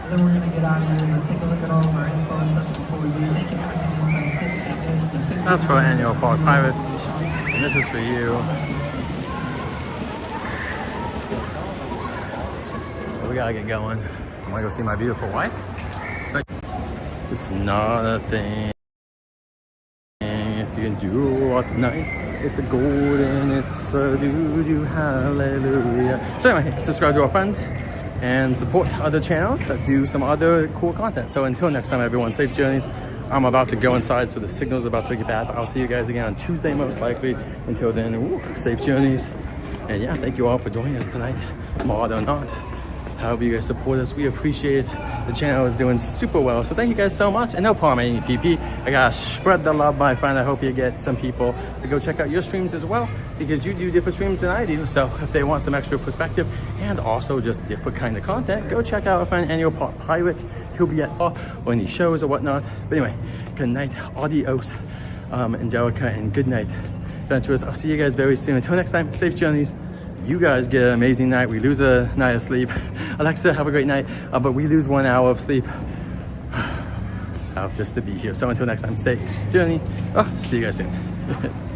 S16: then we're gonna get out of here and take a look at all of our info and stuff before we leave. Thank you guys for the tips and this, the 50.
S1: That's for Annual Park Pirates, and this is for you. We gotta get going. I'm gonna go see my beautiful wife. It's not a thing if you can do it tonight. It's a golden, it's a doo-doo, hallelujah. So anyway, subscribe to our friends and support other channels that do some other cool content. So until next time, everyone, safe journeys. I'm about to go inside, so the signal's about to get bad, but I'll see you guys again on Tuesday, most likely. Until then, safe journeys. And yeah, thank you all for joining us tonight, mod or not. However you guys support us, we appreciate it. The channel is doing super well, so thank you guys so much. And no problem, any PP. I gotta spread the love, my friend. I hope you get some people to go check out your streams as well, because you do different streams than I do. So if they want some extra perspective and also just different kind of content, go check out our friend Annual Park Pirate. He'll be at all or any shows or whatnot. But anyway, good night, adios, Angelica, and good night, adventurers. I'll see you guys very soon. Until next time, safe journeys. You guys get an amazing night. We lose a night of sleep. Alexa, have a great night. But we lose 1 hour of sleep just to be here. So until next time, safe journey. See you guys soon.